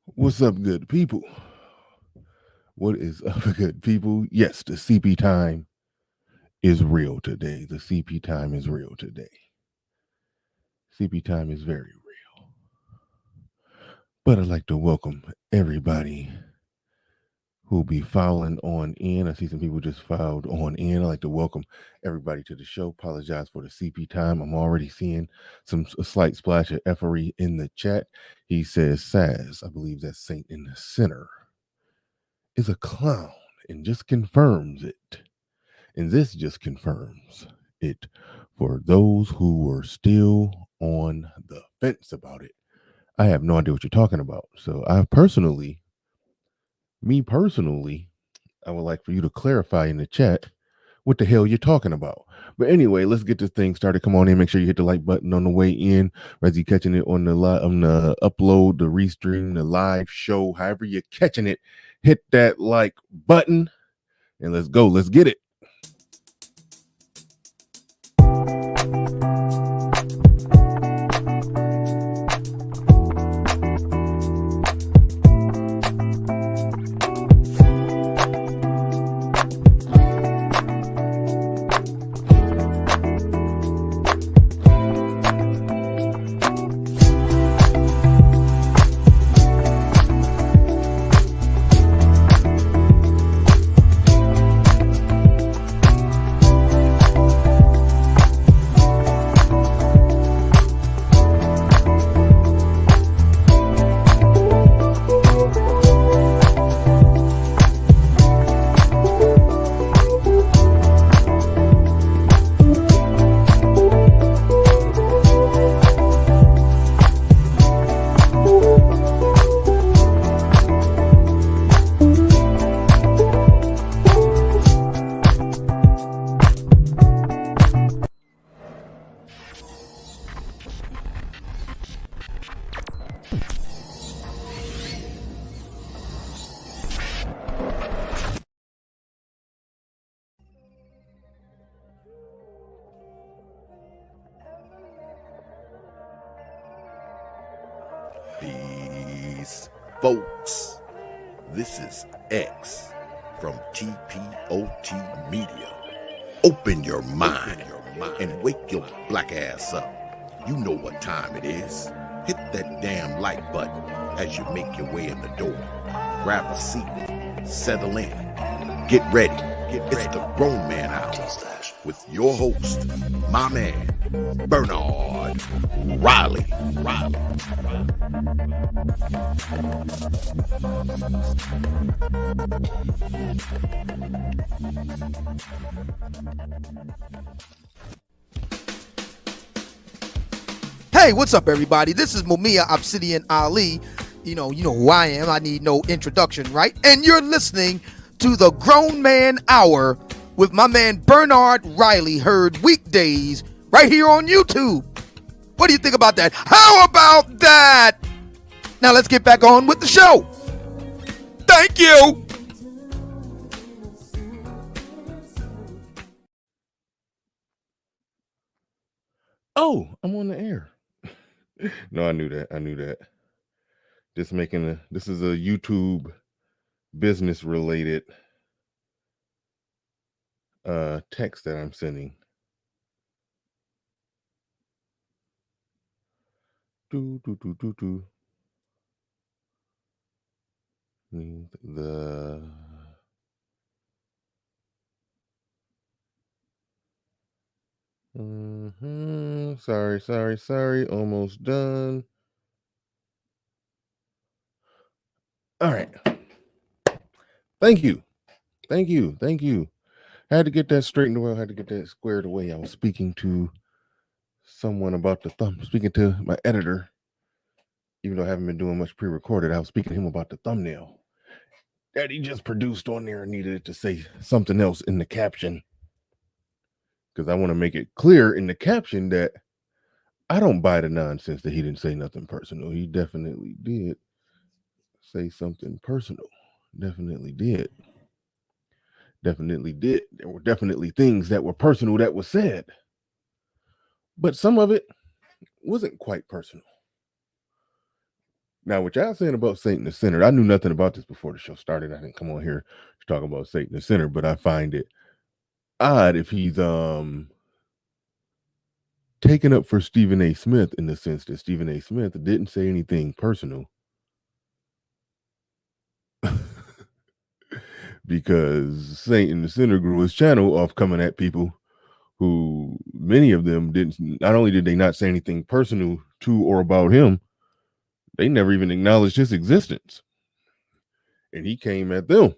What's up, good people? What is up, good people? Yes, the CP time is real today. The CP time is real today. CP time is very real. But I'd like to welcome everybody who'll be filing on in. I see some people just filed on in. I'd like to welcome everybody to the show. Apologize for the CP time. I'm already seeing a slight splash of effery in the chat. He says, Saz, I believe that's Saint in the center, is a clown and just confirms it. And this just confirms it for those who were still on the fence about it. I have no idea what you're talking about. So me personally, I would like for you to clarify in the chat what the hell you're talking about. But anyway, let's get this thing started. Come on in. Make sure you hit the like button on the way in. As you catching it on the upload, the restream, the live show, however you're catching it, hit that like button and let's go. Let's get it. Peace, folks. This is X from TPOT Media. Open your mind and wake your black ass up. You know what time it is. Hit that damn like button as you make your way in the door. Grab a seat, settle in, get ready. It's the Grown Man Hour with your host, my man, Bernard Riley. Hey, what's up, everybody? This is Mumia Obsidian Ali. You know who I am. I need no introduction, right? And you're listening to the Grown Man Hour with my man Bernard Riley, heard weekdays right here on YouTube. What do you think about that? How about that? Now let's get back on with the show. Thank you. Oh, I'm on the air. No, I knew that. This is a YouTube business related text that I'm sending. The sorry, almost done. All right. Thank you. I had to get that straightened away. I had to get that squared away. I was speaking to someone about the speaking to my editor, even though I haven't been doing much pre-recorded. I was speaking to him about the thumbnail that he just produced on there and needed it to say something else in the caption. Because I want to make it clear in the caption that I don't buy the nonsense that he didn't say nothing personal. He definitely did say something personal. Definitely did. There were definitely things that were personal that was said. But some of it wasn't quite personal. Now, what y'all saying about Satan the Sinner, I knew nothing about this before the show started. I didn't come on here to talk about Satan the Sinner, but I find it odd if he's taken up for Stephen A. Smith in the sense that Stephen A. Smith didn't say anything personal because Satan the Sinner grew his channel off coming at people who many of them didn't. Not only did they not say anything personal to or about him, they never even acknowledged his existence, and he came at them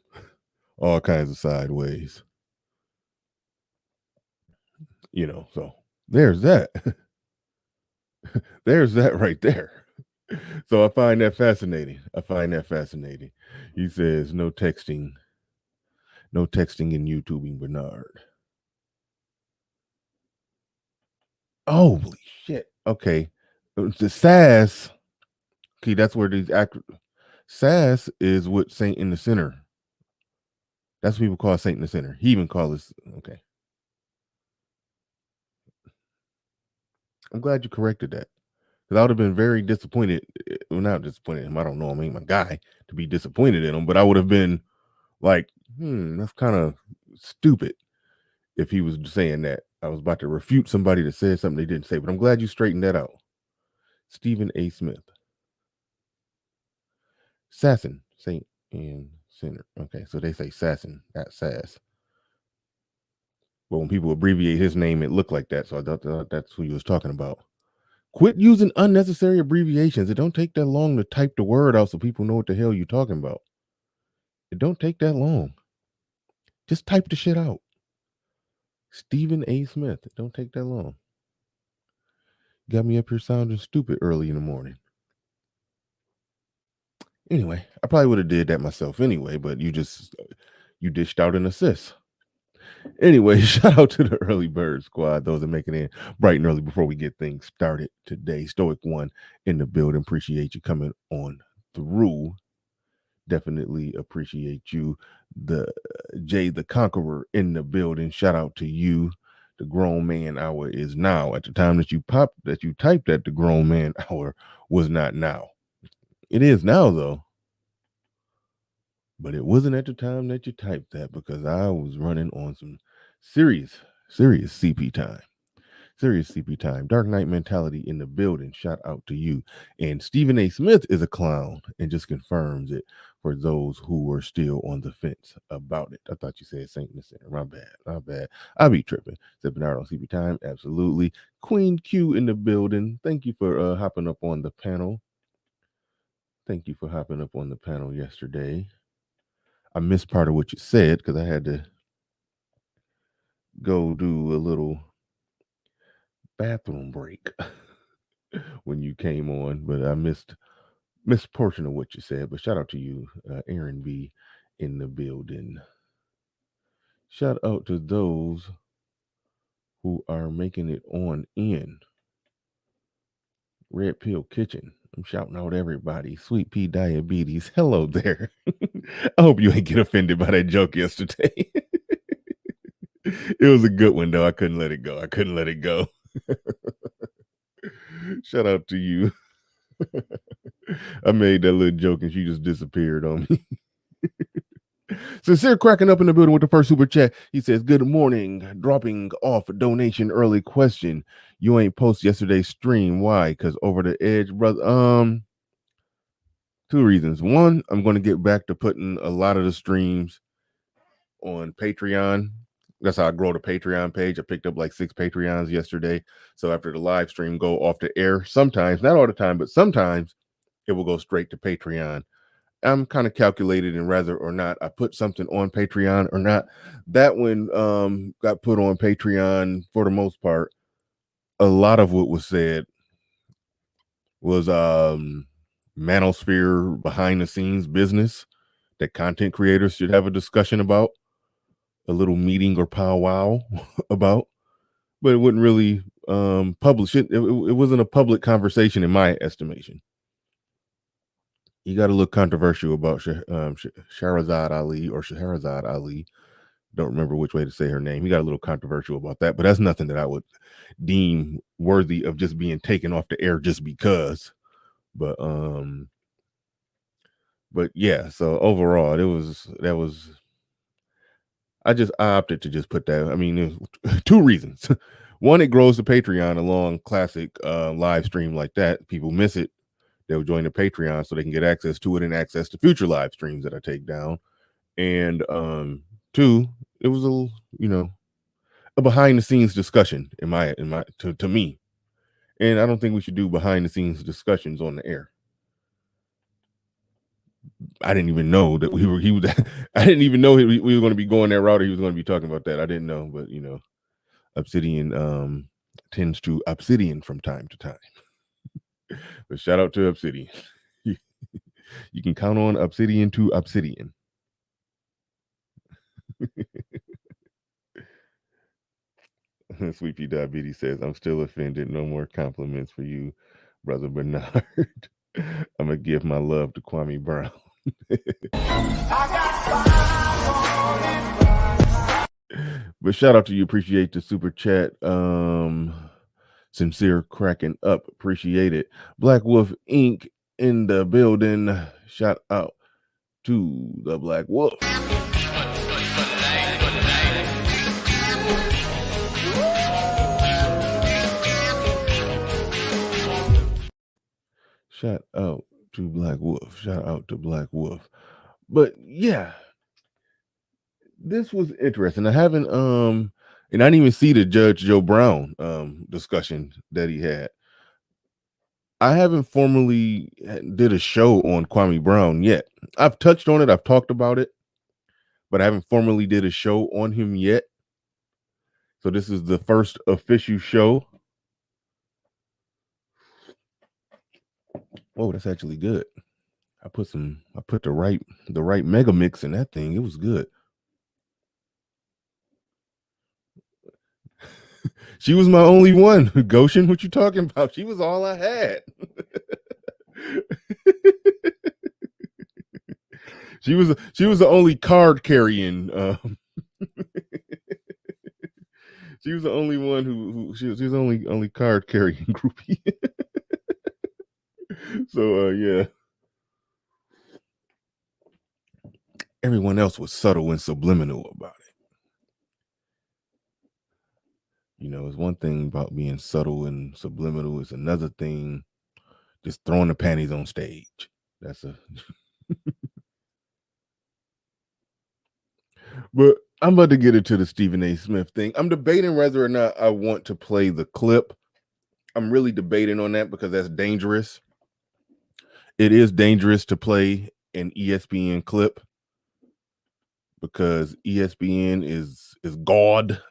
all kinds of sideways. So there's that. There's that right there. So I find that fascinating. He says no texting and YouTubing Bernard. Holy shit. Okay. The SAS. Okay, that's where these actors. SAS is what Saint in the Center. That's what people call Saint in the Center. He even calls this. Okay. I'm glad you corrected that. Because I would have been very disappointed. Well, not disappointed in him. I don't know him. He ain't my guy to be disappointed in him. But I would have been like, that's kind of stupid if he was saying that. I was about to refute somebody that said something they didn't say. But I'm glad you straightened that out. Stephen A. Smith. Sasson. Saint and Sinner. Okay, so they say Sasson, not Sass. But when people abbreviate his name, it looked like that. So I thought that's who he was talking about. Quit using unnecessary abbreviations. It don't take that long to type the word out so people know what the hell you're talking about. It don't take that long. Just type the shit out. Stephen A. Smith. It don't take that long. Got me up here sounding stupid early in the morning. Anyway, I probably would have did that myself anyway, but you dished out an assist. Anyway, shout out to the early bird squad, those that make it in bright and early before we get things started today. Stoic One in the building. Appreciate you coming on through. Definitely appreciate you. The Jay the Conqueror in the building. Shout out to you. The grown man hour is now. At the time that you typed that the grown man hour was not now. It is now though. But it wasn't at the time that you typed that because I was running on some serious CP time. Serious CP time. Dark Knight mentality in the building. Shout out to you. And Stephen A. Smith is a clown and just confirms it for those who were still on the fence about it. I thought you said Saint in the Center. My bad. I be tripping. Sipping out on CP time. Absolutely. Queen Q in the building. Thank you for hopping up on the panel. Thank you for hopping up on the panel yesterday. I missed part of what you said because I had to go do a little bathroom break when you came on, but I missed portion of what you said. But shout out to you, Aaron B in the building. Shout out to those who are making it on in. Red Pill Kitchen. I'm shouting out everybody. Sweet Pea Diabetes. Hello there. I hope you ain't get offended by that joke yesterday. It was a good one though. I couldn't let it go. Shout out to you. I made that little joke and she just disappeared on me. Sincere cracking up in the building with the first super chat. He says, good morning. Dropping off a donation early question. You ain't post yesterday's stream. Why? Because over the edge, brother. Two reasons. One, I'm going to get back to putting a lot of the streams on Patreon. That's how I grow the Patreon page. I picked up like 6 Patreons yesterday. So after the live stream go off the air, sometimes, not all the time, but sometimes it will go straight to Patreon. I'm kind of calculated in whether or not I put something on Patreon or not. That one got put on Patreon for the most part. A lot of what was said was manosphere behind the scenes business that content creators should have a discussion about, a little meeting or powwow about, but it wouldn't really publish it. It wasn't a public conversation in my estimation. You got a little controversial about Shahrazad Ali. Don't remember which way to say her name. He got a little controversial about that, but that's nothing that I would deem worthy of just being taken off the air just because. But But yeah, so overall, I opted to just put that. I mean, there's two reasons. One, it grows the Patreon along classic live stream like that. People miss it, they'll join the Patreon so they can get access to it and access to future live streams that I take down. And two, it was a behind the scenes discussion to me. And I don't think we should do behind the scenes discussions on the air. I didn't even know that I didn't even know we were going to be going that route. Or he was going to be talking about that. I didn't know, but Obsidian tends to Obsidian from time to time. But shout out to Obsidian. You can count on Obsidian to Obsidian. Sweet Pea Diabetes says, I'm still offended. No more compliments for you, Brother Bernard. I'm going to give my love to Kwame Brown. But shout out to you. Appreciate the super chat. Sincere cracking up. Appreciate it. Black Wolf Inc. in the building. Shout out to the Black Wolf. Shout out to Black Wolf. Shout out to Black Wolf. But yeah, this was interesting. I haven't and I didn't even see the Judge Joe Brown discussion that he had. I haven't formally did a show on Kwame Brown yet. I've touched on it, I've talked about it, but I haven't formally did a show on him yet. So this is the first official show. Whoa, that's actually good. I put the right mega mix in that thing. It was good. She was my only one. Goshen, what you talking about? She was all I had. She was the only card carrying. She was the only one who she was the only card carrying groupie. So yeah. Everyone else was subtle and subliminal about it. It's one thing about being subtle and subliminal. It's another thing just throwing the panties on stage. That's a But I'm about to get into the Stephen A. Smith thing. I'm debating whether or not I want to play the clip. I'm really debating on that because that's dangerous. It is dangerous to play an ESPN clip because ESPN is God.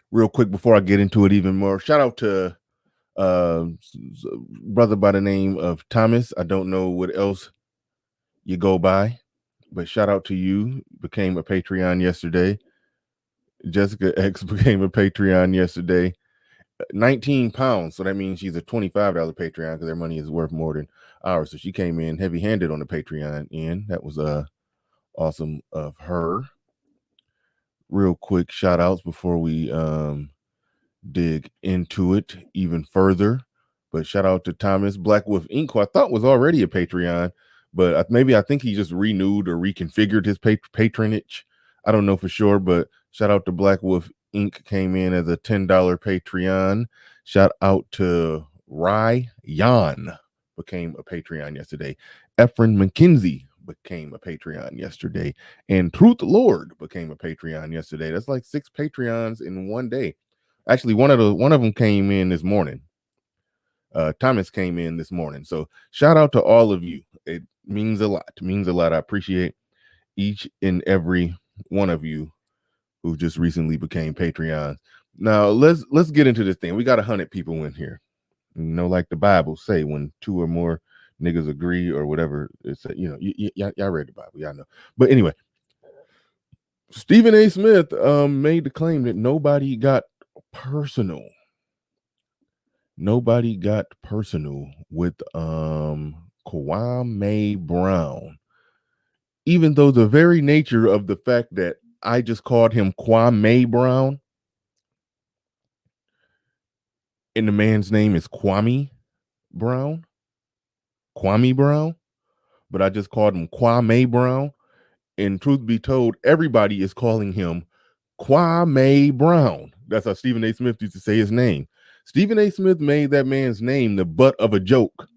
Real quick before I get into it even more, shout out to brother by the name of Thomas. I don't know what else you go by, but shout out to you. Became a Patreon yesterday. Jessica X became a Patreon yesterday. 19 pounds. So that means she's a $25 Patreon because their money is worth more than ours. So she came in heavy handed on the Patreon end. That was awesome of her. Real quick shout outs before we dig into it even further. But shout out to Thomas Black Wolf Inc., who I thought was already a Patreon, but I think he just renewed or reconfigured his patronage. I don't know for sure, but shout out to Black Wolf Inc. came in as a $10 Patreon. Shout out to Ryan became a Patreon yesterday. Efren McKenzie became a Patreon yesterday. And Truth Lord became a Patreon yesterday. That's like 6 Patreons in one day. Actually, one of them came in this morning. Thomas came in this morning. So shout out to all of you. It means a lot. It means a lot. I appreciate each and every one of you who just recently became Patreons. Now let's get into this thing. We got 100 people in here. Like the Bible say, when 2 or more niggas agree or whatever, it's y'all read the Bible, y'all know. But anyway, Stephen A. Smith made the claim that nobody got personal. Nobody got personal with Kwame Brown, even though the very nature of the fact that I just called him Kwame Brown and the man's name is Kwame Brown. Kwame Brown, but I just called him Kwame Brown. And truth be told, everybody is calling him Kwame Brown. That's how Stephen A. Smith used to say his name. Stephen A. Smith made that man's name the butt of a joke.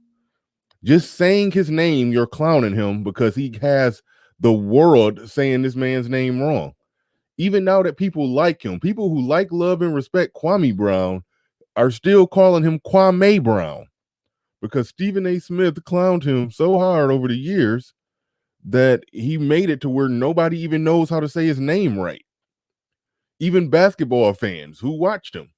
Just saying his name, you're clowning him because he has the world saying this man's name wrong. Even now that people like him, people who like, love, and respect Kwame Brown are still calling him Kwame Brown because Stephen A. Smith clowned him so hard over the years that he made it to where nobody even knows how to say his name right. Even basketball fans who watched him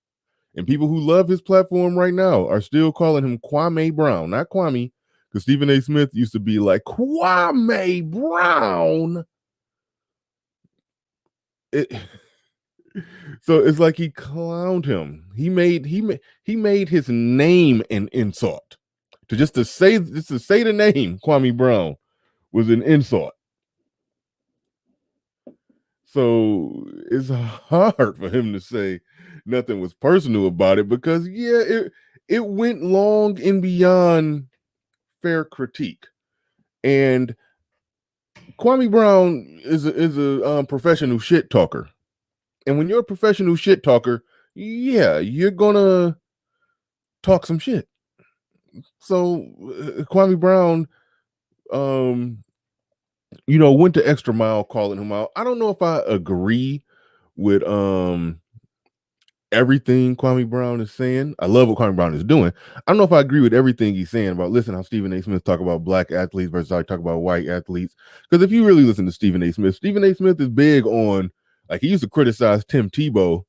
and people who love his platform right now are still calling him Kwame Brown, not Kwame, because Stephen A. Smith used to be like, Kwame Brown. So it's like he clowned him. He made his name an insult. To say the name Kwame Brown was an insult. So it's hard for him to say nothing was personal about it because it went long and beyond fair critique. And Kwame Brown is a professional shit talker. And when you're a professional shit talker, yeah, you're gonna talk some shit. So Kwame Brown, went the extra mile calling him out. I don't know if I agree with everything Kwame Brown is saying. I love what Kwame Brown is doing. I don't know if I agree with everything he's saying about how Stephen A. Smith talk about black athletes versus how he talk about white athletes. Because if you really listen to Stephen A. Smith is big on, like, he used to criticize Tim Tebow,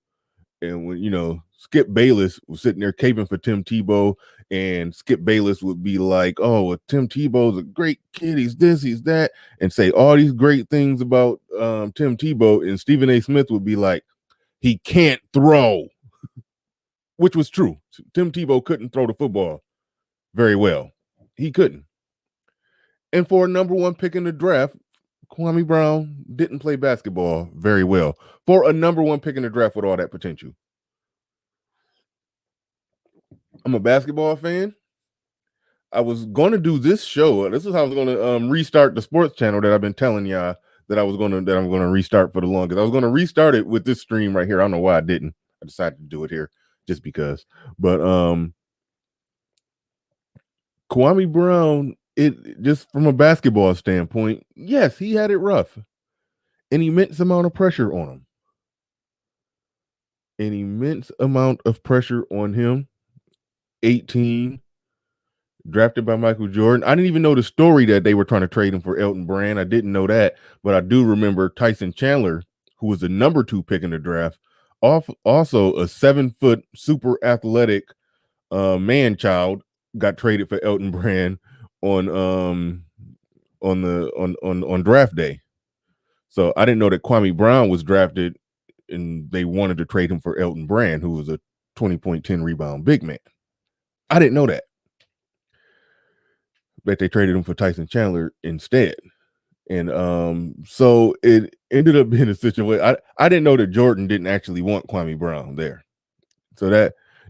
and when Skip Bayless was sitting there caping for Tim Tebow, and Skip Bayless would be like, "Oh, well, Tim Tebow's a great kid. He's this, he's that," and say all these great things about Tim Tebow, and Stephen A. Smith would be like, "He can't throw," which was true. Tim Tebow couldn't throw the football very well. He couldn't. And for a number one pick in the draft, Kwame Brown didn't play basketball very well. For a number one pick in the draft with all that potential. I'm a basketball fan. I was going to do this show. This is how I was going to restart the sports channel that I've been telling y'all that I'm going to restart for the longest. I was going to restart it with this stream right here. I don't know why I didn't. I decided to do it here just because. But Kwame Brown, it just from a basketball standpoint, yes, he had it rough. An immense amount of pressure on him. An immense amount of pressure on him. 18, drafted by Michael Jordan. I didn't even know the story that they were trying to trade him for Elton Brand. I didn't know that, but I do remember Tyson Chandler, who was the number 2 pick in the draft, also a 7-foot super athletic man child, got traded for Elton Brand on draft day. So I didn't know that Kwame Brown was drafted and they wanted to trade him for Elton Brand, who was a 20-point, 10 rebound big man. I didn't know that. But they traded him for Tyson Chandler instead. And so it ended up being a situation. I didn't know that Jordan didn't actually want Kwame Brown there. So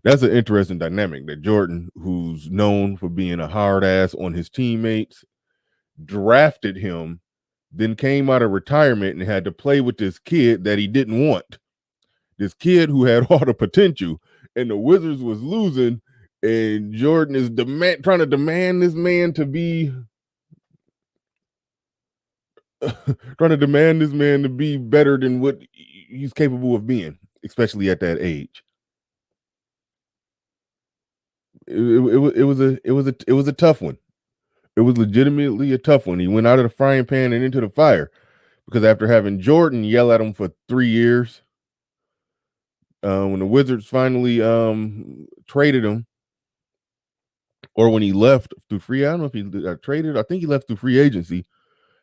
that's an interesting dynamic, that Jordan, who's known for being a hard ass on his teammates, drafted him, then came out of retirement and had to play with this kid that he didn't want. This kid who had all the potential, and the Wizards was losing, and Jordan is trying to demand this man to be better than what he's capable of being, especially at that age. It was a tough one. It was legitimately a tough one. He went out of the frying pan and into the fire because after having Jordan yell at him for 3 years, when the Wizards finally traded him, or when he left through free, I don't know if he traded. I think he left through free agency.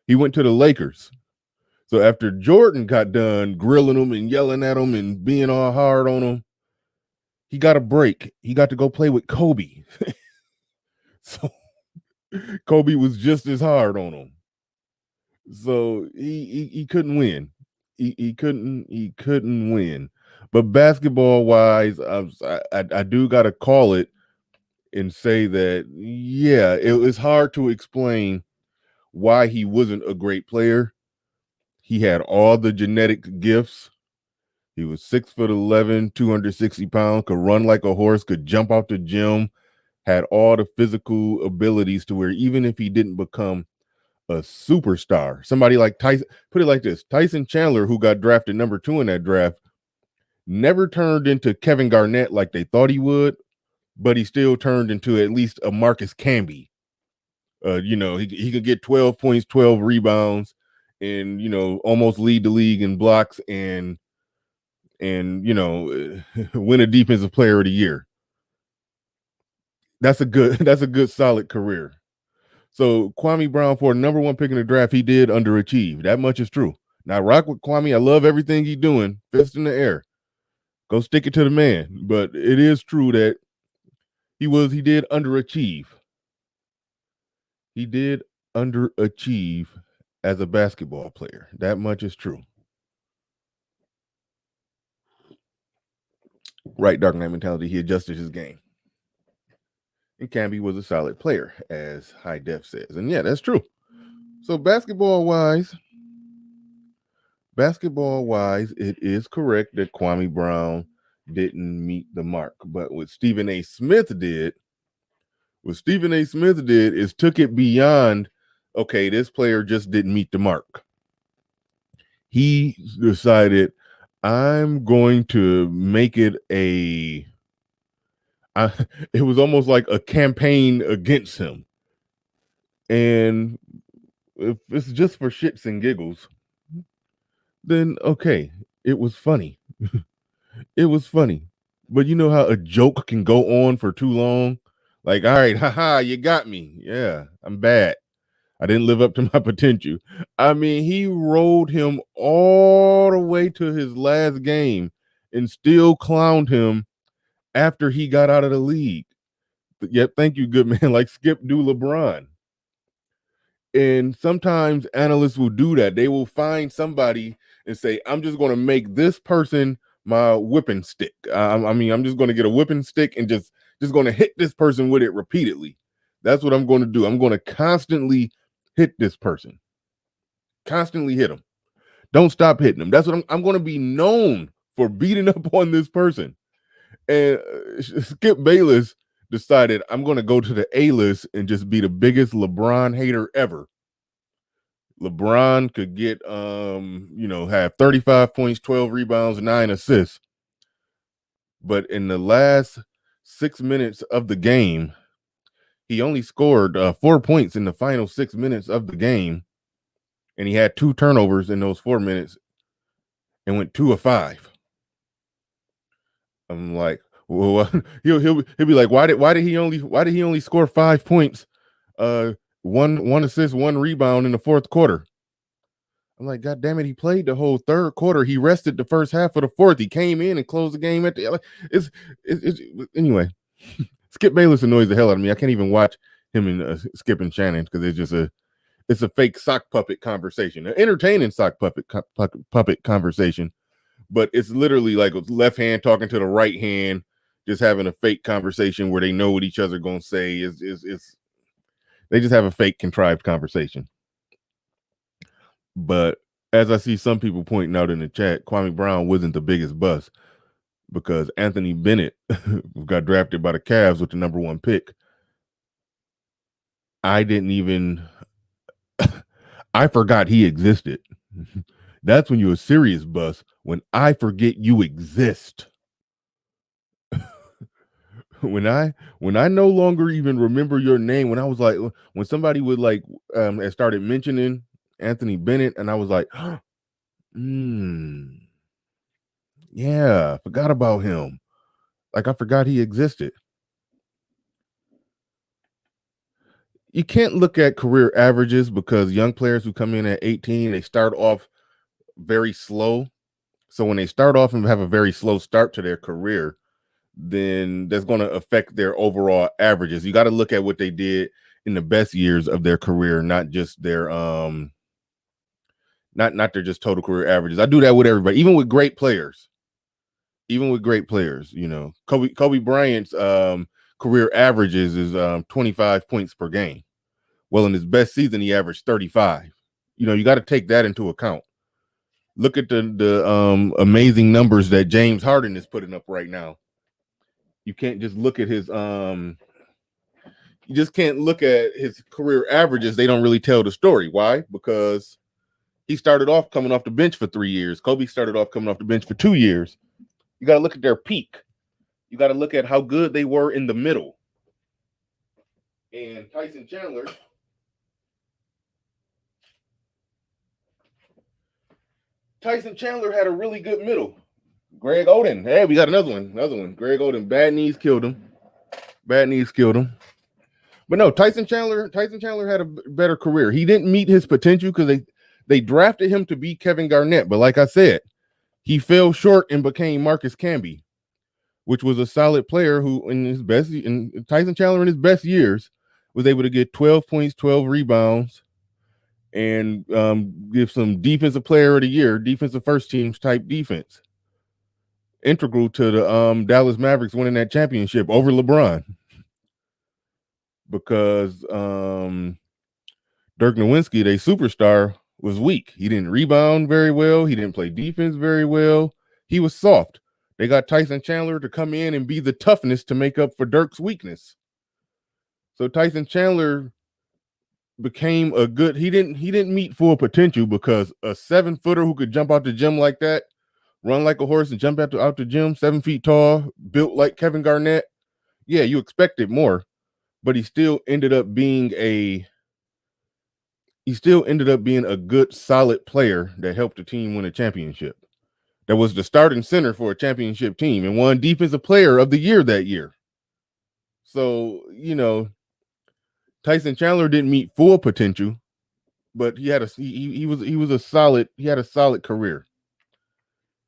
He went to the Lakers. So after Jordan got done grilling him and yelling at him and being all hard on him, he got a break. He got to go play with Kobe. So Kobe was just as hard on him. So he couldn't win. He couldn't win. But basketball wise, I do got to call it. and say that, yeah, it was hard to explain why he wasn't a great player. He had all the genetic gifts. He was 6'11", 260 pounds, could run like a horse, could jump out the gym, had all the physical abilities to where even if he didn't become a superstar, somebody like Tyson, put it like this, Tyson Chandler, who got drafted number 2 in that draft, never turned into Kevin Garnett like they thought he would, but he still turned into at least a Marcus Camby. He could get 12 points, 12 rebounds, and almost lead the league in blocks and win a defensive player of the year. That's a good that's a good solid career. So Kwame Brown, for the number 1 pick in the draft, he did underachieve. That much is true. Now rock with Kwame. I love everything he's doing. Fist in the air. Go stick it to the man. But it is true that he did underachieve. He did underachieve as a basketball player. That much is true. Right, Dark Knight mentality. He adjusted his game. And Camby was a solid player, as High Def says. And yeah, that's true. So basketball wise, it is correct that Kwame Brown didn't meet the mark. But what Stephen A. Smith did is took it beyond, okay, this player just didn't meet the mark. He decided, I'm going to make it it was almost like a campaign against him. And if it's just for shits and giggles, then okay, it was funny. It was funny. But you know how a joke can go on for too long? Like, all right, haha, you got me. Yeah, I'm bad. I didn't live up to my potential. I mean, he rode him all the way to his last game and still clowned him after he got out of the league. Yet, thank you, good man. Like Skip do LeBron. And sometimes analysts will do that. They will find somebody and say, I'm just going to make this person my whipping stick. I'm just going to get a whipping stick and just going to hit this person with it repeatedly. That's what I'm going to do. I'm going to constantly hit this person. Constantly hit them. Don't stop hitting them. That's what I'm going to be known for, beating up on this person. And Skip Bayless decided, I'm going to go to the A-list and just be the biggest LeBron hater ever. LeBron could get have 35 points, 12 rebounds, 9 assists. But in the last 6 minutes of the game, he only scored 4 points in the final 6 minutes of the game. And he had 2 turnovers in those 4 minutes and went 2 of 5. I'm like, well, he'll be like, why did he only score 5 points, one assist, 1 rebound in the fourth quarter? I'm like, God damn it, he played the whole third quarter. He rested the first half of the fourth. He came in and closed the game at the. Anyway. Skip Bayless annoys the hell out of me. I can't even watch him and Skip and Shannon because it's a fake sock puppet conversation, an entertaining sock puppet conversation. But it's literally like a left hand talking to the right hand, just having a fake conversation where they know what each other gonna say. It's they just have a fake contrived conversation. But as I see some people pointing out in the chat, Kwame Brown wasn't the biggest bust because Anthony Bennett got drafted by the Cavs with the number 1 pick. I forgot he existed. That's when you're a serious bust, when I forget you exist. when I no longer even remember your name, when I was like, when somebody would like started mentioning Anthony Bennett, and I was like, yeah, forgot about him. Like I forgot he existed. You can't look at career averages because young players who come in at 18, they start off very slow. So when they start off and have a very slow start to their career, then that's going to affect their overall averages. You got to look at what they did in the best years of their career, not just their not their just total career averages. I do that with everybody, even with great players. Kobe Bryant's career averages is 25 points per game. Well, in his best season, he averaged 35. You got to take that into account. Look at the amazing numbers that James Harden is putting up right now. You can't just look at his you just can't look at his career averages. They don't really tell the story. Why? Because he started off coming off the bench for 3 years. Kobe started off coming off the bench for 2 years. You got to look at their peak. You got to look at how good they were in the middle. And Tyson Chandler had a really good middle. Greg Oden. Hey, we got another one. Greg Oden. Bad knees killed him. But no, Tyson Chandler had a better career. He didn't meet his potential because they drafted him to be Kevin Garnett. But like I said, he fell short and became Marcus Camby, which was a solid player who Tyson Chandler in his best years was able to get 12 points, 12 rebounds, and give some defensive player of the year, defensive first teams type defense. Integral to the Dallas Mavericks winning that championship over LeBron. Because Dirk Nowitzki, their superstar, was weak. He didn't rebound very well. He didn't play defense very well. He was soft. They got Tyson Chandler to come in and be the toughness to make up for Dirk's weakness. So Tyson Chandler became a good. He didn't meet full potential because a 7-footer who could jump out the gym like that, run like a horse and jump out the gym, 7 feet tall, built like Kevin Garnett. Yeah, you expected more, but he still ended up being a good, solid player that helped the team win a championship. That was the starting center for a championship team and won Defensive Player of the Year that year. So, Tyson Chandler didn't meet full potential, but he had a solid career.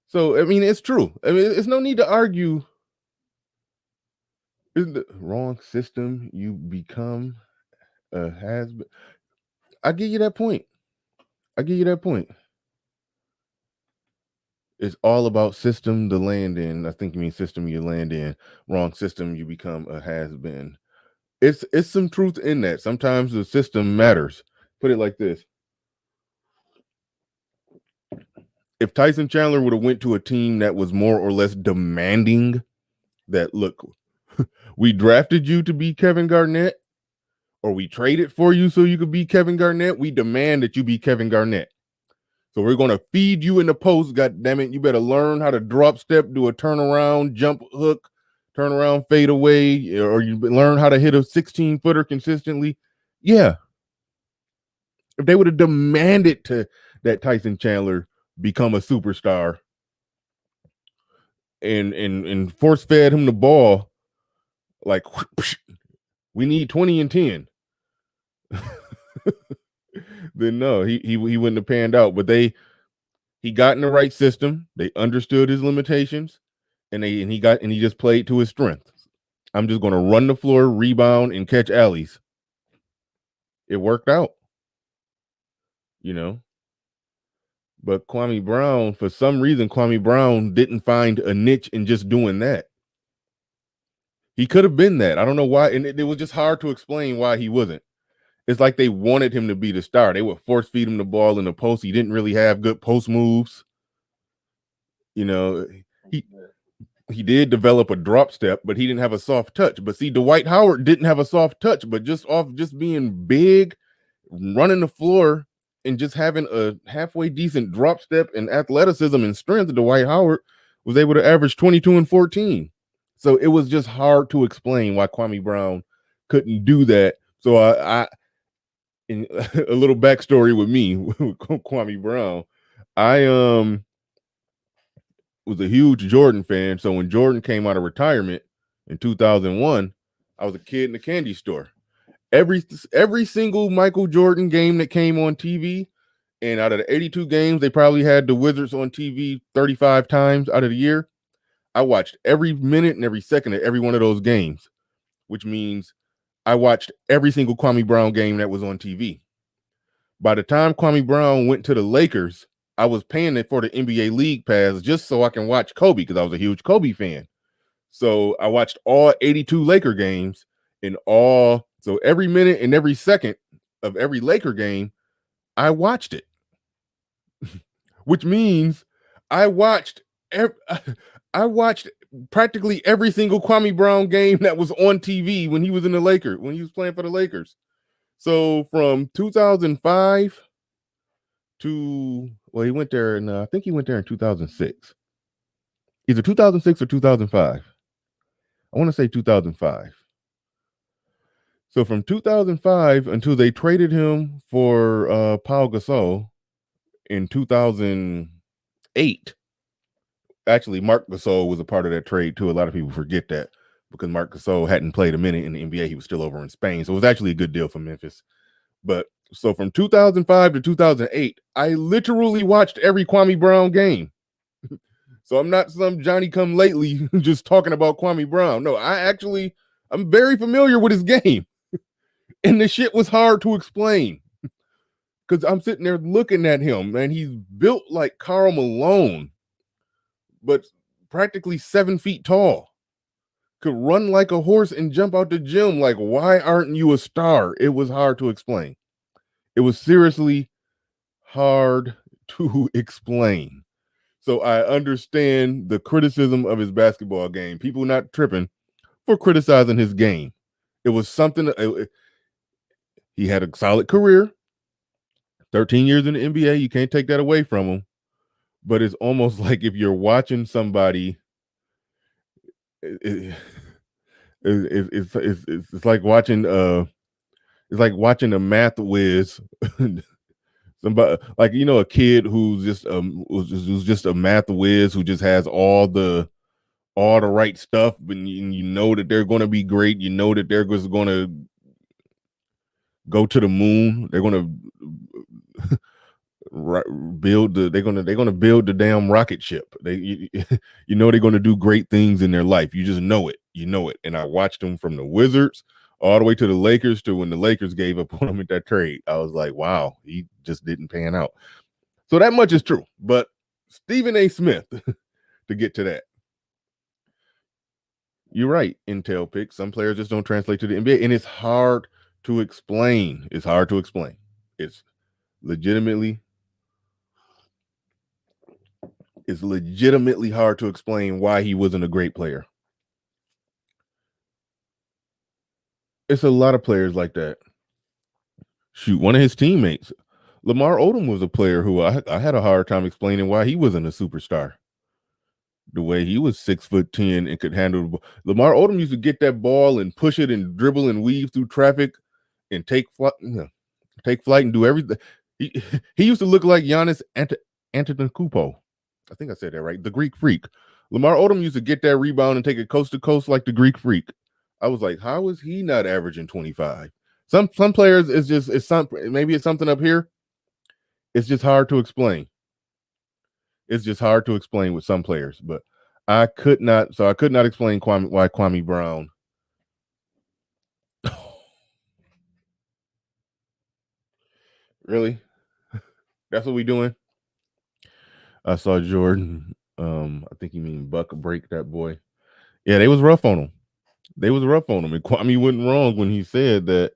So, I mean, it's true. I mean, it's no need to argue. Isn't the wrong system you become a has-been? I give you that point. It's all about system to land in. I think you mean system you land in. Wrong system, you become a has-been. It's some truth in that. Sometimes the system matters. Put it like this. If Tyson Chandler would have went to a team that was more or less demanding that, look, we drafted you to be Kevin Garnett, or we traded for you so you could be Kevin Garnett, we demand that you be Kevin Garnett. So we're going to feed you in the post. God damn it. You better learn how to drop step, do a turnaround, jump hook, turn around, fade away, or you learn how to hit a 16-footer consistently. Yeah. If they would have demanded that Tyson Chandler become a superstar and force fed him the ball, like, we need 20 and 10. Then no, he wouldn't have panned out. But he got in the right system. They understood his limitations, and he just played to his strengths. I'm just going to run the floor, rebound, and catch alleys. It worked out, But Kwame Brown, for some reason, didn't find a niche in just doing that. He could have been that. I don't know why, and it was just hard to explain why he wasn't. It's like they wanted him to be the star. They would force feed him the ball in the post. He didn't really have good post moves. He did develop a drop step, but he didn't have a soft touch. But see, Dwight Howard didn't have a soft touch, but just being big, running the floor, and just having a halfway decent drop step and athleticism and strength, Dwight Howard was able to average 22 and 14. So it was just hard to explain why Kwame Brown couldn't do that. So I in a little backstory with me, with Kwame Brown, I was a huge Jordan fan. So when Jordan came out of retirement in 2001, I was a kid in the candy store. Every single Michael Jordan game that came on TV, and out of the 82 games, they probably had the Wizards on TV 35 times out of the year. I watched every minute and every second of every one of those games, which means I watched every single Kwame Brown game that was on TV. By the time Kwame Brown went to the Lakers, I was paying it for the NBA League Pass just so I can watch Kobe because I was a huge Kobe fan. So I watched all 82 Laker games so every minute and every second of every Laker game, I watched it. Which means I watched I watched practically every single Kwame Brown game that was on TV when he was in the Lakers, when he was playing for the Lakers. So from 2005 to, well, he went there, and I think he went there in 2006. Either 2006 or 2005. I want to say 2005. So from 2005 until they traded him for Paul Gasol in 2008. Actually, Marc Gasol was a part of that trade too. A lot of people forget that because Marc Gasol hadn't played a minute in the NBA. He was still over in Spain. So it was actually a good deal for Memphis. But so from 2005 to 2008, I literally watched every Kwame Brown game. So I'm not some Johnny come lately just talking about Kwame Brown. No, I'm very familiar with his game. And the shit was hard to explain. Because I'm sitting there looking at him, and he's built like Karl Malone, but practically 7 feet tall. Could run like a horse and jump out the gym. Like, why aren't you a star? It was hard to explain. It was seriously hard to explain. So I understand the criticism of his basketball game. People not tripping for criticizing his game. It was something. He had a solid career. 13 years in the NBA. You can't take that away from him. But it's almost like if you're watching somebody, it's like watching it's like watching a math whiz. Somebody like, a kid who's just a math whiz who just has all the right stuff, and you know that they're going to be great. You know that they're just going to go to the moon. They're going to build they're gonna build the damn rocket ship. They're going to do great things in their life. You just know it. And I watched them from the Wizards all the way to the Lakers, to when the Lakers gave up on him at that trade. I was like, wow, he just didn't pan out. So that much is true. But Stephen A. Smith, to get to that, you're right. Intel pick. Some players just don't translate to the NBA, and it's hard to explain. It's legitimately hard to explain why he wasn't a great player. It's a lot of players like that. Shoot, one of his teammates, Lamar Odom, was a player who I had a hard time explaining why he wasn't a superstar. The way he was 6'10" and could handle the ball. Lamar Odom used to get that ball and push it and dribble and weave through traffic and take flight and do everything. He used to look like Giannis Antetokounmpo. I think I said that right. The Greek Freak. Lamar Odom used to get that rebound and take it coast to coast like the Greek Freak. I was like, how is he not averaging 25? Some players, maybe it's something up here. It's just hard to explain. It's just hard to explain with some players, but I could not explain why Kwame Brown. Really? That's what we doing? I saw Jordan. I think you mean Buck break that boy. Yeah, they was rough on him. And Kwame wasn't wrong when he said that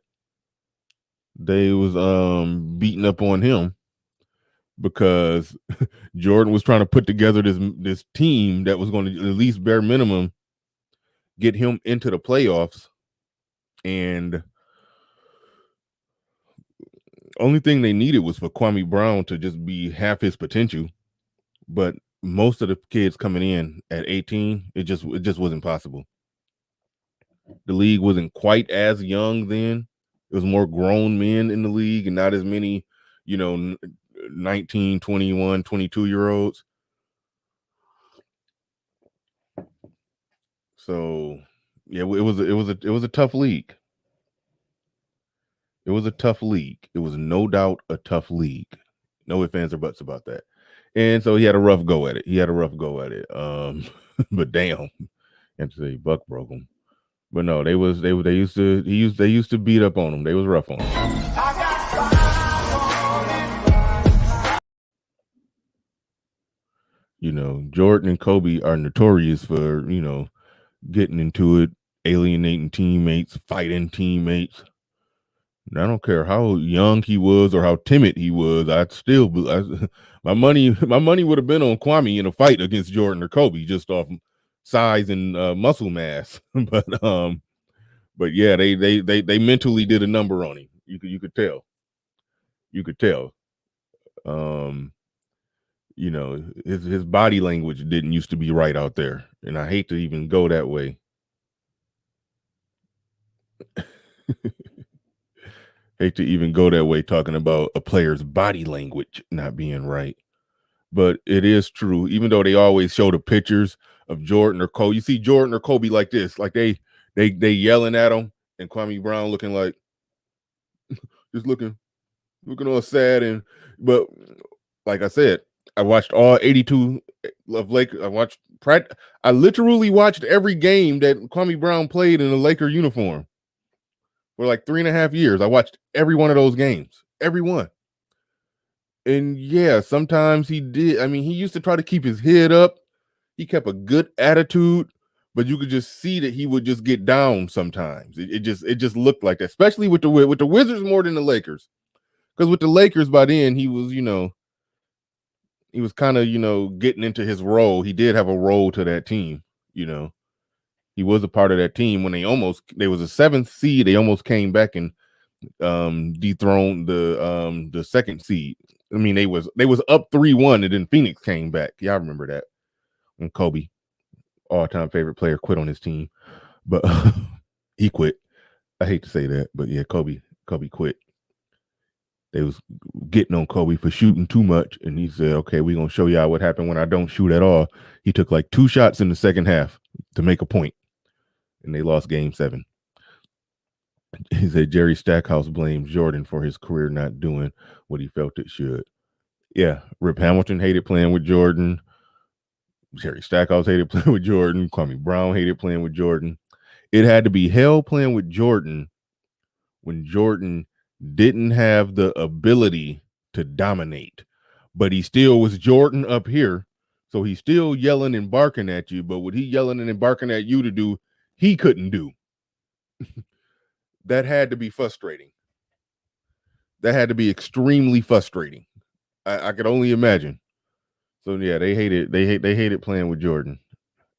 they was beating up on him because Jordan was trying to put together this team that was going to, at least bare minimum, get him into the playoffs. And only thing they needed was for Kwame Brown to just be half his potential. But most of the kids coming in at 18, it just wasn't possible. The league wasn't quite as young then. It was more grown men in the league and not as many, 19, 21, 22-year-olds. So, yeah, it was a tough league. It was a tough league. It was no doubt a tough league. No ifs, ands, or buts about that. And so he had a rough go at it. But damn, I have to say Buck broke him. But no, they used to beat up on him. They was rough on him. Jordan and Kobe are notorious for, getting into it, alienating teammates, fighting teammates. And I don't care how young he was or how timid he was. My money would have been on Kwame in a fight against Jordan or Kobe just off size and muscle mass. But yeah, they mentally did a number on him. You could tell. Um, his body language didn't used to be right out there, and I hate to even go that way. Hate to even go that way talking about a player's body language not being right. But it is true, even though they always show the pictures of Jordan or Kobe. You see Jordan or Kobe like this, like they yelling at him, and Kwame Brown looking like just looking all sad. But like I said, I watched all 82 of Lakers. I literally watched every game that Kwame Brown played in a Laker uniform for like 3.5 years. I watched every one of those games, every one. And yeah, sometimes he did. I mean, he used to try to keep his head up. He kept a good attitude, but you could just see that he would just get down sometimes. It just looked like that, especially with the Wizards more than the Lakers. Because with the Lakers, by then he was kind of getting into his role. He did have a role to that team. He was a part of that team when they was a 7th seed. They almost came back and dethroned the 2nd seed. I mean, they was up 3-1 and then Phoenix came back. Yeah, I remember that when Kobe, all-time favorite player, quit on his team, but he quit. I hate to say that, but yeah, Kobe quit. They was getting on Kobe for shooting too much, and he said, "Okay, we're gonna show y'all what happened when I don't shoot at all." He took like 2 shots in the second half to make a point, and they lost Game 7. He said Jerry Stackhouse blames Jordan for his career not doing what he felt it should. Yeah, Rip Hamilton hated playing with Jordan. Jerry Stackhouse hated playing with Jordan. Kwame Brown hated playing with Jordan. It had to be hell playing with Jordan when Jordan didn't have the ability to dominate, but he still was Jordan up here. So he's still yelling and barking at you, but what he yelling and barking at you to do, he couldn't do. That had to be frustrating. That had to be extremely frustrating. I could only imagine. So yeah, they hated playing with Jordan.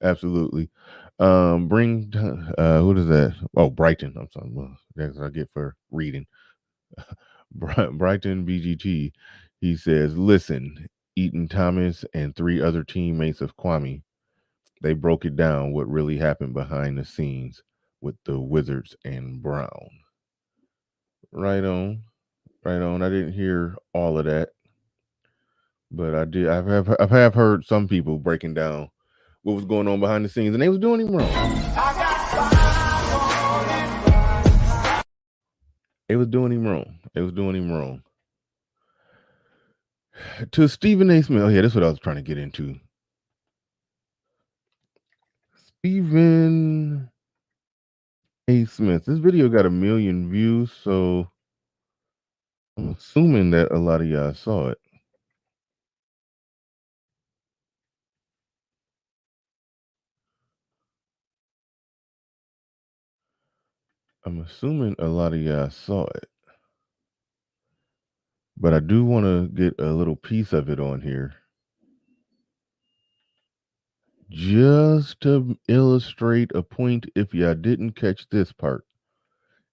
Absolutely. What is that? Oh, Brighton. I'm sorry. Well, that's what I get for reading. Brighton BGT. He says, listen, Eaton Thomas and 3 other teammates of Kwame, they broke it down what really happened behind the scenes with the Wizards and Brown. Right on. Right on. I didn't hear all of that, but I did. I've heard some people breaking down what was going on behind the scenes, and they was doing him wrong. They was doing him wrong. To Stephen A. Smith. Oh yeah, that's what I was trying to get into. Stephen A. Smith. This video got 1 million views, so I'm assuming that a lot of y'all saw it. I'm assuming a lot of y'all saw it. But I do want to get a little piece of it on here. Just to illustrate a point, if y'all didn't catch this part.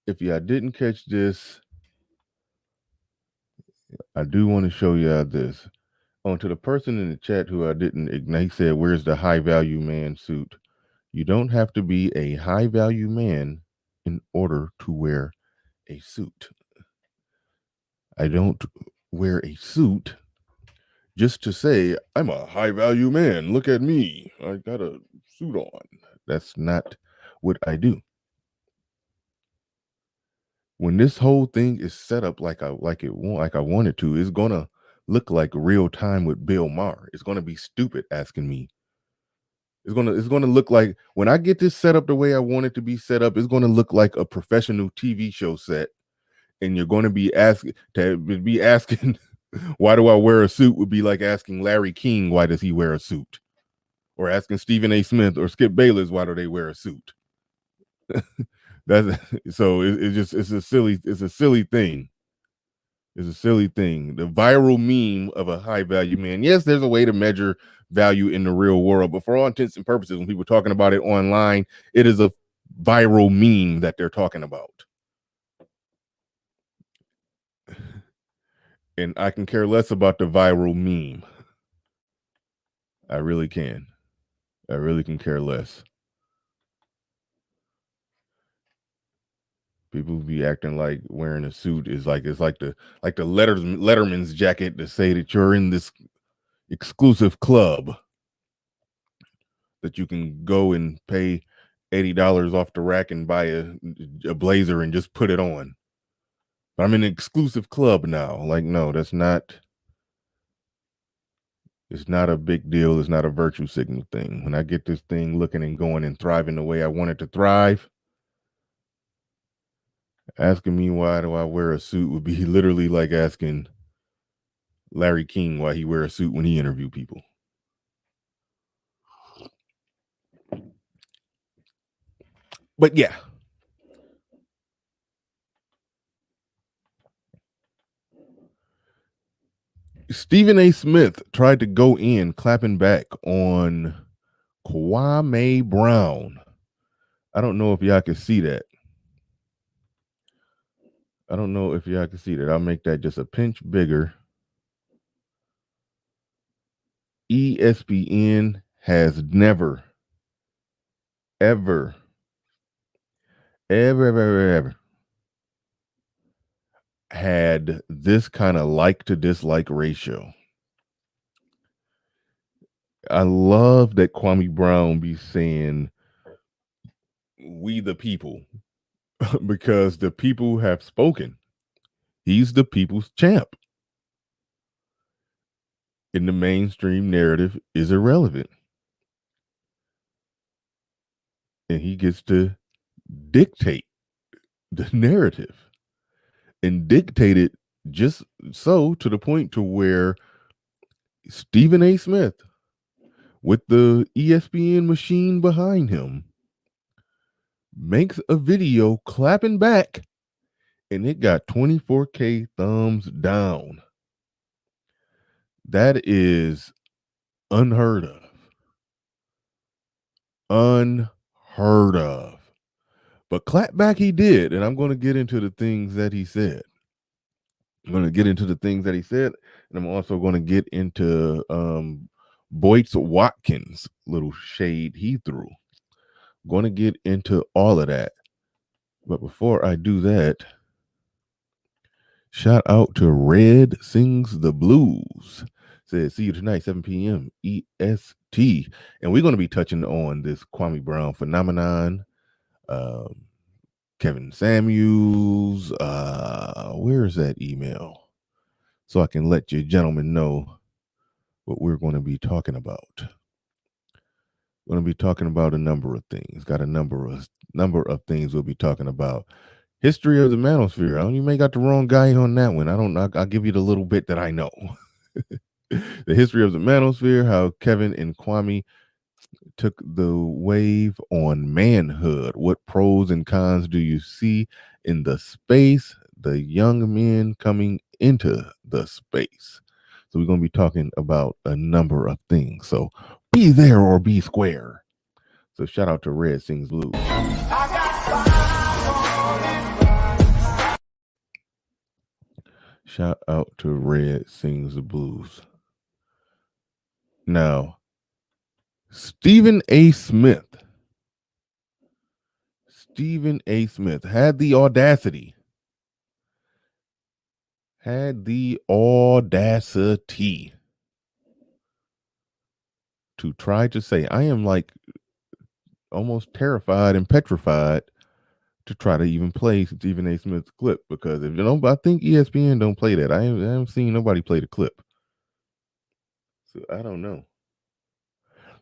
If y'all didn't catch this, I do want to show y'all this. To the person in the chat who I didn't ignite, he said, where's the high value man suit? You don't have to be a high value man in order to wear a suit. I don't wear a suit just to say I'm a high value man. Look at me. I got a suit on. That's not what I do. When this whole thing is set up like I want it to, it's gonna look like real time with Bill Maher. It's gonna be stupid asking me. It's gonna look like when I get this set up the way I want it to be set up, it's gonna look like a professional TV show set. And you're gonna be asking why do I wear a suit would be like asking Larry King why does he wear a suit? or asking Stephen A. Smith or Skip Bayless why do they wear a suit. That's so it's a silly thing. It's a silly thing. The viral meme of a high value man. Yes, there's a way to measure value in the real world, but for all intents and purposes, when people are talking about it online, it is a viral meme that they're talking about. And I can care less about the viral meme. I really can. I really can care less. People be acting like wearing a suit is like it's like the Letterman's jacket to say that you're in this exclusive club that you can go and pay $80 off the rack and buy a blazer and just put it on. But I'm in an exclusive club now. Like, no, that's not. It's not a big deal. It's not a virtue signal thing. When I get this thing looking and going and thriving the way I want it to thrive, asking me why do I wear a suit would be literally like asking Larry King why he wear a suit when he interview people. But yeah. Stephen A. Smith tried to go in clapping back on Kwame Brown. I don't know if y'all can see that. I don't know if y'all can see that. I'll make that just a pinch bigger. ESPN has never, ever had this kind of like to dislike ratio. I love that Kwame Brown be saying we the people because the people have spoken. He's the people's champ. And the mainstream narrative is irrelevant. And he gets to dictate the narrative and dictate it just so to the point to where Stephen A. Smith, with the ESPN machine behind him, makes a video clapping back and it got 24K thumbs down. That is unheard of. Unheard of. But clap back he did, and I'm going to get into the things that he said. And I'm also going to get into Boyce Watkins' little shade he threw. Going to get into all of that. But before I do that, shout out to Red Sings the Blues. Says, see you tonight, 7 p.m. EST. And we're going to be touching on this Kwame Brown phenomenon. Kevin Samuels. Where is that email? So I can let you gentlemen know what we're going to be talking about. We're going to be talking about a number of things. Got a number of things we'll be talking about. History of the manosphere. You may got the wrong guy on that one. I don't know. I'll give you the little bit that I know. The history of the manosphere, how Kevin and Kwame took the wave on manhood. What pros and cons do you see in the space? The young men coming into the space. So we're going to be talking about a number of things. So be there or be square. So shout out to Red Sings Blues. Shout out to Red Sings Blues. Now, Stephen A. Smith had the audacity to try to say, I am like almost terrified and petrified to try to even play Stephen A. Smith's clip, because if you know, I think ESPN don't play that. I haven't seen nobody play the clip. So I don't know.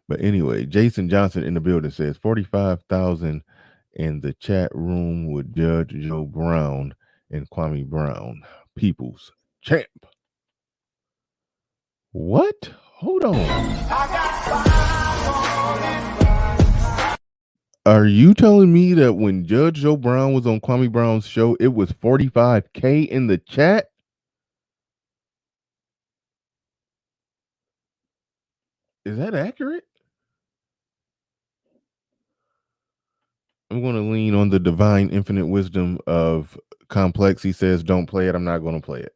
But anyway, Jason Johnson in the building says 45,000 in the chat room with Judge Joe Brown and Kwame Brown, people's champ. What? Hold on. Are you telling me that when Judge Joe Brown was on Kwame Brown's show, it was 45K in the chat? Is that accurate? I'm going to lean on the divine infinite wisdom of Complex. He says, don't play it. I'm not going to play it.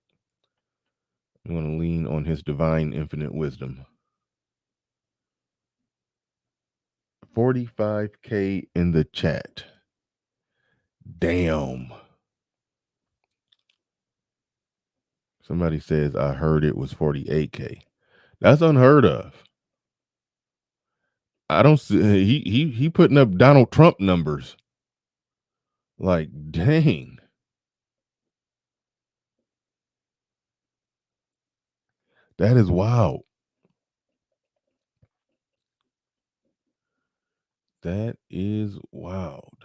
I'm going to lean on his divine infinite wisdom. 45K in the chat. Damn. Somebody says, I heard it was 48K. That's unheard of. I don't see he putting up Donald Trump numbers. Like, dang. That is wild. That is wild.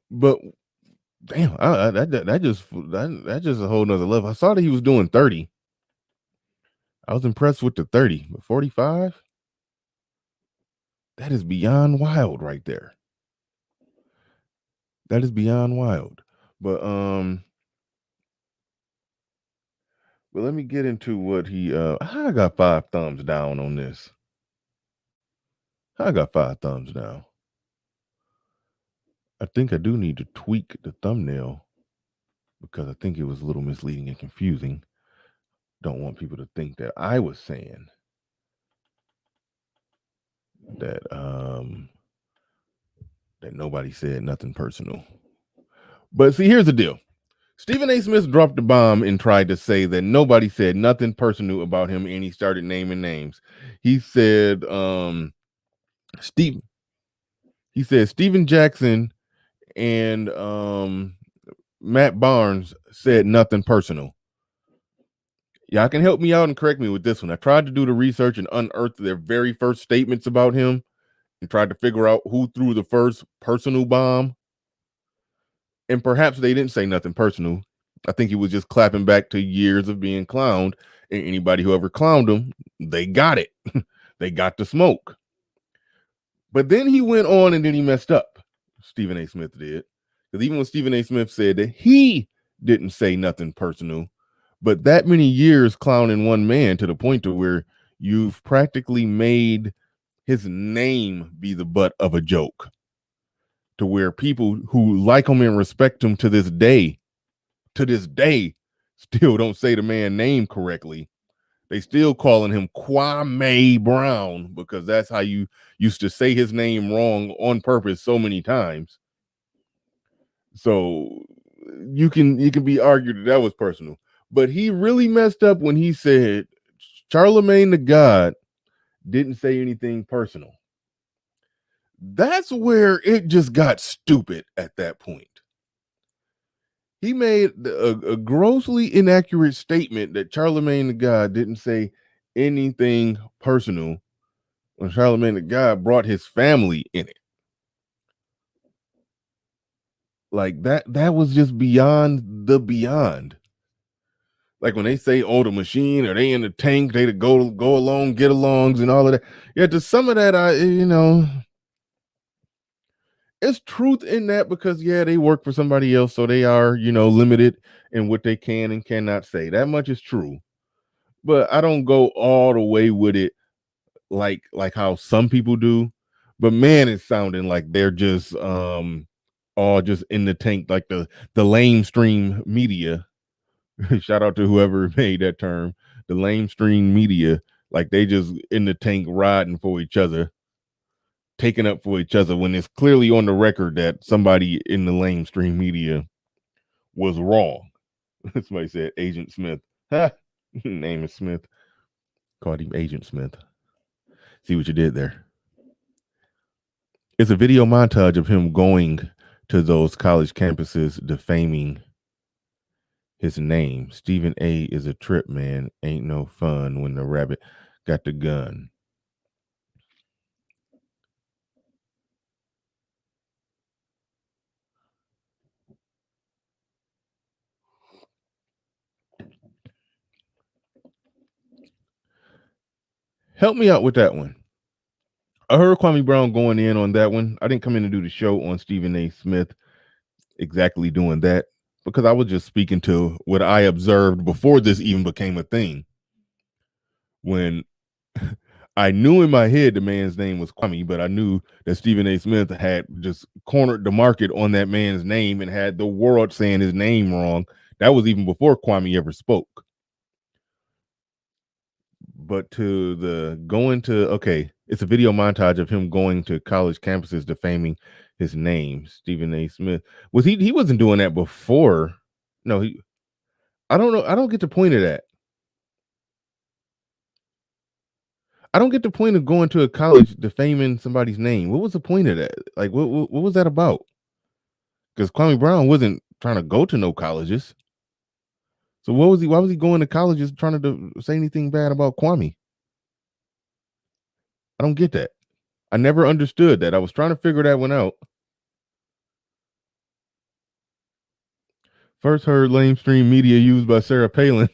But damn, that just a whole nother level. I saw that he was doing 30. I was impressed with the 30, but 45? That is beyond wild right there. That is beyond wild. But let me get into what he I got 5 thumbs down on this. I got 5 thumbs down. I think I do need to tweak the thumbnail because I think it was a little misleading and confusing. Don't want people to think that I was saying that that nobody said nothing personal. But see, here's the deal. Stephen A. Smith dropped the bomb and tried to say that nobody said nothing personal about him, and he started naming names. He said Steve he said Steven Jackson and Matt Barnes said nothing personal. Y'all can help me out and correct me with this one. I tried to do the research and unearth their very first statements about him and tried to figure out who threw the first personal bomb. And perhaps they didn't say nothing personal. I think he was just clapping back to years of being clowned. And anybody who ever clowned him, they got it. They got the smoke. But then he went on and then he messed up. Stephen A. Smith did. Because even when Stephen A. Smith said that he didn't say nothing personal, but that many years clowning one man to the point to where you've practically made his name be the butt of a joke, to where people who like him and respect him to this day, still don't say the man's name correctly. They still calling him Kwame Brown because that's how you used to say his name wrong on purpose so many times. So you can be argued that was personal, but he really messed up when he said Charlemagne the God didn't say anything personal. That's where it just got stupid at that point. He made a grossly inaccurate statement that Charlemagne the God didn't say anything personal when Charlemagne the God brought his family in it. Like that was just beyond the beyond. Like when they say, "Oh, the machine," or they in the tank, they to go along, get alongs, and all of that. Yeah, to some of that, it's truth in that because yeah, they work for somebody else, so they are limited in what they can and cannot say. That much is true. But I don't go all the way with it, like how some people do. But man, it's sounding like they're just all just in the tank, like the lamestream media. Shout out to whoever made that term, the lamestream media. Like they just in the tank riding for each other, taking up for each other when it's clearly on the record that somebody in the lamestream media was wrong. Somebody said Agent Smith. Name is Smith. Called him Agent Smith. See what you did there. It's a video montage of him going to those college campuses defaming his name. Stephen A is a trip, man. Ain't no fun when the rabbit got the gun. Help me out with that one. I heard Kwame Brown going in on that one. I didn't come in to do the show on Stephen A. Smith exactly doing that because I was just speaking to what I observed before this even became a thing. When I knew in my head the man's name was Kwame, but I knew that Stephen A. Smith had just cornered the market on that man's name and had the world saying his name wrong. That was even before Kwame ever spoke. But to the going to, okay, it's a video montage of him going to college campuses defaming his name, Stephen A. Smith. Was he wasn't doing that before? No, I don't know. I don't get the point of that. I don't get the point of going to a college defaming somebody's name. What was the point of that? Like, what was that about? Because Kwame Brown wasn't trying to go to no colleges. So what was he? Why was he going to colleges trying to say anything bad about Kwame? I don't get that. I never understood that. I was trying to figure that one out. First heard lamestream media used by Sarah Palin.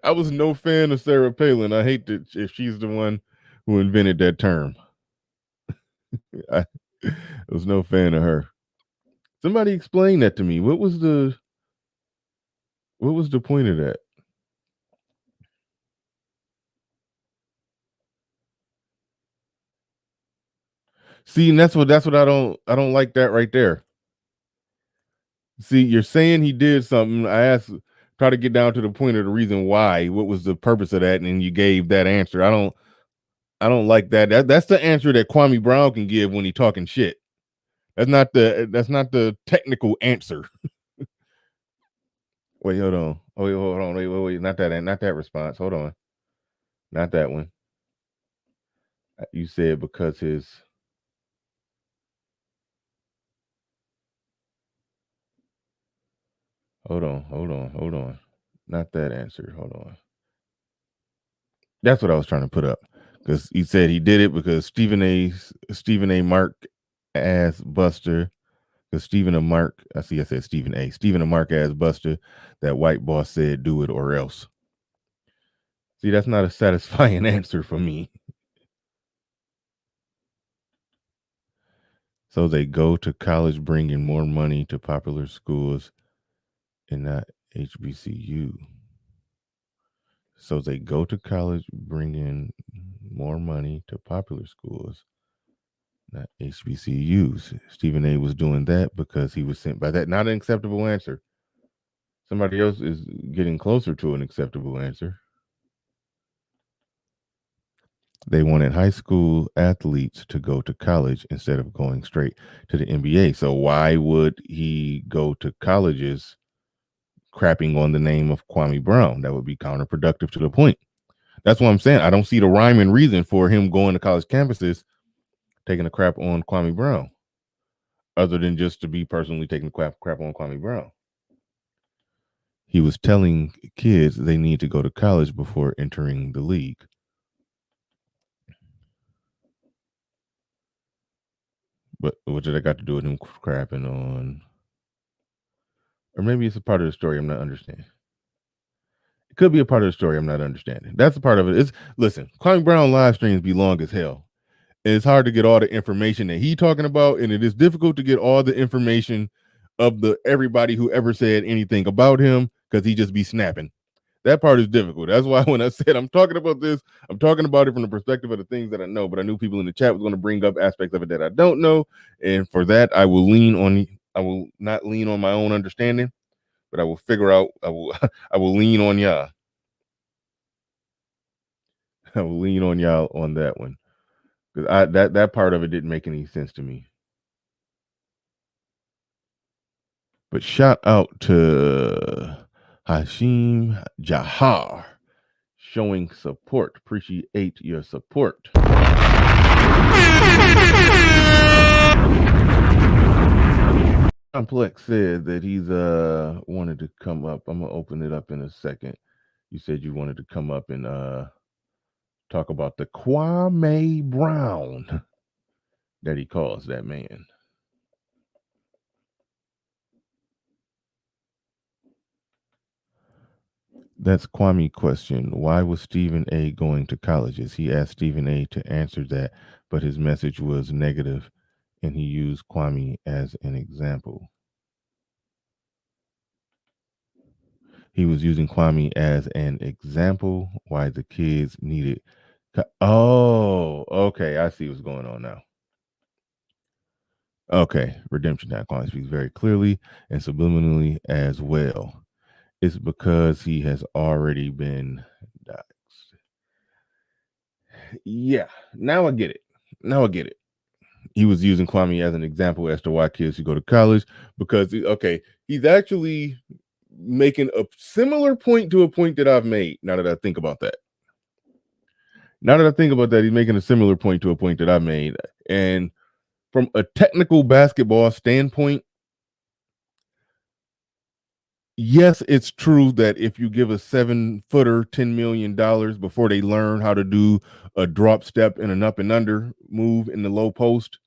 I was no fan of Sarah Palin. I hate that if she's the one who invented that term. I was no fan of her. Somebody explain that to me. What was the point of that? See, and that's what I don't like that right there. See, you're saying he did something. I asked, try to get down to the point of the reason why. What was the purpose of that? And you gave that answer. I don't like that. That's the answer that Kwame Brown can give when he talking shit. That's not the technical answer. Wait, hold on. Oh, wait, hold on. Wait. Not that response. Hold on. Not that one. You said because his. Hold on. Not that answer. Hold on. That's what I was trying to put up because he said he did it because Stephen A. Mark ass Buster. Because Stephen A. Mark, I said Stephen A. Stephen A. Mark ass Buster. That white boss said, "Do it or else." See, that's not a satisfying answer for me. So they go to college bringing more money to popular schools and not HBCU. So they go to college bringing more money to popular schools, not HBCUs. Stephen A. was doing that because he was sent by that. Not an acceptable answer. Somebody else is getting closer to an acceptable answer. They wanted high school athletes to go to college instead of going straight to the NBA. So why would he go to colleges crapping on the name of Kwame Brown? That would be counterproductive to the point. That's what I'm saying. I don't see the rhyme and reason for him going to college campuses taking a crap on Kwame Brown, other than just to be personally taking a crap on Kwame Brown. He was telling kids they need to go to college before entering the league. But what did I got to do with him crapping on? Or maybe it's a part of the story I'm not understanding. It could be a part of the story I'm not understanding. That's a part of it. It's listen, Kwame Brown live streams be long as hell. And it's hard to get all the information that he talking about, and it is difficult to get all the information of the everybody who ever said anything about him because he just be snapping. That part is difficult. That's why when I said I'm talking about this, I'm talking about it from the perspective of the things that I know. But I knew people in the chat was going to bring up aspects of it that I don't know, and for that, I will not lean on my own understanding, but I will figure out. I will lean on y'all. I will lean on y'all on that one because that part of it didn't make any sense to me. But shout out to Hashim Jahar showing support. Appreciate your support. Complex said that he's wanted to come up. I'm gonna open it up in a second. You said you wanted to come up and talk about the Kwame Brown that he calls that man. That's Kwame question. Why was Stephen A going to colleges? He asked Stephen A to answer that, but his message was negative, and he used Kwame as an example. He was using Kwame as an example why the kids needed. Oh, okay. I see what's going on now. Okay, redemption time. Kwame speaks very clearly and subliminally as well. It's because he has already been doxxed. Yeah, now I get it. Now I get it. He was using Kwame as an example as to why kids should go to college because okay, he's actually making a similar point to a point that I've made. Now that I think about that, he's making a similar point to a point that I made. And from a technical basketball standpoint, yes, it's true that if you give a 7-footer $10 million before they learn how to do a drop step and an up and under move in the low post,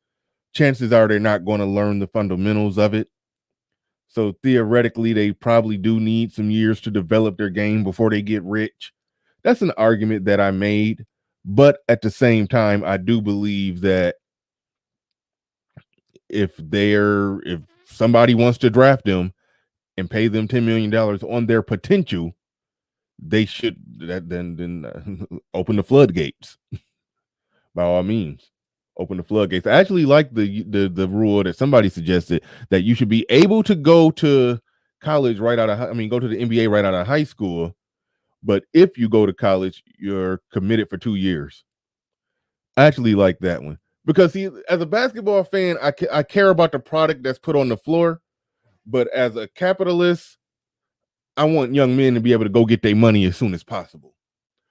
chances are they're not going to learn the fundamentals of it. So theoretically, they probably do need some years to develop their game before they get rich. That's an argument that I made. But at the same time, I do believe that if somebody wants to draft them and pay them $10 million on their potential, they should then open the floodgates by all means. Open the floodgates. I actually like the rule that somebody suggested that you should be able to go to college right out of go to the NBA right out of high school, but if you go to college, you're committed for 2 years. I actually like that one because as a basketball fan, I care about the product that's put on the floor, but as a capitalist, I want young men to be able to go get their money as soon as possible.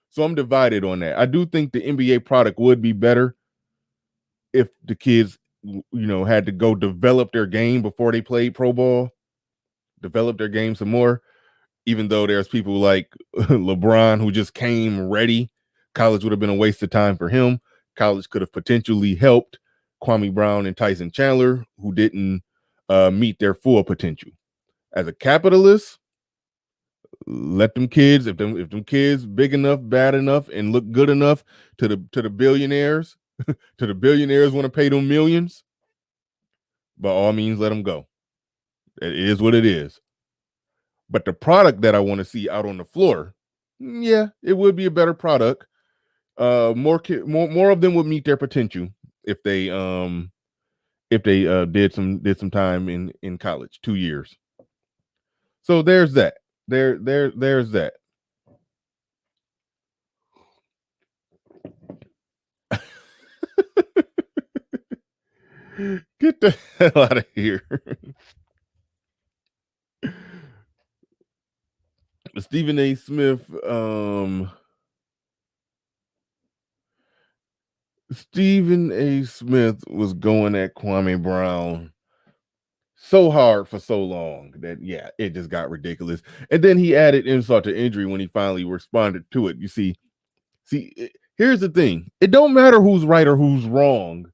So I'm divided on that. I do think the NBA product would be better if the kids, had to go develop their game before they played pro ball, develop their game some more. Even though there's people like LeBron who just came ready, college would have been a waste of time for him. College could have potentially helped Kwame Brown and Tyson Chandler, who didn't meet their full potential. As a capitalist, let them kids, if them kids big enough, bad enough, and look good enough to the billionaires, to the billionaires want to pay them millions, by all means, let them go. It is what it is. But the product that I want to see out on the floor, yeah, it would be a better product. More of them would meet their potential if they did some time in college, 2 years. So there's that. There's that. Get the hell out of here. Stephen A. Smith, Stephen A. Smith was going at Kwame Brown so hard for so long that it just got ridiculous. And then he added insult to injury when he finally responded to it. You see, here's the thing. It don't matter who's right or who's wrong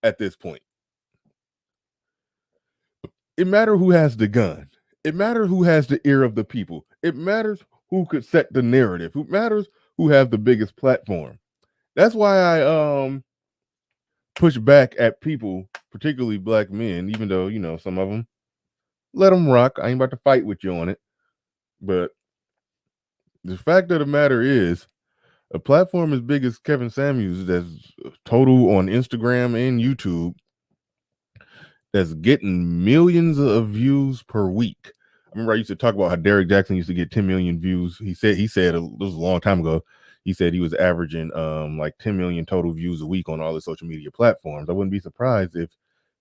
at this point. It matters who has the gun. It matters who has the ear of the people. It matters who could set the narrative. It matters who has the biggest platform. That's why I push back at people, particularly black men, even though, some of them, let them rock. I ain't about to fight with you on it. But the fact of the matter is, a platform as big as Kevin Samuels, that's total on Instagram and YouTube, that's getting millions of views per week. I remember I used to talk about how Derek Jackson used to get 10 million views. He said this was a long time ago. He said he was averaging like 10 million total views a week on all the social media platforms. I wouldn't be surprised if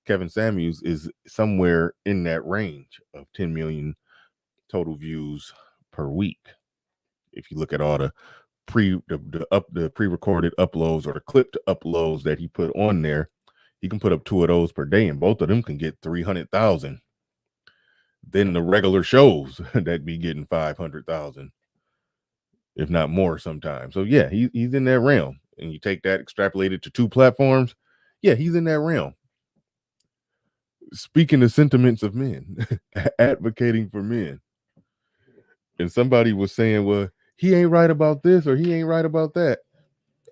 Kevin Samuels is somewhere in that range of 10 million total views per week. If you look at all the pre-recorded uploads or the clipped uploads that he put on there, he can put up 2 of those per day, and both of them can get 300,000. Then the regular shows that be getting 500,000, if not more sometimes. So yeah, he's in that realm. And you take that extrapolated to 2 platforms, yeah, he's in that realm. Speaking the sentiments of men, advocating for men. and somebody was saying, well, he ain't right about this or he ain't right about that.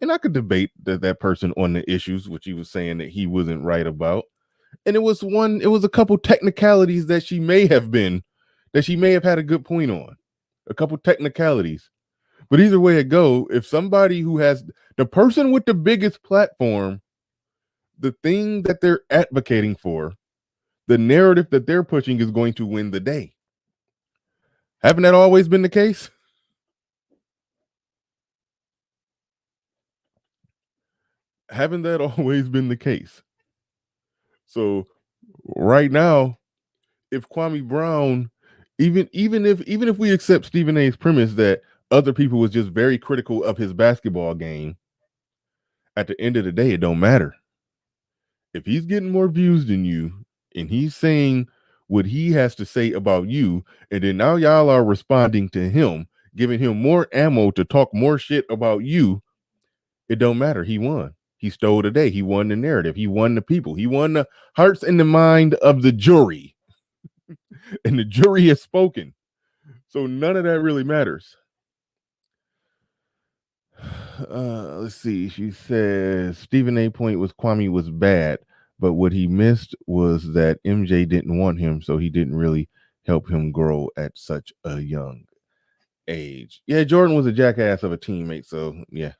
And I could debate that person on the issues, which he was saying that he wasn't right about. And it was a couple technicalities that she may have had a good point on. A couple technicalities. But either way it go, if somebody who has the person with the biggest platform, the thing that they're advocating for, the narrative that they're pushing is going to win the day. Haven't that always been the case? Haven't that always been the case? So right now, if Kwame Brown, even if we accept Stephen A's premise that other people was just very critical of his basketball game, at the end of the day, it don't matter. If he's getting more views than you and he's saying what he has to say about you, and then now y'all are responding to him, giving him more ammo to talk more shit about you, it don't matter. He won. He stole the day. He won the narrative. He won the people. He won the hearts and the mind of the jury. And the jury has spoken. So none of that really matters. Let's see. She says Stephen A. point was Kwame was bad, but what he missed was that MJ didn't want him, so he didn't really help him grow at such a young age. Yeah, Jordan was a jackass of a teammate, so yeah.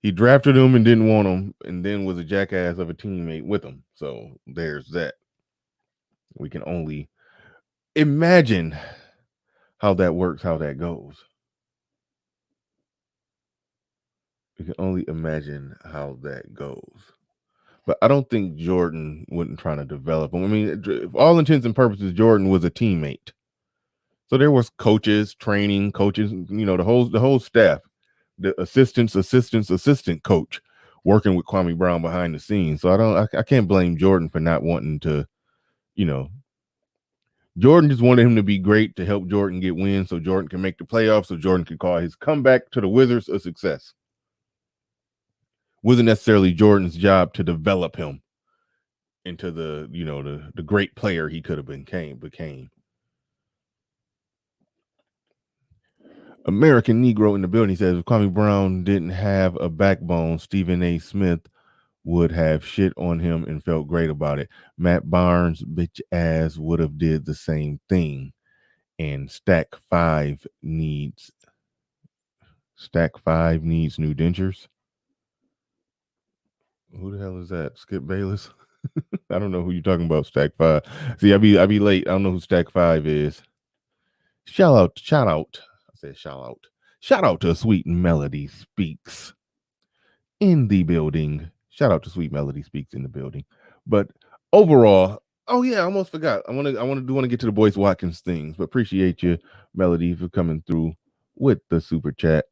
He drafted him and didn't want him, and then was a jackass of a teammate with him. So there's that. We can only imagine how that works, how that goes. We can only imagine how that goes. But I don't think Jordan wasn't trying to develop him. I mean, for all intents and purposes, Jordan was a teammate. So there was coaches, training coaches, the whole staff, the assistant coach working with Kwame Brown behind the scenes. So I can't blame Jordan for not wanting to, Jordan just wanted him to be great to help Jordan get wins so Jordan can make the playoffs, so Jordan could call his comeback to the Wizards a success. Wasn't necessarily Jordan's job to develop him into the great player he could have became. American Negro in the building says if Kwame Brown didn't have a backbone, Stephen A. Smith would have shit on him and felt great about it. Matt Barnes bitch ass would have did the same thing. And Stack 5 needs new dentures. Who the hell is that? Skip Bayless? I don't know who you're talking about, Stack 5. See, I be late. I don't know who Stack 5 is. Shout out. I said shout out. Shout out to Sweet Melody Speaks in the building. Shout out to Sweet Melody Speaks in the building. But overall, oh yeah, I almost forgot. I want to get to the Boyce Watkins things, but appreciate you, Melody, for coming through with the super chat.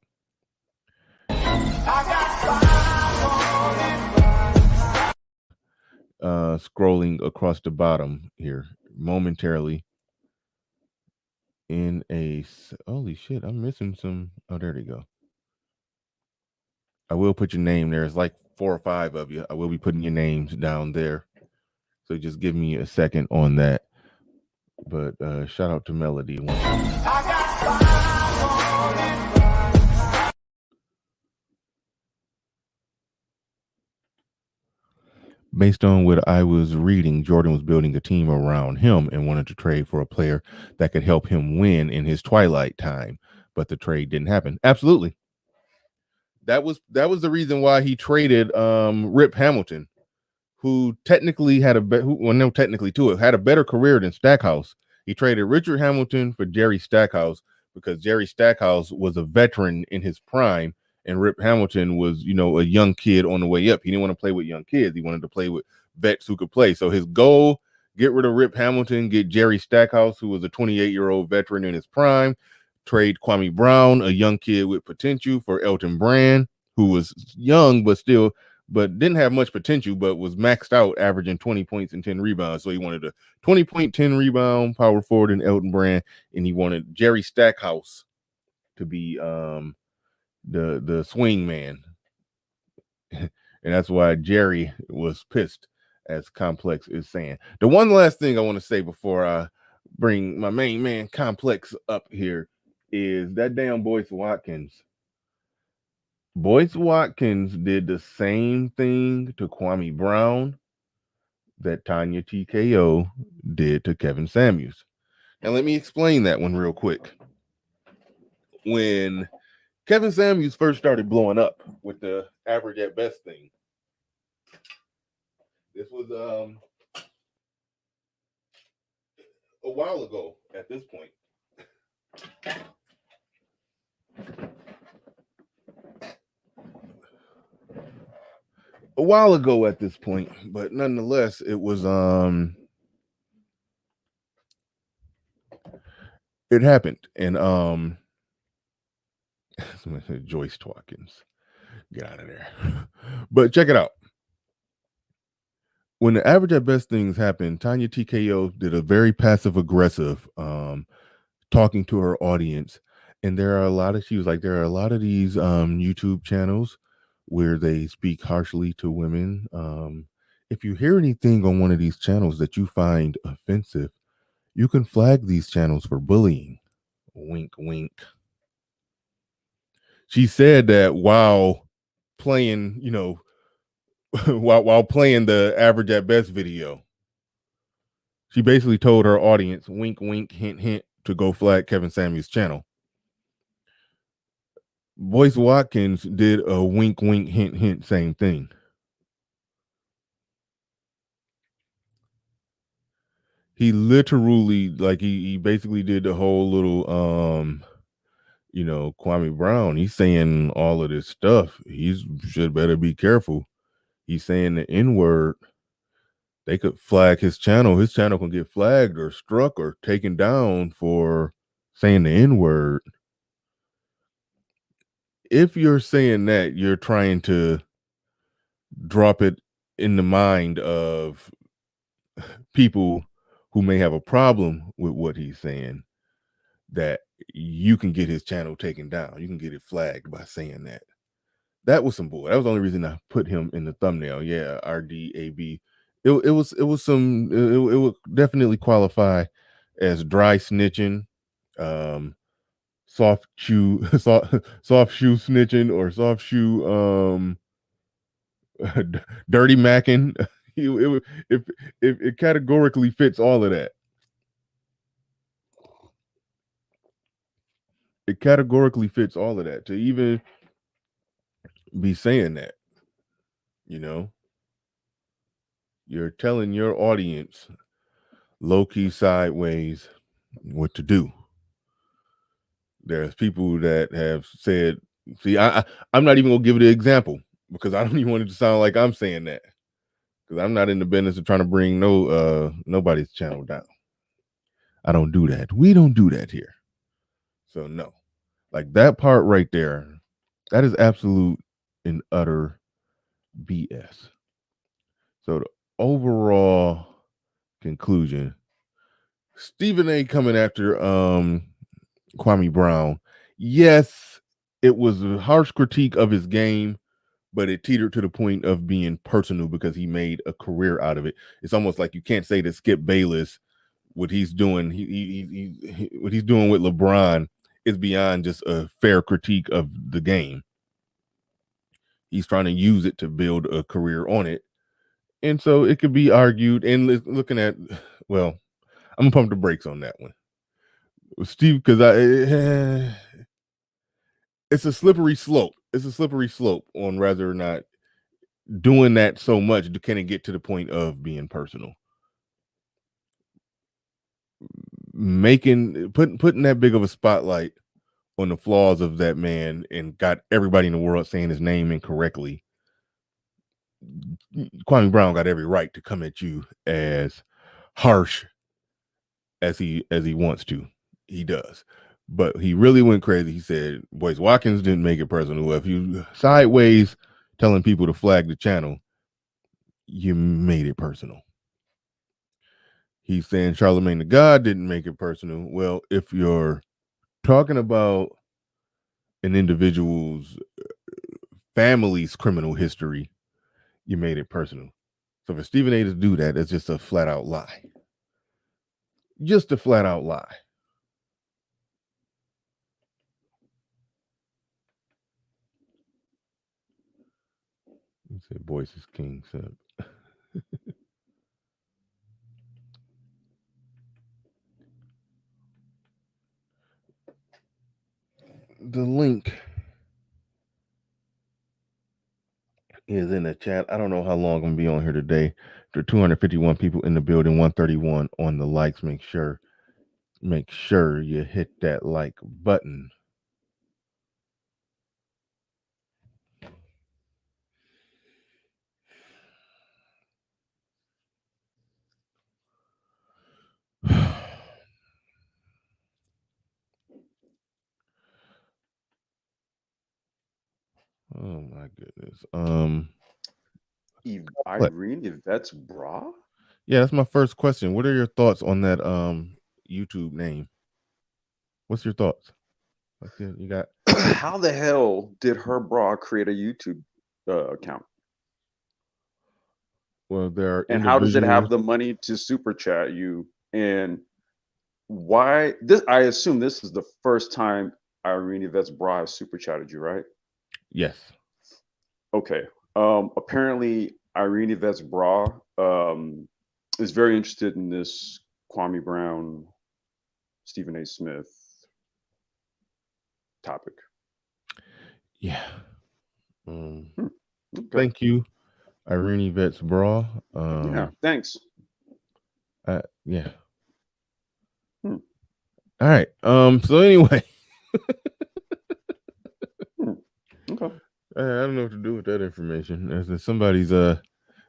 Scrolling across the bottom here momentarily in a holy shit, I'm missing some. Oh, there they go. I will put your name there. It's like 4 or 5 of you. I will be putting your names down there. So just give me a second on that. But shout out to Melody. Based on what I was reading, Jordan was building a team around him and wanted to trade for a player that could help him win in his twilight time. But the trade didn't happen. Absolutely. That was the reason why he traded Rip Hamilton, who technically had had a better career than Stackhouse. He traded Richard Hamilton for Jerry Stackhouse because Jerry Stackhouse was a veteran in his prime and Rip Hamilton was, a young kid on the way up. He didn't want to play with young kids. He wanted to play with vets who could play. So his goal, get rid of Rip Hamilton, get Jerry Stackhouse, who was a 28-year-old veteran in his prime, trade Kwame Brown, a young kid with potential, for Elton Brand, who was young but didn't have much potential, but was maxed out, averaging 20 points and 10 rebounds. So he wanted a 20-point, 10 rebound power forward in Elton Brand, and he wanted Jerry Stackhouse to be the swing man. And that's why Jerry was pissed, as Complex is saying. The one last thing I want to say before I bring my main man complex up here is that damn Boyce Watkins. Boyce Watkins did the same thing to Kwame Brown that Tanya TKO did to Kevin Samuels. And let me explain that one real quick. When Kevin Samuels first started blowing up with the average at best thing, this was a while ago at this point. A while ago at this point, but nonetheless, it was it happened. And Joyce Watkins, get out of there. But check it out. When the average at best things happened, Tanya TKO did a very passive aggressive talking to her audience. And there are a lot of these YouTube channels where they speak harshly to women. If you hear anything on one of these channels that you find offensive, you can flag these channels for bullying. Wink, wink. She said that while playing, while playing the average at best video, she basically told her audience, wink, wink, hint, hint, to go flag Kevin Samuels' channel. Boyce Watkins did a wink, wink, hint, hint, same thing. He literally, he basically did the whole little, Kwame Brown. He's saying all of this stuff. He should better be careful. He's saying the N-word. They could flag his channel. His channel can get flagged or struck or taken down for saying the N-word. If you're saying that, you're trying to drop it in the mind of people who may have a problem with what he's saying, that you can get his channel taken down. You can get it flagged by saying that. That was some bull. That was the only reason I put him in the thumbnail. Yeah, RDAB. It would definitely qualify as dry snitching, soft shoe snitching, or soft shoe dirty macking. It categorically fits all of that. It categorically fits all of that to even be saying that. You're telling your audience low-key sideways what to do. There's people that have said, see, I'm not even gonna give it an example because I don't even want it to sound like I'm saying that, because I'm not in the business of trying to bring nobody's channel down. I don't do that. We don't do that here. So no, like that part right there, that is absolute and utter BS. So the overall conclusion, Stephen A coming after Kwame Brown, yes, it was a harsh critique of his game, but it teetered to the point of being personal because he made a career out of it. It's almost like you can't say that Skip Bayless, what he's doing, what he's doing with LeBron is beyond just a fair critique of the game. He's trying to use it to build a career on it. And so it could be argued, and looking at, well, I'm gonna pump the brakes on that one, Steve, because it's a slippery slope. It's a slippery slope on whether or not doing that so much can it get to the point of being personal. Putting that big of a spotlight on the flaws of that man and got everybody in the world saying his name incorrectly. Kwame Brown got every right to come at you as harsh as he wants to. He does. But he really went crazy. He said Boyce Watkins didn't make it personal. If you sideways telling people to flag the channel, you made it personal. He's saying Charlemagne the God didn't make it personal. Well, if you're talking about an individual's family's criminal history, you made it personal. So for Stephen A to do that, it's just a flat out lie. just a flat out lie. You said voice is king, son. The link is in the chat. I don't know how long I'm gonna be on here today. There are 251 people in the building, 131 on the likes. Make sure you hit that like button. Oh my goodness. What? Irene Yvette's bra? Yeah, that's my first question. What are your thoughts on that YouTube name? What's your thoughts? You got How the hell did her bra create a YouTube account? well, there are And how does it individuals. have the money to super chat you? And why this? I assume this is the first time Irene Yvette's bra has super chatted you, right? Yes. Okay. Apparently Irene Yvette's bra is very interested in this Kwame Brown, Stephen A. Smith topic. Yeah. Okay. Thank you, Irene Yvette's bra. Yeah, thanks. Yeah. All right. So anyway, Okay. I don't know what to do with that information. As somebody's a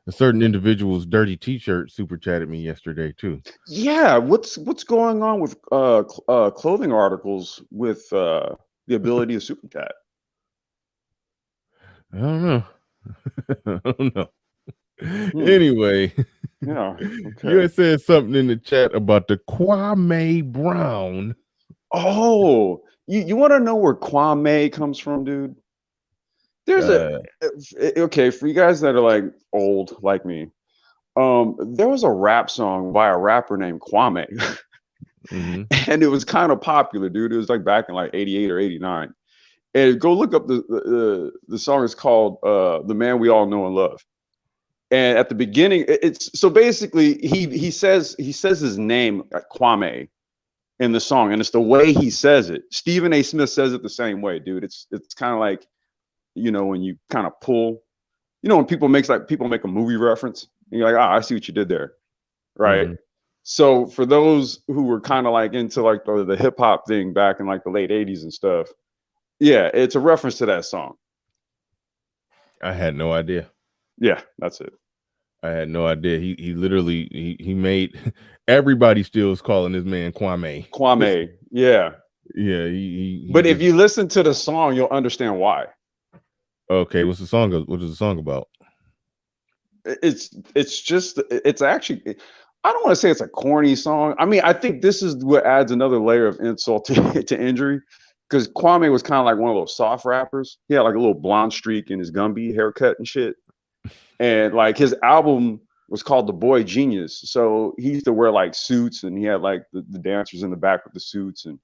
certain individual's dirty T-shirt super chatted me yesterday too. Yeah, what's going on with clothing articles with the ability to super chat? I don't know. I don't know. Anyway, Yeah. you Okay. had said something in the chat about the Kwame Brown. Oh, you want to know where Kwame comes from, dude? There's okay, for you guys that are like old like me. There was a rap song by a rapper named Kwame. Mm-hmm. And it was kind of popular, dude. It was like back in like 88 or 89. And go look up the song is called The Man We All Know and Love. And at the beginning, it's so basically he says his name Kwame in the song, and it's the way he says it. Stephen A. Smith says it the same way, dude. It's kind of like, when you kind of pull, when people make a movie reference, and you're like, I see what you did there, right? Mm-hmm. So for those who were kind of like into like the hip hop thing back in like the late 80s and stuff, yeah, it's a reference to that song. I had no idea. Yeah, that's it. I had no idea. He literally he made everybody still is calling this man Kwame. Kwame, yeah. Yeah, he But just, if you listen to the song, you'll understand why. okay, what's the song? What is the song about? It's actually, I don't want to say it's a corny song. I mean, I think this is what adds another layer of insult to injury, because Kwame was kind of like one of those soft rappers. He had like a little blonde streak in his Gumby haircut and shit. And like his album was called The Boy Genius. So he used to wear like suits, and he had like the dancers in the back with the suits. And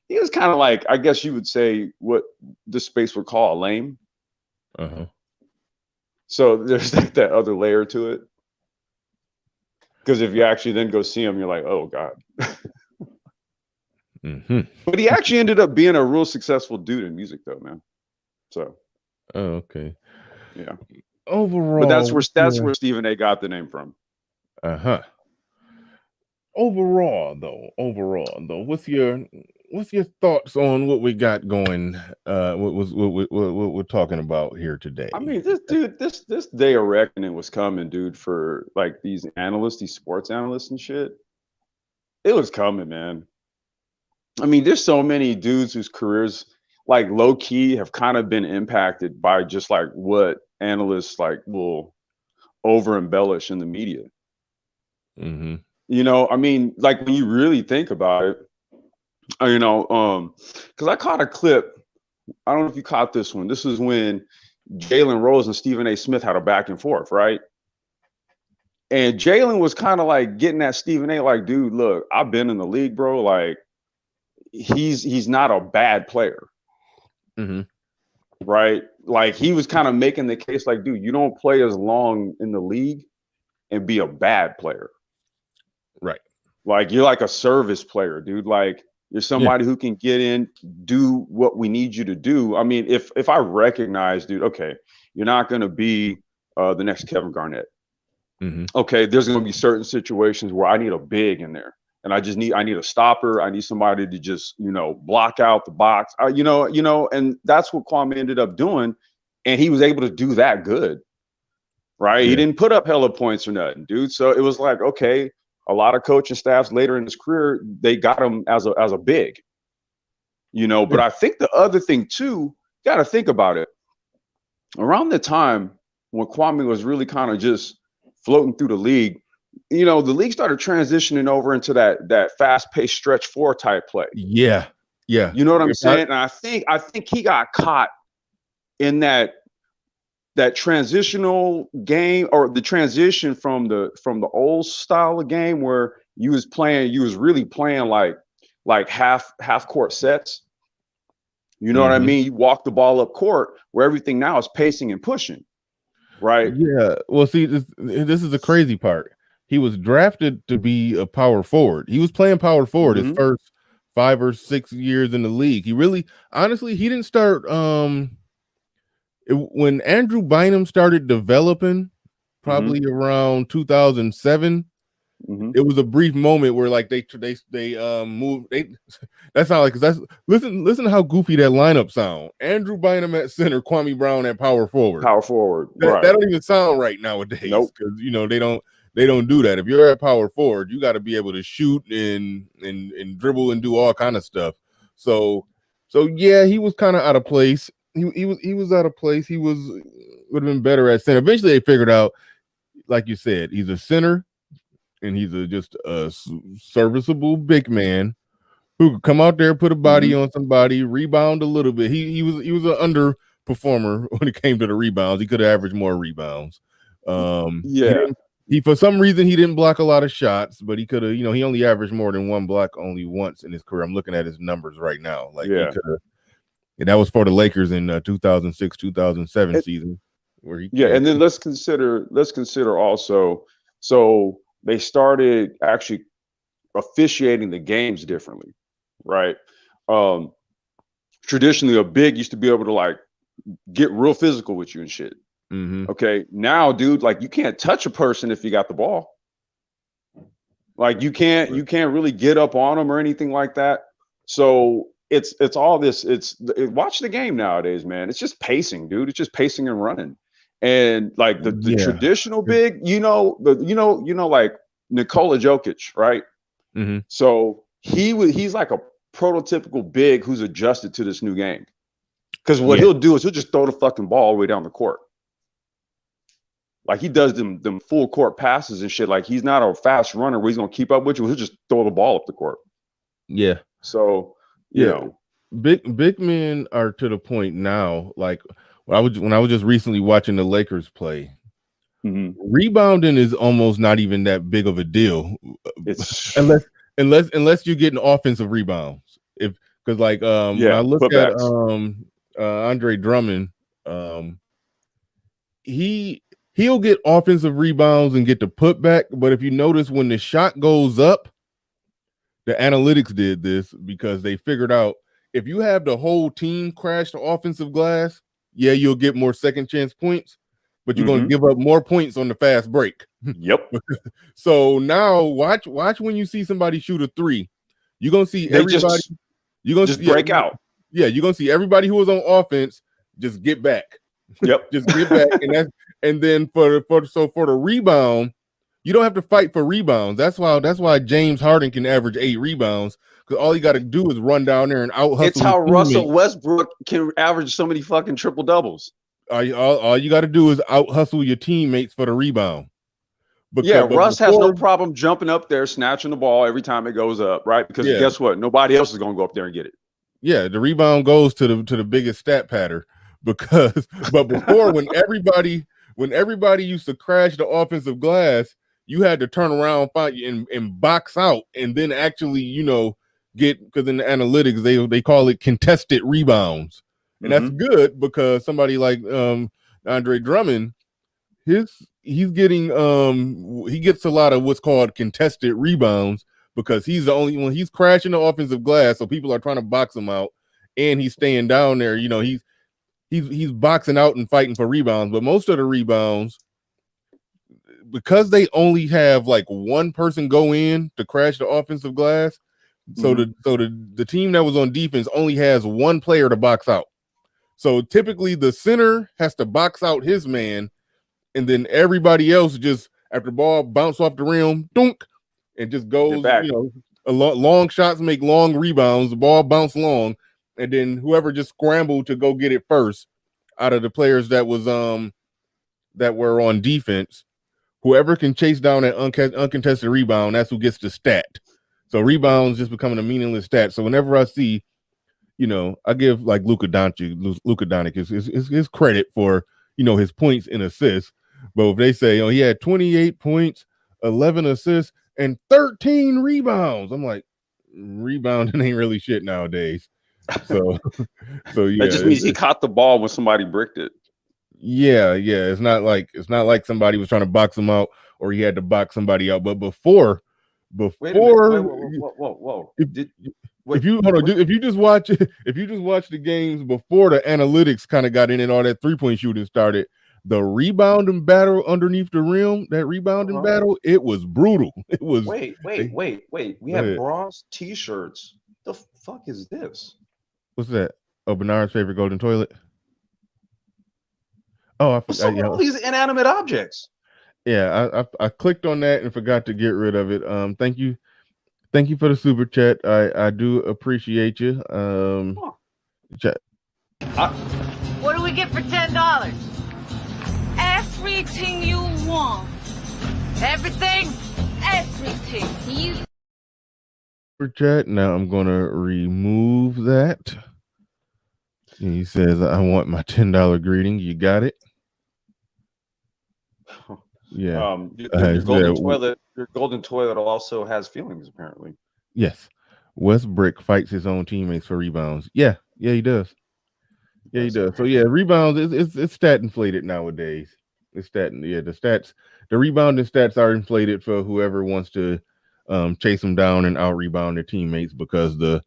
he was kind of like, I guess you would say, what this space would call a lame. Uh-huh. So there's like that other layer to it. Because if you actually then go see him, you're like, oh God. Mm-hmm. But he actually ended up being a real successful dude in music, though, man. So. Oh, okay. Yeah. Overall, but that's where Stephen A. got the name from. Uh-huh. Overall, though, what's your thoughts on what we got going? What we're talking about here today? I mean, this day of reckoning was coming, dude, for like these analysts, these sports analysts and shit. It was coming, man. I mean, there's so many dudes whose careers, like low key, have kind of been impacted by just like what analysts like will over embellish in the media. Mm-hmm. I mean, like when you really think about it, because I caught a clip. I don't know if you caught this one. This is when Jalen Rose and Stephen A. Smith had a back and forth, right? And Jalen was kind of like getting at Stephen A. Like, dude, look, I've been in the league, bro. Like, he's not a bad player, right? Like, he was kind of making the case, like, dude, you don't play as long in the league and be a bad player, right? Like, you're like a service player, dude. Like, you're somebody who can get in, do what we need you to do. I mean, if I recognize, dude, okay, you're not going to be the next Kevin Garnett. Okay, there's going to be certain situations where I need a big in there, and I need a stopper. I need somebody to just block out the box. And that's what Kwame ended up doing, and he was able to do that good, right? He didn't put up hella points or nothing, dude. So it was like, okay, a lot of coaching staffs later in his career, they got him as a big, But I think the other thing too, got to think about it. Around the time when Kwame was really kind of just floating through the league, the league started transitioning over into that fast-paced stretch four type play. Yeah. You know what I'm saying? And I think he got caught in that transitional game, or the transition from the old style of game where you was really playing like half court sets. You know what I mean? You walk the ball up court, where everything now is pacing and pushing. Right. Yeah. Well, see, this is the crazy part. He was drafted to be a power forward. He was playing power forward his first 5 or 6 years in the league. He really, honestly, he didn't start. When Andrew Bynum started developing, probably around 2007. It was a brief moment where like they moved. That's not like, because that's listen to how goofy that lineup sound. Andrew Bynum at center, Kwame Brown at power forward. That don't even sound right nowadays. Nope. Because they don't do that. If you're at power forward, you got to be able to shoot and dribble and do all kind of stuff. So yeah, he was kind of out of place. He was out of place. He would have been better at center. Eventually, they figured out, like you said, he's a center. And he's just a serviceable big man who could come out there, put a body on somebody, rebound a little bit. He was an underperformer when it came to the rebounds. He could have averaged more rebounds. He for some reason he didn't block a lot of shots, but he could have. He only averaged more than one block only once in his career. I'm looking at his numbers right now. Like he could have. And that was for the Lakers in 2006-2007 season. Where and then let's consider also. So they started actually officiating the games differently, right? Traditionally, a big used to be able to like get real physical with you and shit. Okay, now, dude, like you can't touch a person if you got the ball. Like you can't really get up on them or anything like that. So it's all this. Watch the game nowadays, man. It's just pacing, dude. It's just pacing and running. And like the traditional big, like Nikola Jokic, right? So he's like a prototypical big who's adjusted to this new game. Because what he'll do is he'll just throw the fucking ball all the way down the court. Like he does them full court passes and shit. Like he's not a fast runner where he's gonna keep up with you. He'll just throw the ball up the court. Yeah. So big men are to the point now. Like when I was just recently watching the Lakers play, rebounding is almost not even that big of a deal. It's unless you're getting offensive rebounds. Because when I look at Andre Drummond, he'll get offensive rebounds and get the putback. But if you notice, when the shot goes up, the analytics did this because they figured out if you have the whole team crash the offensive glass, you'll get more second chance points, but you're going to give up more points on the fast break. Yep. So now watch when you see somebody shoot a three, you're going to see everybody. You're going to break out. Yeah, you're going to see everybody who was on offense just get back. Yep. Just get back, and then for the rebound, you don't have to fight for rebounds. That's why James Harden can average 8 rebounds, because all you got to do is run down there and out hustle. It's how Russell Westbrook can average so many fucking triple doubles. All you got to do is out hustle your teammates for the rebound. Russ has no problem jumping up there, snatching the ball every time it goes up, right? Because guess what? Nobody else is going to go up there and get it. Yeah, the rebound goes to the biggest stat pattern. But before, when everybody used to crash the offensive glass, you had to turn around, find and box out, and then actually, get, because in the analytics they call it contested rebounds, and that's good because somebody like Andre Drummond, he's getting he gets a lot of what's called contested rebounds because he's the only one, he's crashing the offensive glass, so people are trying to box him out, and he's staying down there. He's boxing out and fighting for rebounds, but most of the rebounds, because they only have like one person go in to crash the offensive glass, so the team that was on defense only has one player to box out. So typically the center has to box out his man, and then everybody else just, after the ball bounce off the rim, dunk, and just goes, long shots make long rebounds, the ball bounce long, and then whoever just scrambled to go get it first out of the players that were on defense, whoever can chase down that uncontested rebound, that's who gets the stat. So rebounds just becoming a meaningless stat. So whenever I see, I give like Luka Doncic his credit for, his points and assists. But if they say, he had 28 points, 11 assists, and 13 rebounds, I'm like, rebounding ain't really shit nowadays. So yeah, that just means he caught the ball when somebody bricked it. Yeah. It's not like somebody was trying to box him out or he had to box somebody out. But before, wait, whoa. If you just watch the games before the analytics kind of got in and all that 3-point shooting started, the rebounding battle underneath the rim, that rebounding battle, it was brutal. It was. Wait. We have bras, t-shirts. The fuck is this? What's that? Oh, Bernard's favorite golden toilet. Oh, What's up with all these inanimate objects? Yeah, I clicked on that and forgot to get rid of it. Thank you for the super chat. I do appreciate you. Chat. What do we get for $10? Everything you want. Everything. You. Super chat. Now I'm gonna remove that. And he says, "I want my $10 greeting." You got it. Yeah. Your golden toilet also has feelings, apparently. Yes. Westbrook fights his own teammates for rebounds. Yeah, he does. Yeah, he does. So yeah, rebounds it's stat inflated nowadays. It's stat. Yeah, the rebounding stats are inflated for whoever wants to chase them down and out rebound their teammates, because the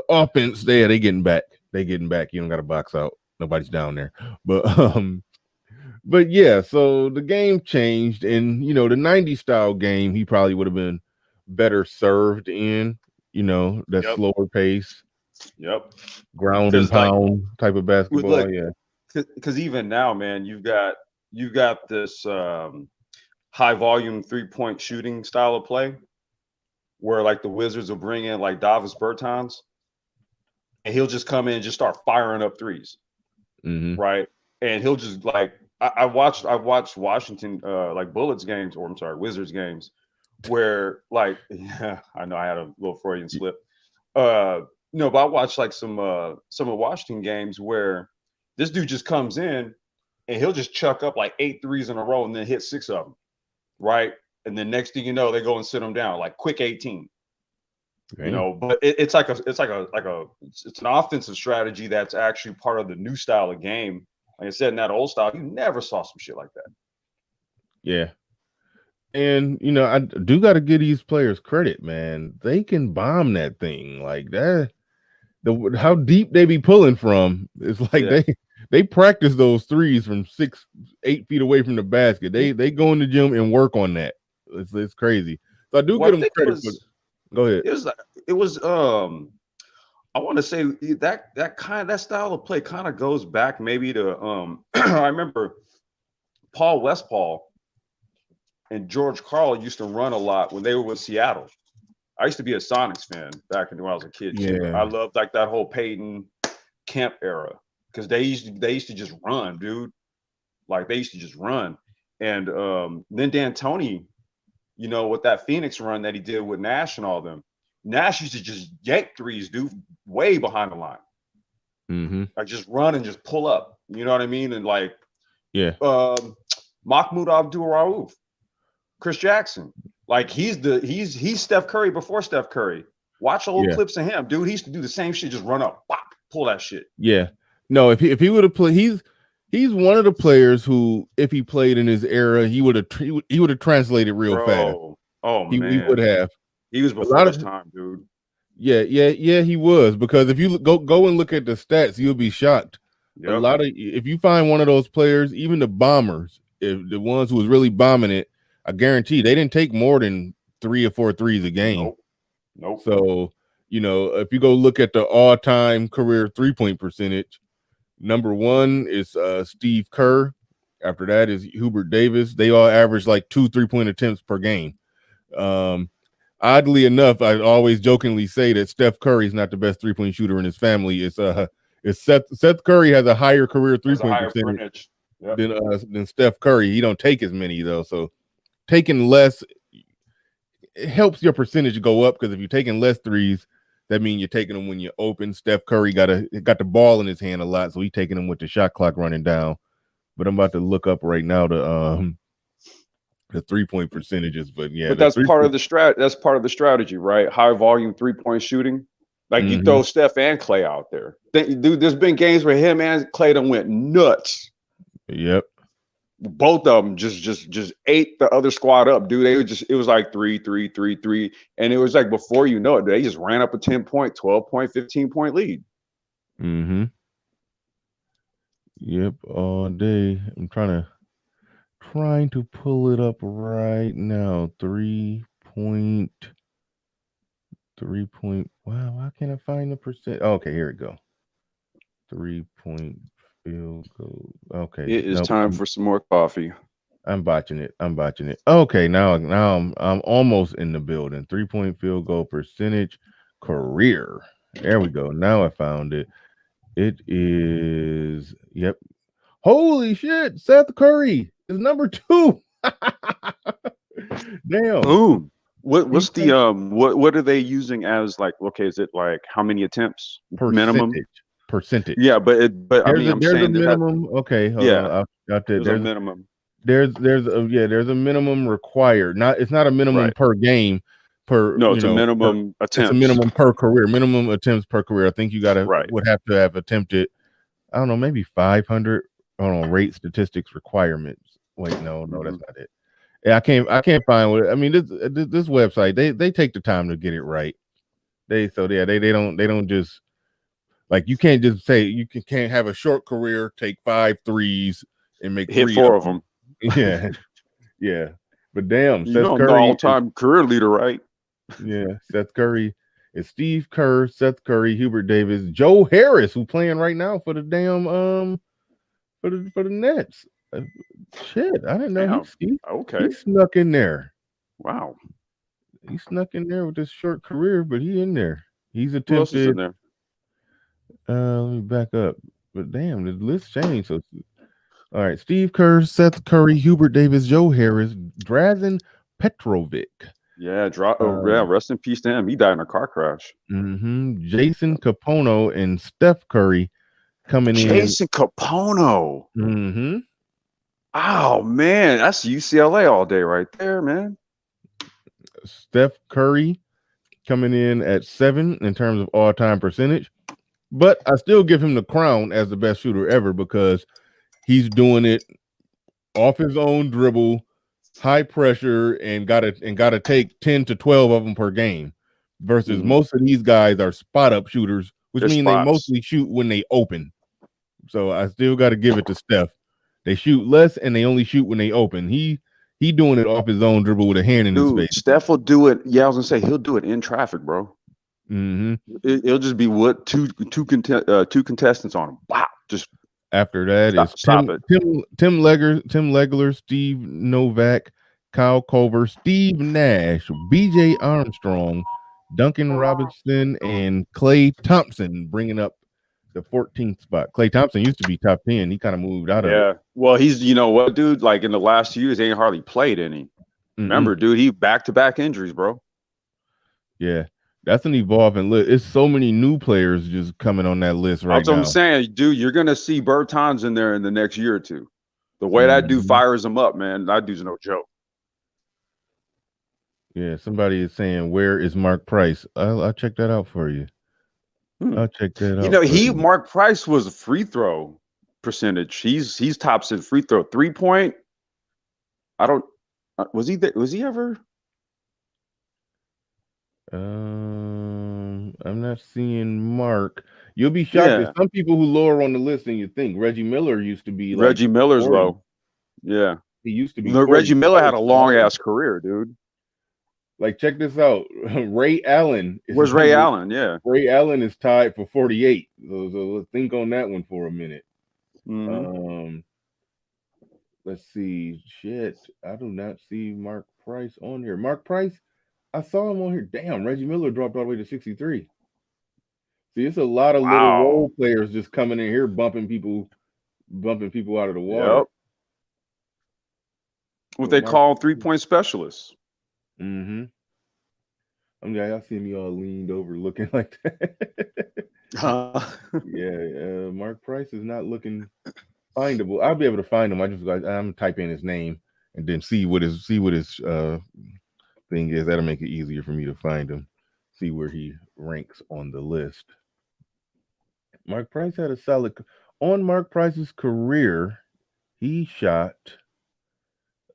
offense they getting back. You don't got to box out. Nobody's down there. But yeah, so the game changed, and the 90s style game, he probably would have been better served in, that slower pace. Yep. Ground and pound type of basketball. Because even now, man, you've got this high volume 3-point shooting style of play where like the Wizards will bring in like Davis Bertans, and he'll just come in and just start firing up threes. Right. And he'll just like, I watched Washington like Bullets games, or I'm sorry, Wizards games, where like, I know I had a little Freudian slip. But I watched like some of Washington games where this dude just comes in and he'll just chuck up like 8 threes in a row and then hit 6 of them, right? And then next thing you know, they go and sit them down like quick 18. Okay. But it's an offensive strategy that's actually part of the new style of game. Like I said, in that old style, you never saw some shit like that. Yeah. And, I do got to give these players credit, man. They can bomb that thing like that. How deep they be pulling from. It's like they practice those threes from 6-8 feet away from the basket. They go in the gym and work on that. It's crazy. So I do give them credit. Go ahead. It was I want to say that style of play kind of goes back maybe to I remember Paul Westphal and George Karl used to run a lot when they were with Seattle. I used to be a Sonics fan back when I was a kid too. I loved like that whole Peyton Kemp era because they used to just run, dude. Like they used to just run. And then D'Antoni, with that Phoenix run that he did with Nash and all them. Nash used to just yank threes, dude, way behind the line. Like just run and just pull up. You know what I mean? And like, Mahmoud Abdul-Rauf. Chris Jackson. Like he's Steph Curry before Steph Curry. Watch old clips of him, dude. He used to do the same shit, just run up, pop, pull that shit. Yeah. No, if he would have played, he's one of the players who, if he played in his era, he would have translated real fast. Oh he man, would have. He was before his time, dude. Yeah, he was, because if you go and look at the stats, you'll be shocked. Yep. If you find one of those players, even the bombers, if the ones who was really bombing it, I guarantee they didn't take more than 3 or 4 threes a game. Nope. So, if you go look at the all-time career 3-point percentage, number 1 is Steve Kerr. After that is Hubert Davis. They all average like 2 3-point attempts per game. Oddly enough, I always jokingly say that Steph Curry is not the best 3-point shooter in his family. It's Seth Curry has a higher career 3-point percentage than Steph Curry. He don't take as many though, so taking less, it helps your percentage go up, because if you're taking less threes, that means you're taking them when you're open. Steph Curry got the ball in his hand a lot, so he's taking them with the shot clock running down. But I'm about to look up right now the 3-point percentages. But that's part of the That's part of the strategy, right? High volume 3-point shooting. Like you throw Steph and Clay out there. Dude, there's been games where him and Clay done went nuts. Yep. Both of them just ate the other squad up, dude. It was like 3, 3, 3, 3. And it was like, before you know it, they just ran up a 10-point, 12-point, 15-point lead. Mm-hmm. Yep, all day. I'm trying to pull it up right now. 3-point. Wow, why can't I find the percent? Okay, here we go. 3-point field goal. Okay. It is time for some more coffee. I'm botching it. Okay, now I'm almost in the building. 3-point field goal percentage career. There we go. Now I found it. It is, yep. Holy shit, Seth Curry is number 2. Damn. Ooh. What's the what are they using as, like, okay, is it like how many attempts minimum? Percentage. Yeah, but I mean, there's a minimum. Okay, hold on. There's a minimum. There's a minimum required. It's not a minimum per game. It's a minimum attempts. It's a minimum per career. Minimum attempts per career. I think you would have to have attempted, I don't know, maybe 500. Hold on, rate statistics requirements. Wait, no, that's not it. Yeah, I can't find what. I mean, this website, they take the time to get it right. They don't just, like, you can't just say you can't have a short career, take 5 threes and make hit 4 of them. Yeah. But damn, Seth Curry, the all-time career leader, right? Yeah, Seth Curry is Steve Kerr, Seth Curry, Hubert Davis, Joe Harris, who playing right now for the damn for the Nets. Shit, I didn't know. He snuck in there. Wow, he snuck in there with this short career, but he in there. He's attempted. Who else is in there? Let me back up. But damn, the list changed. So, all right, Steve Kerr, Seth Curry, Hubert Davis, Joe Harris, Drazen Petrovic. Yeah, rest in peace to him. He died in a car crash. Jason Capono and Steph Curry coming in. Jason Capono. Oh man, that's UCLA all day right there, man. Steph Curry coming in at 7 in terms of all-time percentage, but I still give him the crown as the best shooter ever, because he's doing it off his own dribble, high pressure, and gotta take 10 to 12 of them per game, versus most of these guys are spot up shooters, which means they mostly shoot when they open. So I still got to give it to Steph. They shoot less and they only shoot when they open. He doing it off his own dribble with a hand in his face. Steph will do it. Yeah, I was gonna say he'll do it in traffic, bro. It'll just be two contestants on him. Wow, just after that Tim Legler, Steve Novak, Kyle Culver, Steve Nash, BJ Armstrong, Duncan Robinson, and Klay Thompson bringing up the 14th spot. Klay Thompson used to be top 10. He kind of moved out of it. Yeah. Well, he's, you know what, dude? Like in the last 2 years, he ain't hardly played any. Remember, dude, he back-to-back injuries, bro. Yeah. That's an evolving list. It's so many new players just coming on that list right now. That's what I'm saying, dude. You're gonna see Bertans in there in the next year or two. The way that dude fires him up, man, that dude's no joke. Yeah, somebody is saying, "Where is Mark Price?" I'll check that out for you. Hmm. I'll check that out for you. Mark Price was a free throw percentage. He's tops in free throw. 3-point. I don't. Was he there? Was he ever? I'm not seeing Mark. You'll be shocked. There's Yeah, some people who lower on the list than you think. Reggie Miller used to be like Reggie Miller's 40. low. Yeah, He used to be 40. Reggie Miller That had was a long smart. ass career, dude. Like, check this out. Ray Allen is Where's Ray number. Allen? Yeah. Ray Allen is tied for 48. So let's think on that one for a minute. Mm-hmm. Let's see. Shit, I do not see Mark Price on here. Mark Price, I saw him on here. Damn, Reggie Miller dropped all the way to 63. See, it's a lot of little Wow. role players just coming in here bumping people out of the water. Yep. What But they Mark, call 3-point specialists. mm-hmm. Y'all see me all leaned over looking like that. Yeah, Mark Price is not looking findable. I'll be able to find him. I'm type in his name and then see what his thing is. That'll make it easier for me to find him, see where he ranks on the list. Mark Price had a solid on Mark Price's career. He shot.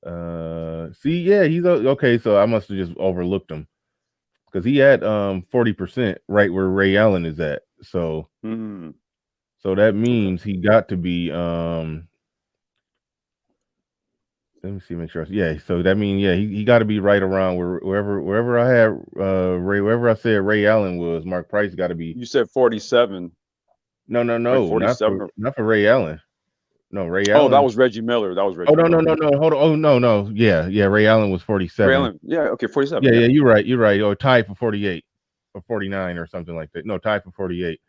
He's okay. So I must have just overlooked him because he had 40% right where Ray Allen is at. So so that means he got to be let me see, make sure. Yeah, so that means he got to be right around wherever I had wherever I said Ray Allen was. Mark Price got to be. You said 47. No, Like not 47. for Ray Allen. No, Ray Oh, that Allen. was Reggie Miller. That was Oh, Reggie Miller. no. Hold on. Oh, no. Yeah. Ray Allen was 47. Ray Allen. Yeah. Okay. 47. Yeah. You're right. Oh, tied for 48 or 49 or something like that. No, tied for 48.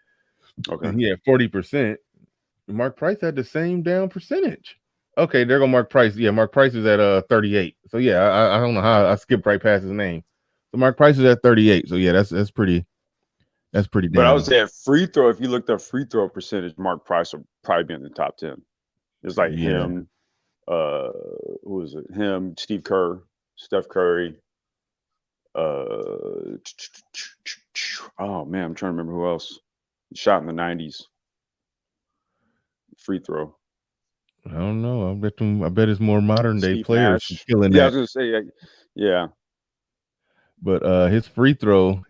Okay. Yeah, 40%. Mark Price had the same damn percentage. Okay, there go Mark Price. Yeah, Mark Price is at 38. So yeah, I don't know how I skipped right past his name. So Mark Price is at 38. So yeah, that's pretty damn. But I would say at free throw, if you looked up free throw percentage, Mark Price would probably be in the top 10. It's like him, who was it? Him, Steve Kerr, Steph Curry. Oh man, I'm trying to remember who else shot in the 90s. Free throw. I don't know. I bet it's more modern day Steve players Nash. killing Yeah, I that. was gonna say, yeah. But his free throw,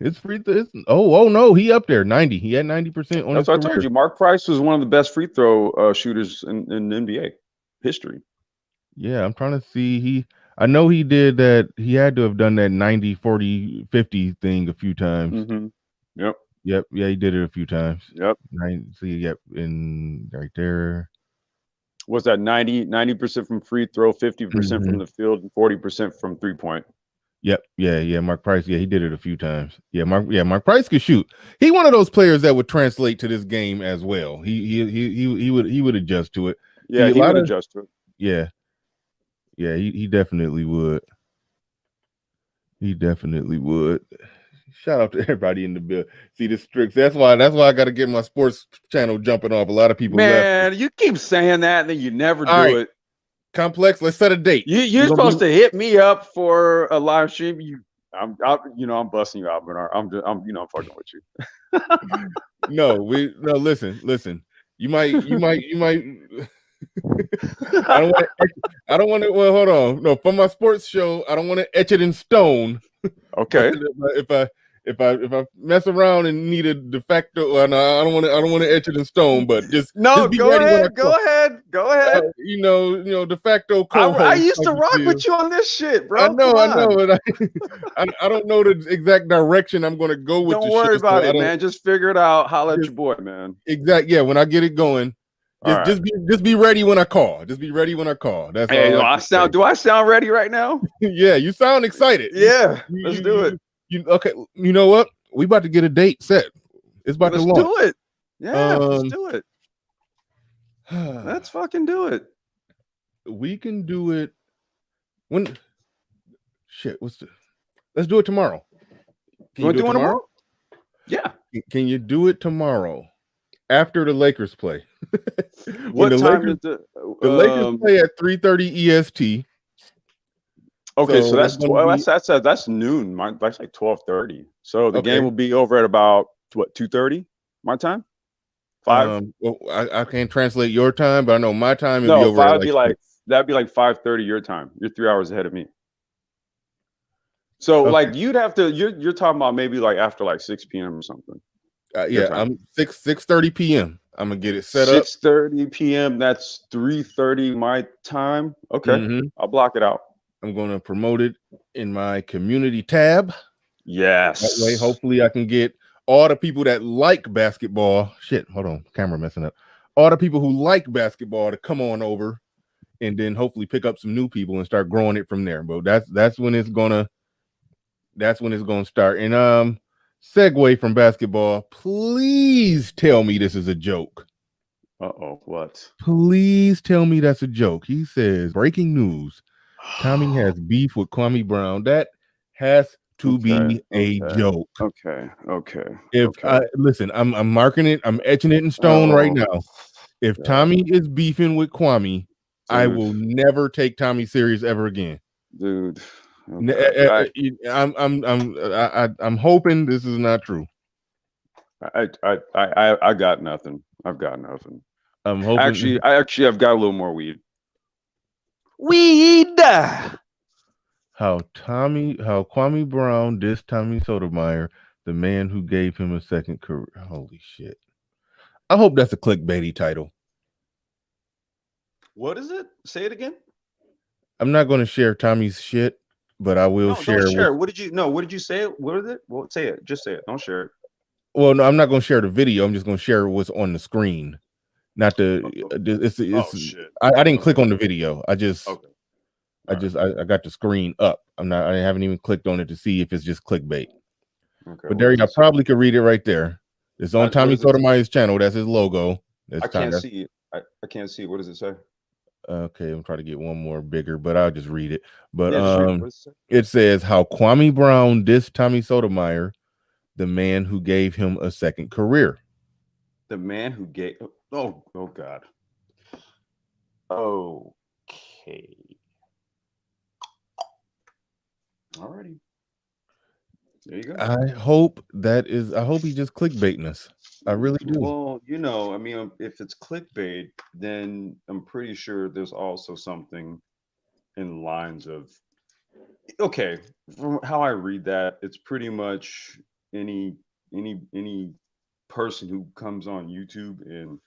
oh no, he up there 90. He had 90% on That's his what I told you. Mark Price was one of the best free throw shooters in NBA history. Yeah, I'm trying to see. I know he did that. He had to have done that 90, 40, 50 thing a few times. Mm-hmm. Yep. Yeah, he did it a few times. Yep. In right there. Was that 90% from free throw, 50% from the field, and 40% from 3-point? Yep. Yeah. Mark Price. Yeah, he did it a few times. Mark Price could shoot. He one of those players that would translate to this game as well. He would adjust to it. Yeah, he would adjust to it. Yeah. Yeah, he definitely would. He definitely would. Shout out to everybody in the bill. See the Strix. That's why I got to get my sports channel jumping off. A lot of people Man, you keep saying that and then you never do it. Complex. Let's set a date. You're supposed to hit me up for a live stream. I'm busting you out, Bernard. I'm fucking with you. Listen. You might. I don't want to. Well, hold on. No, for my sports show, I don't want to etch it in stone. Okay. If I mess around and need a de facto, I don't want to etch it in stone. But just be go ready ahead. Go ahead. De facto co-host. I used to rock with you on this shit, bro. I know, but I don't know the exact direction I'm going to go with. Don't worry about it, man. Just figure it out. Holla at your boy, man. Exactly. Yeah, when I get it going. Just be ready when I call. Just be ready when I call. That's all. Do I sound ready right now? Yeah, you sound excited. Yeah, let's do it. Okay, you know what? We about to get a date set. It's about to launch. Let's do it. Yeah, let's do it. Let's fucking do it. We can do it when. Shit, let's do it tomorrow. You want to do it tomorrow? Yeah. Can you do it tomorrow? After the Lakers play. What time is the Lakers play at 3:30 EST. Okay, so that's that's going to be that's noon. That's like 12:30. So the game okay. will be over at about what 2:30 my time. 5? Well, I can't translate your time, but I know my time will be No, over at 5 like be like 6. that'd be like 5:30 your time. You're 3 hours ahead of me. So Okay. like you'd have to you're talking about maybe like after like 6 p.m. or something your Yeah, time. I'm 6:30 p.m. I'm gonna get it set up. 6:30 p.m. That's 3:30 my time. Okay, Hmm I'll block it out. I'm gonna promote it in my community tab. That way, Yes. hopefully, I can get all the people that like basketball. Shit, hold on, camera messing up. All the people who like basketball to come on over, and then hopefully pick up some new people and start growing it from there. But that's when it's gonna start. And segue from basketball. Please tell me this is a joke. Uh-oh, what? Please tell me that's a joke. He says, breaking news. Tommy has beef with Kwame Brown. That has to Okay, be a okay, joke. okay, okay, If okay. I listen, I'm marking it, I'm etching it in stone right Oh now. If God, Tommy is beefing with Kwame, I dude, will never take Tommy serious ever again. dude. Okay, I'm hoping this is not true. I got nothing. I've got nothing. I'm hoping I've got a little more weed. Weed. how Kwame Brown dissed Tommy Sotomayor, the man who gave him a second career. Holy shit. I hope that's a clickbaity title. What is it? Say it again. I'm not going to share Tommy's shit, but I will No, don't share share. with. What did you? No, what did you say? What is it? Well, say it. Just say it. Don't share it. Well, no, I'm not going to share the video. I'm just going to share what's on the screen. Not the. Oh, It's. oh shit. I didn't click Okay. on the video. Okay. All right. I got the screen up. I haven't even clicked on it to see if it's just clickbait. Okay. But What there, does I it say? probably could read it right there. It's on What Tommy does it? Sotomayor's channel. That's his logo. I That's time. can't see it. I can't see it. What does it say? Okay, I'm trying to get one more bigger, but I'll just read it. But Yeah, just read it. What does it say? it says how Kwame Brown dissed Tommy Sotomayor, the man who gave him a second career. The man who gave. Oh God. Okay. Alrighty. There you go. I hope he just clickbaiting us. I really do. Well, I mean, if it's clickbait, then I'm pretty sure there's also something in lines of okay. From how I read that, it's pretty much any person who comes on YouTube and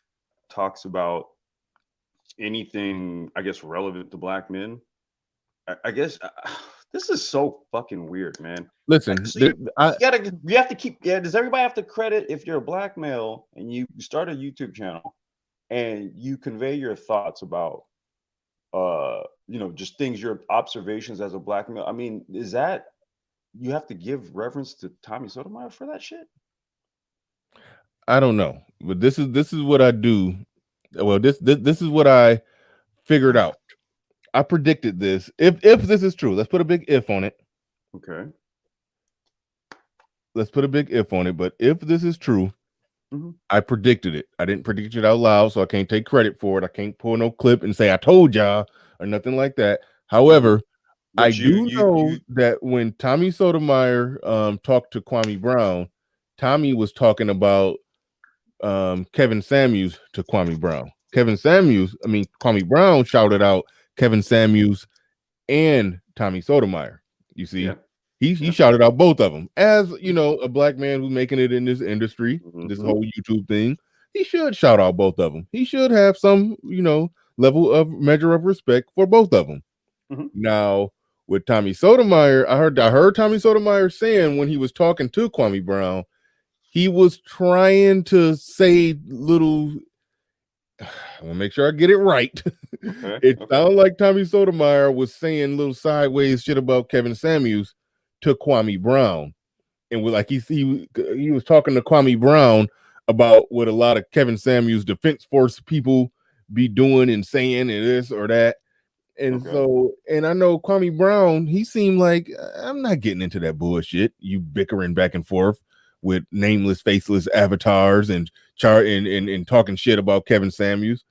talks about anything, I guess, relevant to black men. I guess this is so fucking weird, man. Like, Listen, so you have to keep. Yeah, does everybody have to credit if you're a black male and you start a YouTube channel and you convey your thoughts about just things, your observations as a black male? I mean, is that you have to give reference to Tommy Sotomayor for that shit? I don't know, but this is what I do. Well, this is what I figured out. I predicted this. If this is true, let's put a big if on it. Okay. Let's put a big if on it. But if this is true, Mhm. I predicted it. I didn't predict it out loud, so I can't take credit for it. I can't pull no clip and say I told y'all or nothing like that. Mhm. However, I But do know that when Tommy Sotomayor talked to Kwame Brown, Tommy was talking about Kevin Samuels to Kwame Brown. Kwame Brown shouted out Kevin Samuels and Tommy Sotomayor. You yeah, see, he yeah. shouted out both of them. As you know, a black man who's making it in this industry, this Mhm. whole YouTube thing, he should shout out both of them. He should have some, level of measure of respect for both of them. Mhm. Now, with Tommy Sotomayor, I heard Tommy Sotomayor saying when he was talking to Kwame Brown, he was trying to say little. I want to make sure I get it right. Okay. It Okay. sounded like Tommy Sotomayor was saying little sideways shit about Kevin Samuels to Kwame Brown, and was like he was talking to Kwame Brown about what a lot of Kevin Samuels defense force people be doing and saying and this or that. And Okay. so, and I know Kwame Brown, he seemed like I'm not getting into that bullshit. You bickering back and forth with nameless, faceless avatars and and talking shit about Kevin Samuels.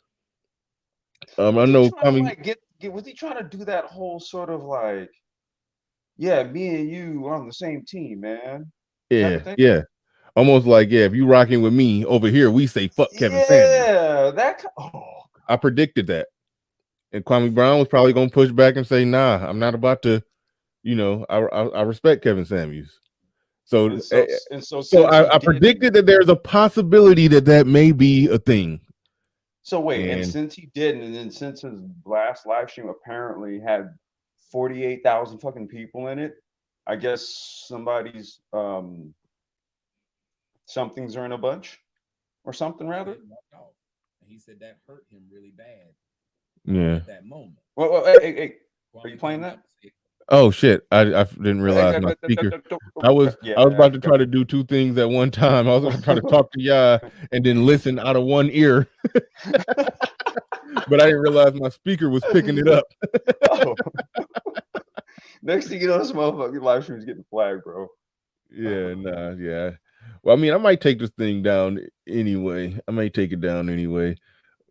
I Was he know trying to Kwame. like get was he trying to do that whole sort of like yeah, me and you on the same team, man. Type Yeah, of thing. yeah. Almost like, yeah, if you rocking with me over here, we say fuck Kevin Samuels. Yeah, that. Oh, I predicted that. And Kwame Brown was probably gonna push back and say, nah, I'm not about to, I respect Kevin Samuels. So and so so since he I didn't. predicted that there's a possibility that that may be a thing. So wait, and And since he didn't, and then since his last live stream apparently had 48,000 fucking people in it, I guess somebody's something's are in a bunch or something rather. He said that hurt him really bad yeah. at that moment. Well, hey, are you playing that? Oh shit. I didn't realize my speaker. I was Yeah. about to try to do two things at one time. I was gonna try to talk to y'all and then listen out of one ear. But I didn't realize my speaker was picking it up. Oh. Next thing you know, this motherfucking live stream is getting flagged, bro. Yeah, nah, yeah. Well, I mean, I might take this thing down anyway. I might take it down anyway.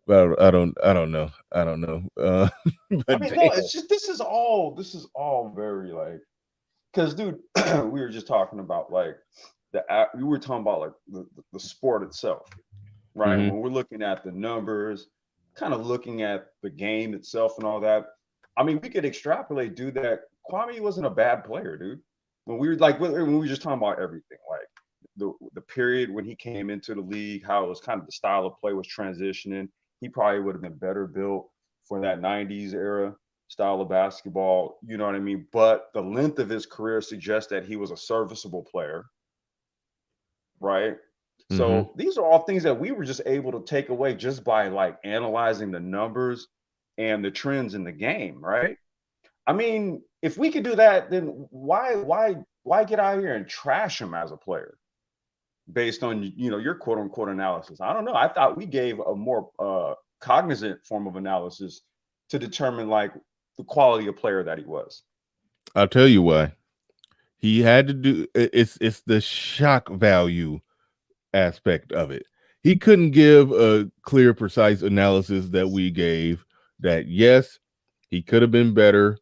But I don't know. I don't know. I But mean, damn. no, it's just this is all very like, because dude, we were just talking about like we were talking about like the sport itself, right? Mhm. When we're looking at the numbers, kind of looking at the game itself and all that. I mean, we could extrapolate, dude, that Kwame wasn't a bad player, dude. When we were just talking about everything, like the period when he came into the league, how it was kind of the style of play was transitioning. He probably would have been better built for that 90s era style of basketball, you know what I mean? But the length of his career suggests that he was a serviceable player, right? Mhm. So these are all things that we were just able to take away just by like analyzing the numbers and the trends in the game, right? I mean, if we could do that, then why get out here and trash him as a player based on your quote unquote analysis? I don't know. I thought we gave a more cognizant form of analysis to determine like the quality of player that he was. I'll tell you why. He had to do it's the shock value aspect of it. He couldn't give a clear, precise analysis that we gave that yes, he could have been better.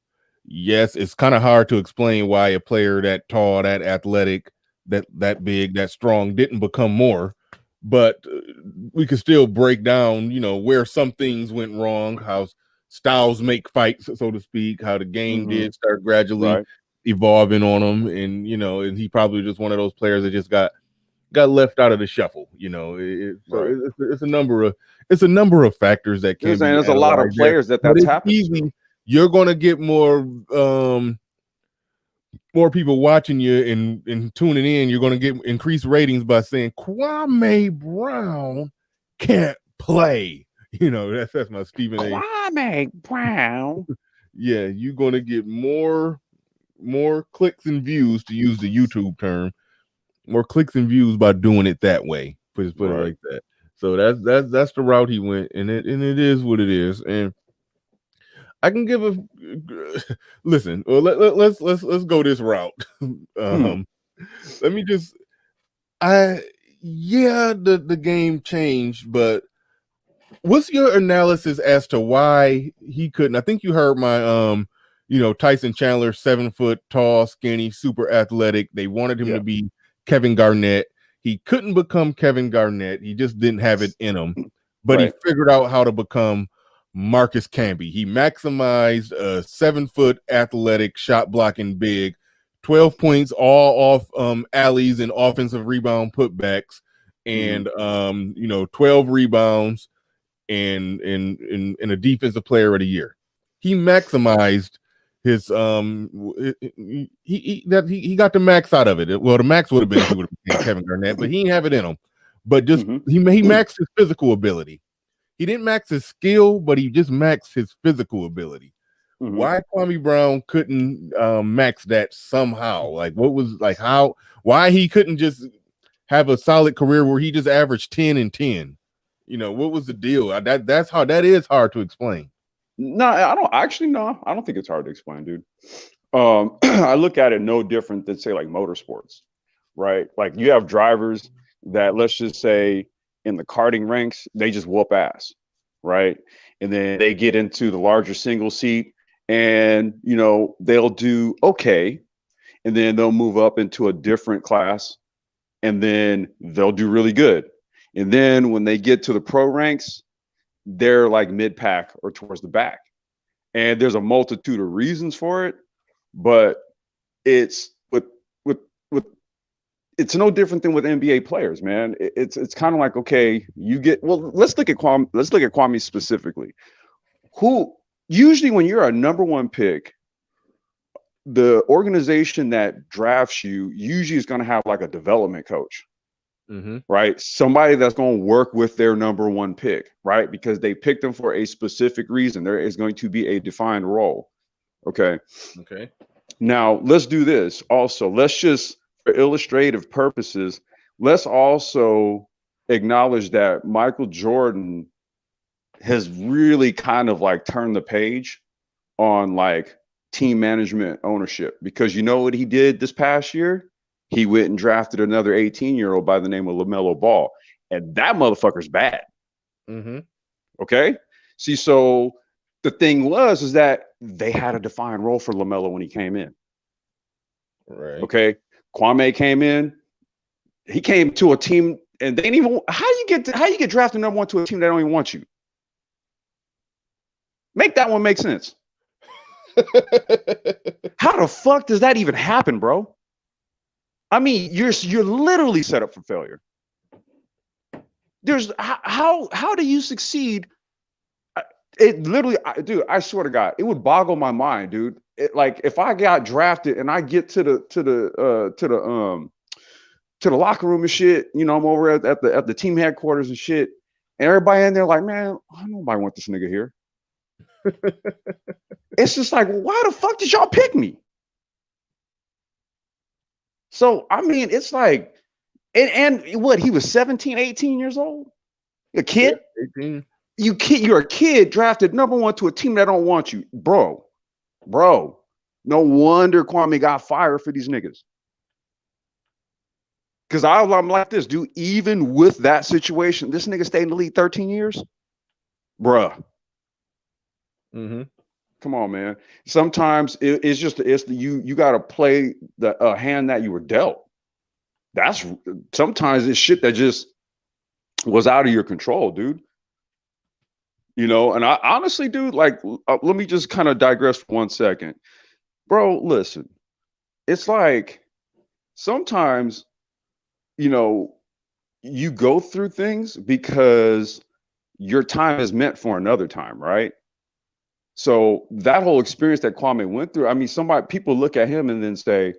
Yes, it's kind of hard to explain why a player that tall, that athletic, that big, that strong didn't become more, but we could still break down, where some things went wrong, how styles make fights, so to speak, how the game Mm-hmm. did start gradually Right. evolving on him, and he probably just one of those players that just got left out of the shuffle. So Right. it's a number of factors that You're can saying be there's a lot of analyzed there, players that but that's it's happened to. easy. You're going to get more people watching you and tuning in. You're going to get increased ratings by saying Kwame Brown can't play. That's my Stephen A. Kwame Brown. Yeah, you're going to get more clicks and views, to use the YouTube term, more clicks and views by doing it that way. Put it Right. like that. So that's the route he went, and it is what it is. And I can give a listen. Well, let's go this route. Hmm. Let me just the game changed, but what's your analysis as to why he couldn't? I think you heard my Tyson Chandler, 7 foot tall, skinny, super athletic. They wanted him Yeah. to be Kevin Garnett. He couldn't become Kevin Garnett. He just didn't have it in him. But he Right. figured out how to become Marcus Camby. He maximized a 7 foot athletic shot blocking big, 12 points all off alleys and offensive rebound putbacks, and 12 rebounds and a defensive player of the year. He maximized his he got the max out of it. Well, the max would have been if he would have been Kevin Garnett, but he didn't have it in him. But just he maxed his physical ability. He didn't max his skill, but he just maxed his physical ability. Why Kwame Brown couldn't max that somehow? Like, what was like how why he couldn't just have a solid career where he just averaged 10 and 10? What was the deal? That's hard. That is hard to explain. No, I don't actually. No, I don't think it's hard to explain, dude. I look at it no different than say like motorsports, right? Like you have drivers that, let's just say, in the karting ranks, they just whoop ass, right? And then they get into the larger single seat, and they'll do okay, and then they'll move up into a different class, and then they'll do really good. And then when they get to the pro ranks, they're like mid-pack or towards the back. And there's a multitude of reasons for it, but it's with it's no different than with NBA players, man. It's kind of like, okay, you get, well, let's look at Kwame specifically. Who usually when you're a number one pick, the organization that drafts you usually is going to have like a development coach, right? Somebody that's going to work with their number one pick, right? Because they picked them for a specific reason. There is going to be a defined role. Okay. Now let's do this also. Let's just, for illustrative purposes, let's also acknowledge that Michael Jordan has really kind of like turned the page on like team management ownership, because you know what he did this past year? He went and drafted another 18-year-old by the name of LaMelo Ball, and that motherfucker's bad. Okay. See, so the thing is that they had a defined role for LaMelo when he came in. Right. Okay. Kwame came in. He came to a team, and they didn't even. How you get drafted number one to a team that don't even want you? Make that one make sense. How the fuck does that even happen, bro? I mean, you're literally set up for failure. There's how do you succeed? It literally, dude, I swear to God, it would boggle my mind, dude. Like if I got drafted and I get to the locker room and shit, you know, I'm over at the team headquarters and shit, and everybody in there like, man, nobody want this nigga here. It's just like, why the fuck did y'all pick me? So I mean, it's like, and what, he was 17, 18 years old, a kid. Yeah, 18. You're a kid drafted number one to a team that don't want you, bro. No wonder Kwame got fired for these niggas. Because I'm like this, dude. Even with that situation, this nigga stayed in the league 13 years, bruh. Come on, man. Sometimes you got to play the hand that you were dealt. That's sometimes it's shit that just was out of your control, dude. You know, and I honestly, dude, like, let me just kind of digress for 1 second, bro. Listen, it's like sometimes, you know, you go through things because your time is meant for another time, right? So that whole experience that Kwame went through, I mean, people look at him and then say,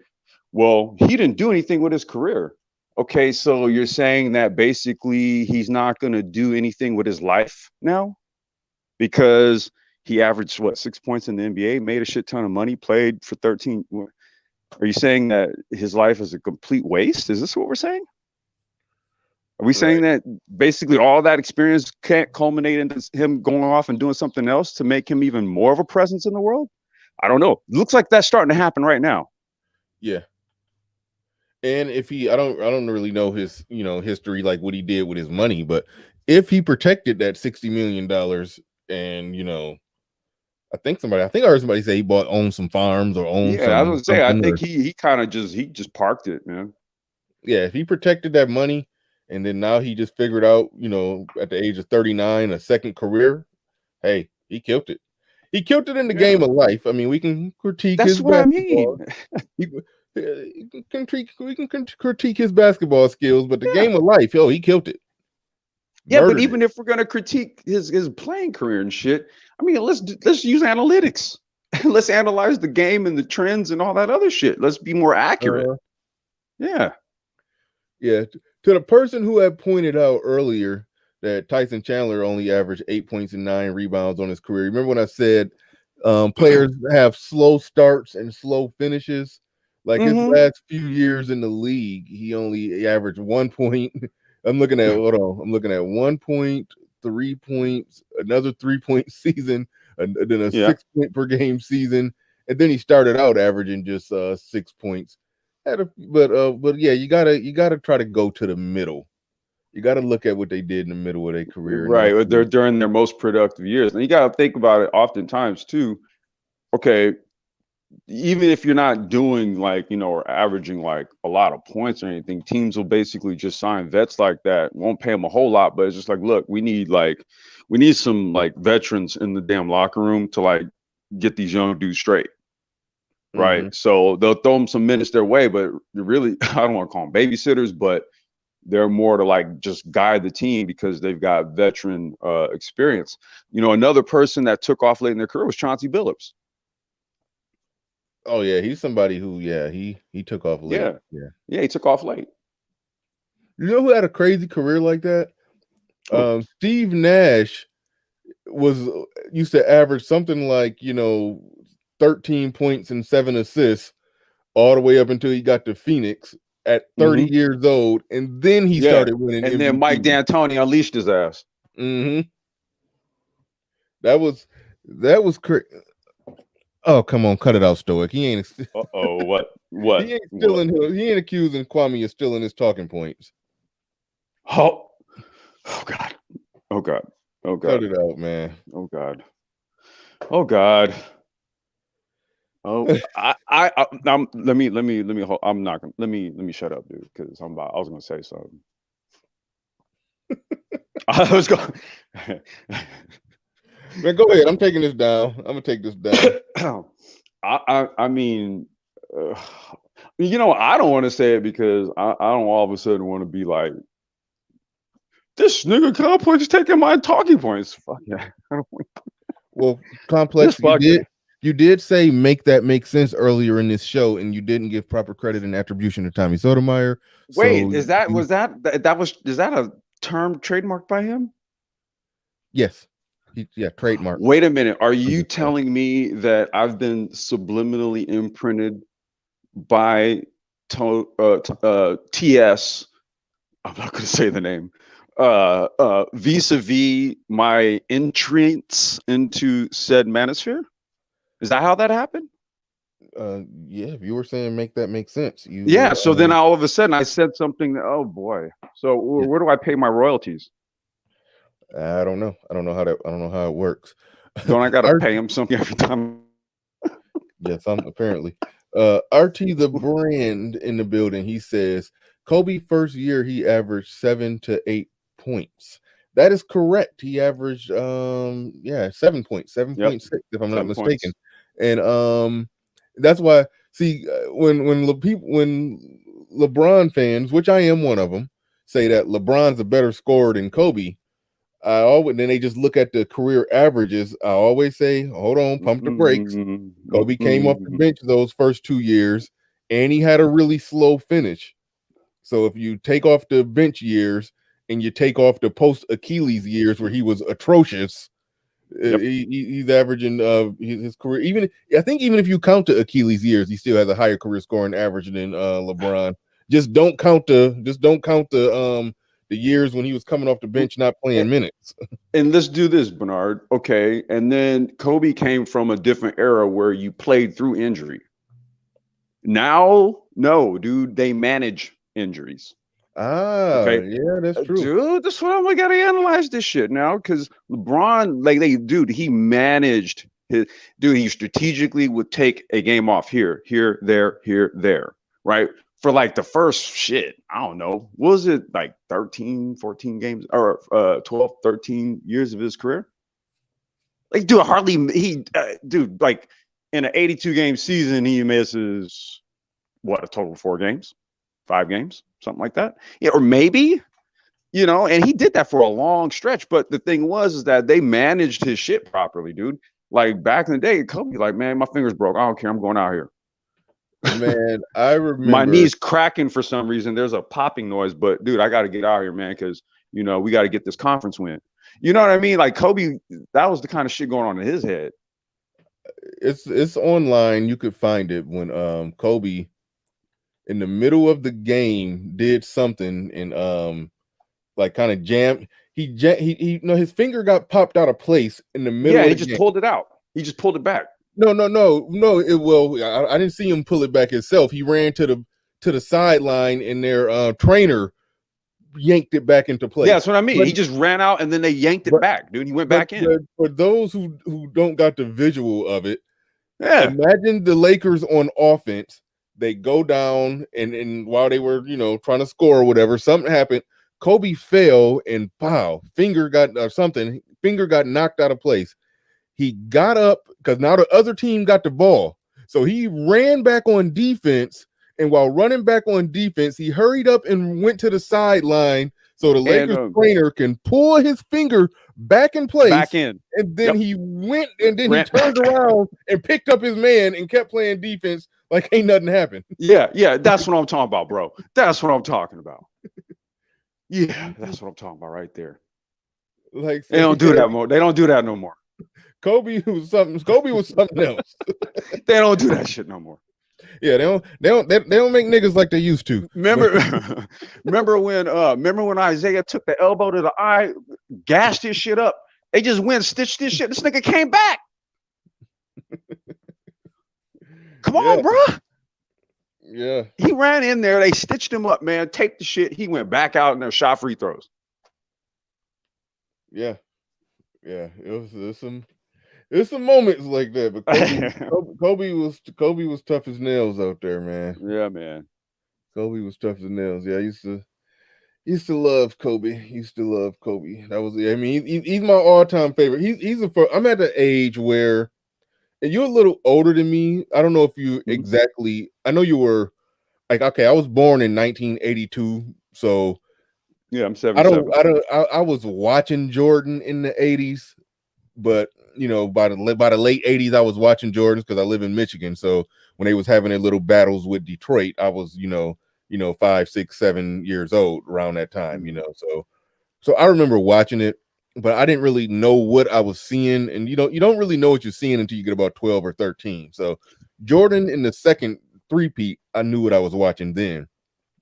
well, he didn't do anything with his career. Okay, so you're saying that basically he's not going to do anything with his life now because he averaged, 6 points in the NBA, made a shit ton of money, played for 13. Are you saying that his life is a complete waste? Is this what we're saying? Are we saying that basically all that experience can't culminate into him going off and doing something else to make him even more of a presence in the world? I don't know. It looks like that's starting to happen right now. Yeah. And if I don't really know his, history, like what he did with his money, but if he protected that $60 million and, I heard somebody say he owned some farms or owned some. I was gonna say, I think he kind of just parked it, man. Yeah. If he protected that money, and then now he just figured out, at the age of 39, a second career. Hey, he killed it. He killed it in the game of life. I mean, we can critique his basketball. We can critique his basketball skills, but the game of life, he killed it. Yeah, but even if we're gonna critique his playing career and shit, I mean, let's use analytics. Let's analyze the game and the trends and all that other shit. Let's be more accurate. Yeah. To the person who had pointed out earlier that Tyson Chandler only averaged 8 points and 9 rebounds on his career. Remember when I said players have slow starts and slow finishes? Like his last few years in the league, he only averaged 1 point. I'm looking at 1 point, 3 points, another 3-point season, and then a 6 point per game season. And then he started out averaging just 6 points. But yeah, you gotta try to go to the middle. You got to look at what they did in the middle of their career, right? They're during their most productive years, and you got to think about it. Oftentimes, too. Okay, even if you're not doing like, or averaging like a lot of points or anything, teams will basically just sign vets like that, won't pay them a whole lot, but it's just like, look, we need some like veterans in the damn locker room to like get these young dudes straight. Right. Mhm. So they'll throw them some minutes their way, but really, I don't want to call them babysitters, but they're more to like just guide the team because they've got veteran experience. Another person that took off late in their career was Chauncey Billups. Oh yeah, he's somebody who he took off late. Yeah, he took off late. You know who had a crazy career like that? Steve Nash used to average something like 13 points and 7 assists all the way up until he got to Phoenix at 30 years old, and then he started winning and MVP. then Mike D'Antoni unleashed his ass. That was crazy. Oh, come on, cut it out, Stoic. He ain't. What? He ain't accusing Kwame of stealing his talking points. Oh God. Cut it out, man. Oh God. Let me hold. I'm not gonna. Let me shut up, dude, because I was gonna say something. I was going. Man, go ahead. I'm taking this down. I'm gonna take this down. I mean, I don't want to say it because I don't all of a sudden want to be like, this nigga Complex is taking my talking points. Fuck yeah. Well, Complex, you did say make that make sense earlier in this show, and you didn't give proper credit and attribution to Tommy Sotomayor. Wait, is that a term trademarked by him? Yes. Trademark. Wait a minute. Are you telling me that I've been subliminally imprinted by TS? I'm not going to say the name. Vis-a-vis my entrance into said manosphere? Is that how that happened? Yeah, if you were saying make that make sense. So then all of a sudden I said something that, oh boy. So where do I pay my royalties? I don't know. I don't know how it works. Don't I gotta pay him something every time? Yes, apparently. RT the brand in the building. He says Kobe first year he averaged 7 to 8 points. That is correct. He averaged 7 points, 7.6 if I'm not mistaken. And that's why when LeBron fans, which I am one of them, say that LeBron's a better scorer than Kobe, then they just look at the career averages. I always say, hold on, pump the brakes. Kobe came off the bench those first 2 years, and he had a really slow finish. So if you take off the bench years and you take off the post Achilles years where he was atrocious, he's averaging his career. I think even if you count the Achilles years, he still has a higher career scoring average than LeBron. Just don't count the years when he was coming off the bench not playing minutes. And let's do this, Bernard. Okay. And then Kobe came from a different era where you played through injury. Now, no, dude, they manage injuries. Okay. Yeah, that's true. Dude, that's what I gotta analyze this shit now, because LeBron, he managed he strategically would take a game off here, there, right? For like the first I don't know, was it like 13, 14 games or 12, 13 years of his career? Like, dude, like in an 82 game season, he misses a total of 4 games, 5 games, something like that. Yeah, or maybe, and he did that for a long stretch. But the thing is that they managed his shit properly, dude. Like back in the day, Kobe, like, man, my finger's broke. I don't care. I'm going out here. Man, I remember my knee's cracking for some reason. There's a popping noise, but dude, I got to get out of here, man, because we got to get this conference win. You know what I mean? Like Kobe, that was the kind of shit going on in his head. It's online. You could find it when Kobe in the middle of the game did something and like kind of jammed. His finger got popped out of place in the middle. Yeah, he just pulled it out. He just pulled it back. No. I didn't see him pull it back himself. He ran to the sideline, and their trainer yanked it back into place. Yeah, that's what I mean. He just ran out, and then they yanked it back, dude. He went back in. For those who don't got the visual of it, Yeah. Imagine the Lakers on offense. They go down, and while they were, trying to score or whatever, something happened. Kobe fell, and pow, finger got or something. Finger got knocked out of place. He got up because now the other team got the ball. So he ran back on defense. And while running back on defense, he hurried up and went to the sideline so the And Lakers trainer can pull his finger back in place. back in. And then Yep. he went and then he Ran turned back. around and picked up his man and kept playing defense like ain't nothing happened. Yeah, that's what I'm talking about, bro. That's what I'm talking about. Yeah, that's what I'm talking about right there. Like They don't do that more. They don't do that no more. Kobe was something. Kobe was something else. They don't do that shit no more. Yeah, they don't make niggas like they used to. Remember when Isaiah took the elbow to the eye, gashed his shit up. They just went stitched this shit. This nigga came back. Come on, bro. Yeah. He ran in there. They stitched him up, man. Taped the shit. He went back out and there shot free throws. Yeah. There's some moments like that, but Kobe was tough as nails out there, man. Yeah, man. Kobe was tough as nails. Yeah, I used to love Kobe. That was, I mean, he's my all-time favorite. I'm at the age where, and you're a little older than me. I don't know if you exactly. I know you were like, okay, I was born in 1982, so yeah, I'm 77. I was watching Jordan in the 80s, but by the late 80s, I was watching Jordans because I live in Michigan. So when they was having their little battles with Detroit, I was 5, 6, 7 years old around that time. So I remember watching it, but I didn't really know what I was seeing, and you don't really know what you're seeing until you get about 12 or 13. So Jordan in the second three-peat, I knew what I was watching then.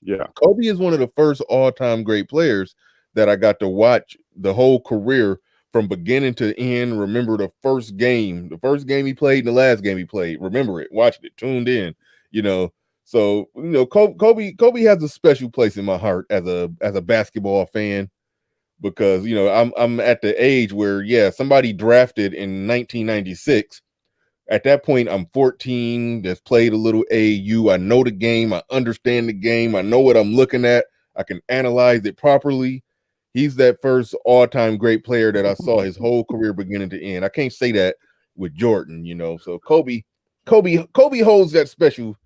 Yeah. Kobe is one of the first all-time great players that I got to watch the whole career from beginning to end. Remember the first game he played and the last game he played. Remember it, watched it, tuned in, So, Kobe has a special place in my heart as a basketball fan because, I'm at the age where, somebody drafted in 1996. At that point, I'm 14, just played a little AAU. I know the game. I understand the game. I know what I'm looking at. I can analyze it properly. He's that first all-time great player that I saw his whole career beginning to end. I can't say that with Jordan, So Kobe holds that special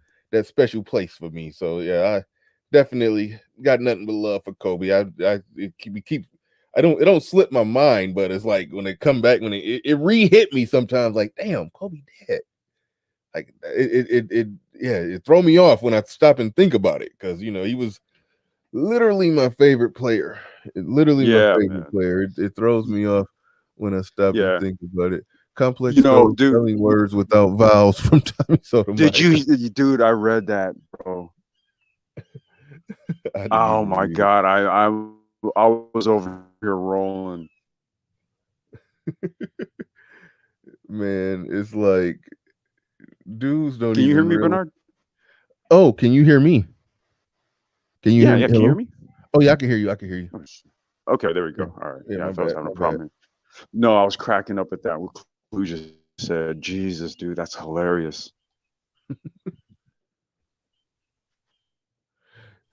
place for me. So yeah, I definitely got nothing but love for Kobe. It don't slip my mind, but it's like when they come back, when it re-hit me sometimes, like, damn, Kobe dead. Like it throw me off when I stop and think about it, because he was literally my favorite player. My favorite player. It throws me off when I stop and think about it. Complex spelling words without vowels from Tommy Sotomayor. Dude, I read that, bro. Oh my God, I was over here rolling. Man, it's like dudes don't. Can you hear me, Bernard? Oh, can you hear me? Can you hear me? Can you hear me? Oh yeah, I can hear you. Okay, there we go. All right. Yeah, I thought I was having a problem. No, I was cracking up at that. Who just said, Jesus, dude, that's hilarious.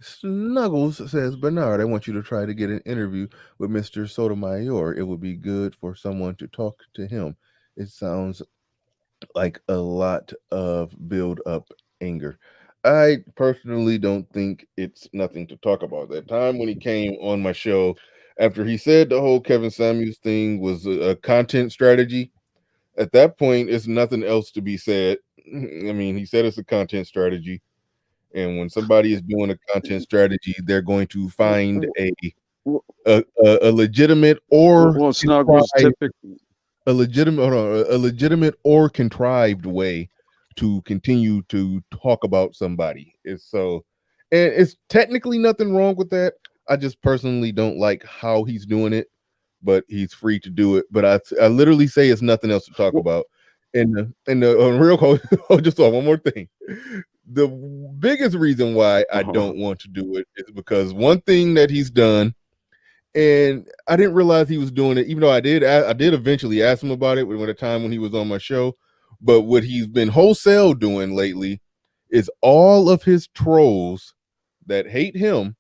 Snuggles says, Bernard, I want you to try to get an interview with Mr. Sotomayor. It would be good for someone to talk to him. It sounds like a lot of build up anger. I personally don't think it's nothing to talk about. That time when he came on my show, after he said the whole Kevin Samuels thing was a content strategy, at that point, it's nothing else to be said. I mean, he said it's a content strategy. And when somebody is doing a content strategy, they're going to find a legitimate or a legitimate or contrived way to continue to talk about somebody. And it's technically nothing wrong with that. I just personally don't like how he's doing it, but he's free to do it. But I literally say it's nothing else to talk about. And the real code, just one more thing. The biggest reason why I don't want to do it is because one thing that he's done, and I didn't realize he was doing it, even though I did eventually ask him about it at a time when he was on my show. But what he's been wholesale doing lately is all of his trolls that hate him,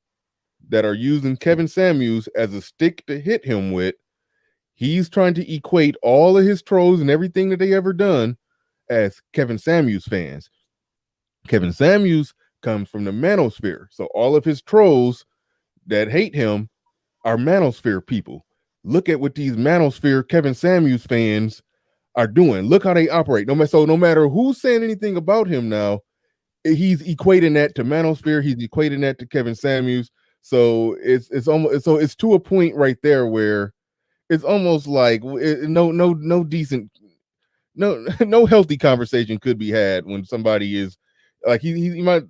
that are using Kevin Samuels as a stick to hit him with. He's trying to equate all of his trolls and everything that they ever done as Kevin Samuels fans. Kevin Samuels comes from the manosphere. So all of his trolls that hate him are manosphere people. Look at what these manosphere Kevin Samuels fans are doing. Look how they operate. No matter who's saying anything about him now, he's equating that to manosphere. He's equating that to Kevin Samuels. So it's almost, so it's to a point right there where it's almost like no decent, no healthy conversation could be had when somebody is like he might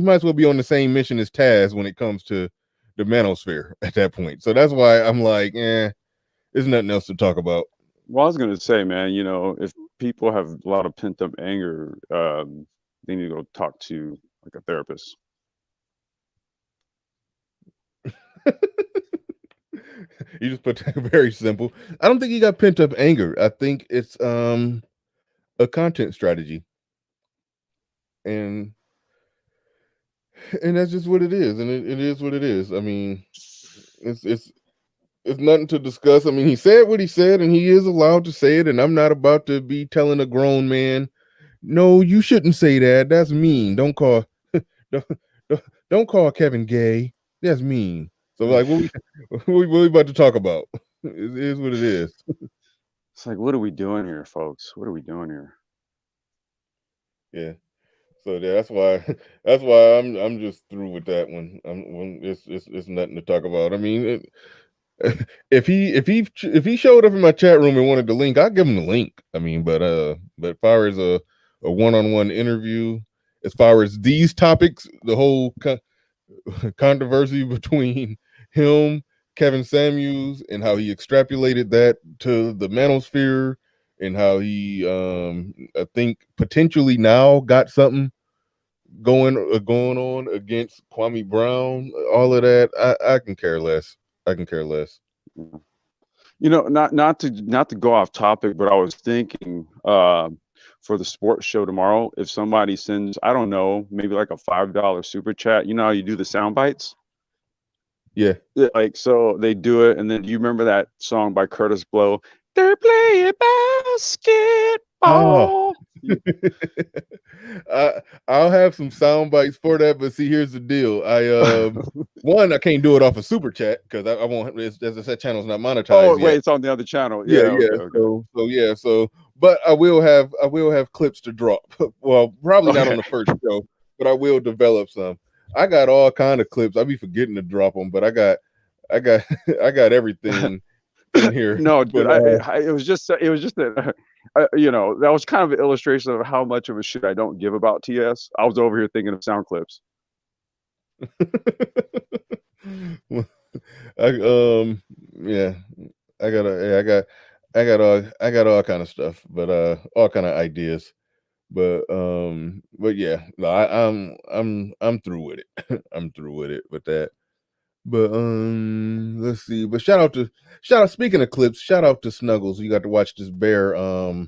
as well be on the same mission as Taz when it comes to the manosphere at that point. So that's why I'm like, there's nothing else to talk about. Well, I was going to say, man, if people have a lot of pent up anger, they need to go talk to like a therapist. You just put that very simple. I don't think he got pent up anger. I think it's a content strategy. And that's just what it is. And it is what it is. I mean, it's nothing to discuss. I mean, he said what he said, and he is allowed to say it. And I'm not about to be telling a grown man, no, you shouldn't say that. That's mean. Don't call don't, don't call Kevin gay. That's mean. So like what we about to talk about? It is what it is. It's like, what are we doing here, folks? What are we doing here? Yeah. So yeah, that's why I'm just through with that one. It's nothing to talk about. I mean, if he showed up in my chat room and wanted the link, I'd give him the link. I mean, but as far as a one-on-one interview, as far as these topics, the whole controversy between him, Kevin Samuels, and how he extrapolated that to the manosphere, and how he I think potentially now got something going on against Kwame Brown, all of that, I can care less. I can care less. Not to go off topic, but I was thinking for the sports show tomorrow, if somebody sends, I don't know, maybe like a $5 super chat, you know how you do the sound bites? Yeah. Like, so they do it, and then you remember that song by Curtis Blow, they're playing basketball. I'll have some sound bites for that, but see, here's the deal. I can't do it off a super chat because I won't. As I said, channel's not monetized. Oh, yet. wait, it's on the other channel. Yeah. Okay. So, but I will have clips to drop. Well, probably not on the first show, but I will develop some. I got all kind of clips. I be forgetting to drop them, but I got everything in here. No, dude, it was just that that was kind of an illustration of how much of a shit I don't give about TS. I was over here thinking of sound clips. Yeah, I got all kind of stuff, but all kind of ideas. But yeah, no, I'm through with it. I'm through with it with that. But let's see. But shout out. Speaking of clips, shout out to Snuggles. You got to watch this bear. Oh,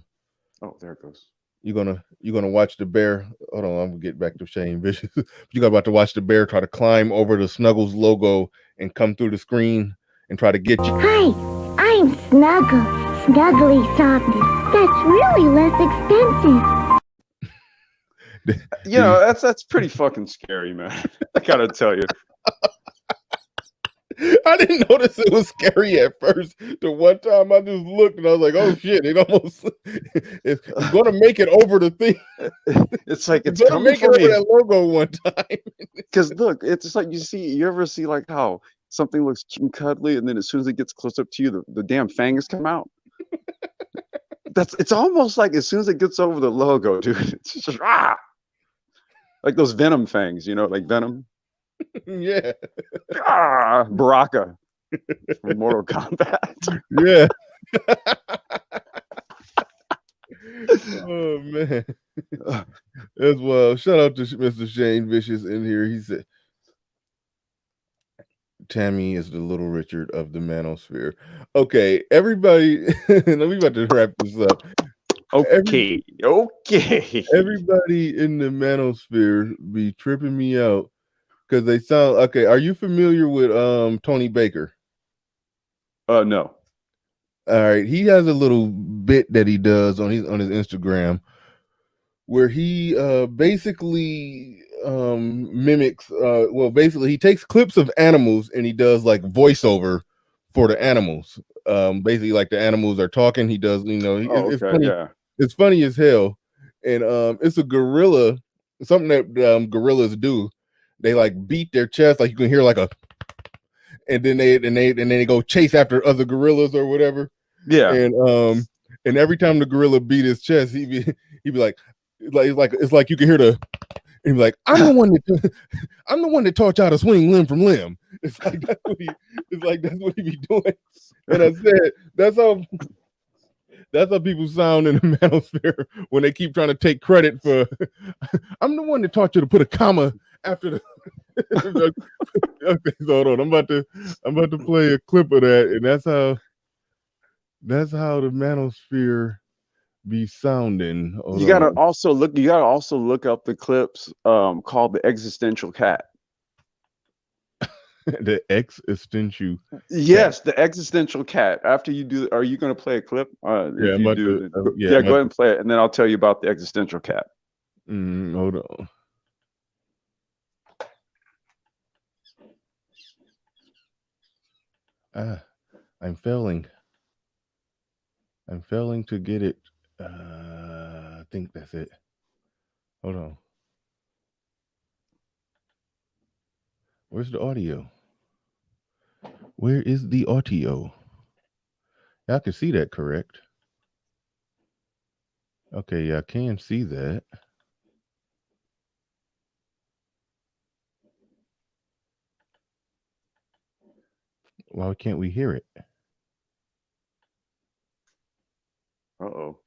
there it goes. You're gonna watch the bear. Hold on, I'm gonna get back to Shane Vicious. You got about to watch the bear try to climb over the Snuggles logo and come through the screen and try to get you. Hi, I'm Snuggle. Snuggly softness. That's really less expensive. That's pretty fucking scary, man. I gotta tell you. I didn't notice it was scary at first. The one time I just looked and I was like, "Oh shit!" It's going to make it over the thing. It's like it's going to make it over me. that logo one time. Because look, it's just like you ever see like how something looks cute and cuddly, and then as soon as it gets close up to you, the damn fangs come out. It's almost like as soon as it gets over the logo, dude, it's just like those Venom fangs, like Venom. Yeah. Baraka from Mortal Kombat. Yeah. Oh man. As well. Shout out to Mr. Shane Vicious in here. He said Tammy is the little Richard of the manosphere. Okay, everybody, we about to wrap this up. Okay. Everybody in the manosphere be tripping me out because they sound okay. Are you familiar with Tony Baker? No. All right, he has a little bit that he does on his Instagram where he basically mimics basically he takes clips of animals and he does like voiceover for the animals. Basically like the animals are talking, he does, it's Okay. funny. Yeah. It's funny as hell. And it's a gorilla, something that gorillas do. They like beat their chest, like you can hear like a, and then they go chase after other gorillas or whatever. Yeah. And every time the gorilla beat his chest, he'd be like, it's like you can hear the, and be like, I'm the one that taught y'all to swing limb from limb. It's like that's what he be doing. And I said that's how people sound in the manosphere when they keep trying to take credit for. I'm the one that taught you to put a comma after the. Okay, so hold on. I'm about to play a clip of that, and that's how the manosphere be sounding. Hold You gotta on. also look up the clips called The Existential Cat. The existential. Yes, The Existential Cat. After you do, are you gonna play a clip? Yeah, If I'm you about do, to. then, Yeah, yeah, I'm go about ahead and play it, and then I'll tell you about The Existential Cat. hold on. I'm failing. I'm failing to get it. I think that's it. Hold on. Where's the audio? Where is the audio? I can see that, correct? Okay, yeah, I can see that. Why can't we hear it? Uh-oh.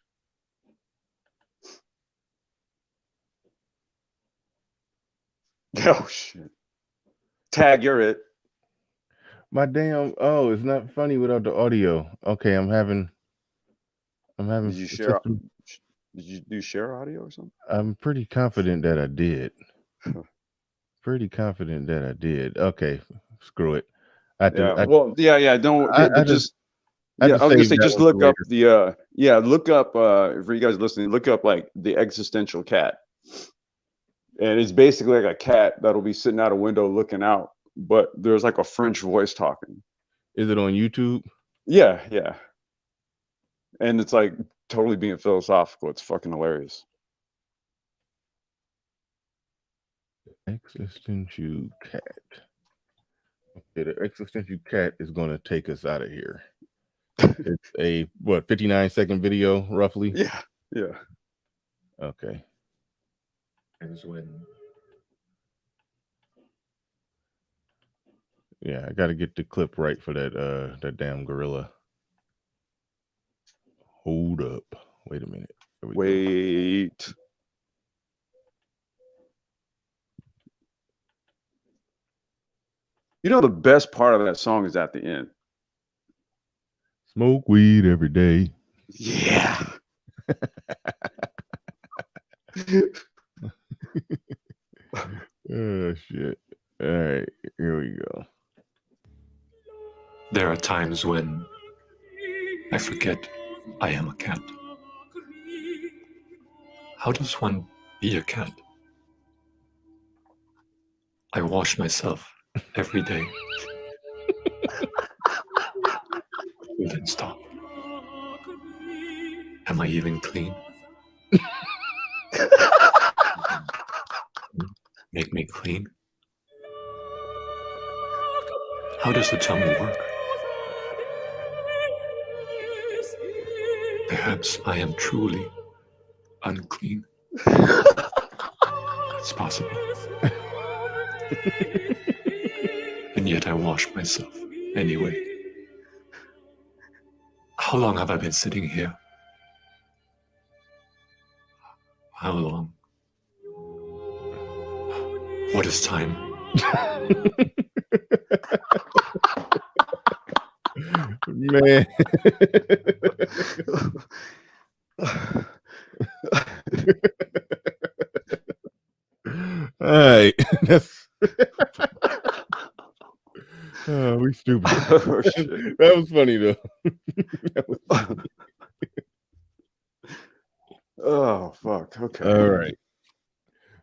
Oh shit. Tag, you're it. My damn, it's not funny without the audio. Okay, I'm having Did you share? Did you do share audio or something? I'm pretty confident that I did. Okay, screw it. Yeah. Don't. I, Yeah, but I just just I yeah. had to I was gonna save say that just one for look up later. look up for you guys listening. Look up like The Existential Cat, and it's basically like a cat that'll be sitting out a window looking out, but there's like a French voice talking. Is it on YouTube? Yeah, yeah. And it's like totally being philosophical. It's fucking hilarious. Existential cat. Okay, the existential cat is gonna take us out of here. It's a 59-second video, roughly. Yeah, yeah. Okay. Yeah, I got to get the clip right for that damn gorilla. Hold up. Wait a minute. There we go. Wait. You know the best part of that song is at the end. Smoke weed every day. Yeah. Oh shit. All right, here we go. There are times when I forget I am a cat. How does one be a cat? I wash myself every day. And then stop. Am I even clean? Make me clean? How does the tongue work? Perhaps I am truly unclean. It's possible. And yet I wash myself anyway. How long have I been sitting here? How long? What is time? Man. All right. That's we stupid. Oh, shit. That was funny though. That was funny. Oh, fuck. Okay. All right.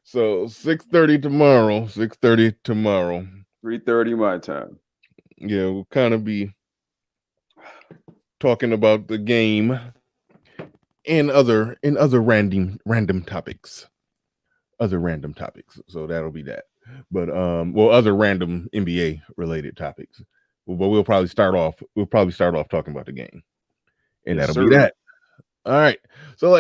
So 6:30 tomorrow. 6:30 tomorrow. 3:30 my time. Yeah, we'll kind of be talking about the game and other random topics. Other random topics. So that'll be that. But other random NBA related topics. But we'll probably start off talking about the game. And Yes, that'll be sir. that. All right. So,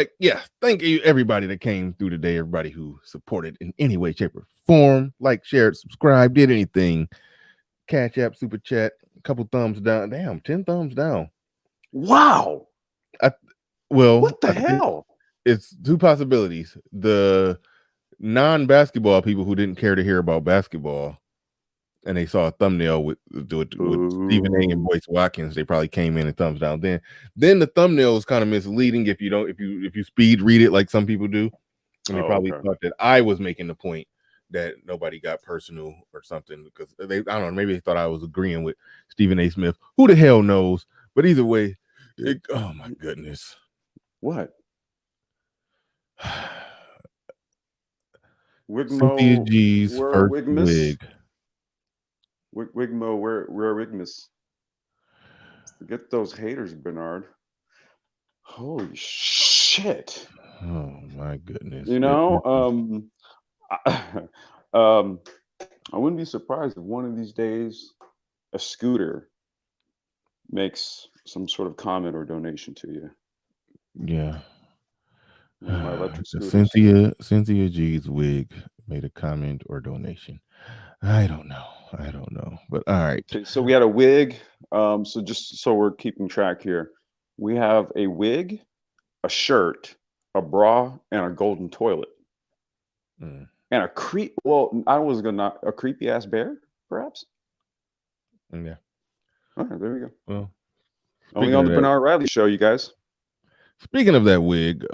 thank you everybody that came through today, everybody who supported in any way, shape, or form, shared, subscribed, did anything. Cash App, Super Chat, a couple thumbs down. Damn, 10 thumbs down. Wow. What the hell? It's two possibilities. The non-basketball people who didn't care to hear about basketball and they saw a thumbnail with Stephen A. and Boyce Watkins, they probably came in and thumbs down. Then the thumbnail is kind of misleading if you speed read it like some people do, and they probably thought that I was making the point that nobody got personal or something because I don't know, maybe they thought I was agreeing with Stephen A. Smith. Who the hell knows? But either way, oh my goodness, what? Cynthia G's first wig. Wigmo, where Wigmas? Forget those haters, Bernard. Holy shit! Oh my goodness! You know, I wouldn't be surprised if one of these days a scooter makes some sort of comment or donation to you. Yeah. My electric scooters. Cynthia G's wig made a comment or donation. I don't know. But all right. Okay, so we had a wig. So just so we're keeping track here, we have a wig, a shirt, a bra, and a golden toilet. And a creepy ass bear, perhaps? Yeah. All right, there we go. Well, only on the Bernard Riley show, you guys. Speaking of that wig,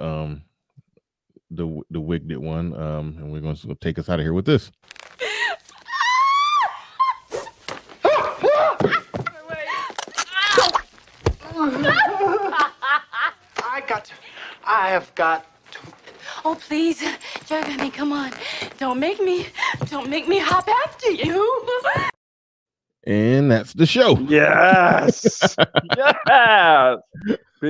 the wig did one, and we're going to take us out of here with this. I have got to. Oh, please, Jeremy, come on. Don't make me hop after you. And that's the show. Yes. Yes.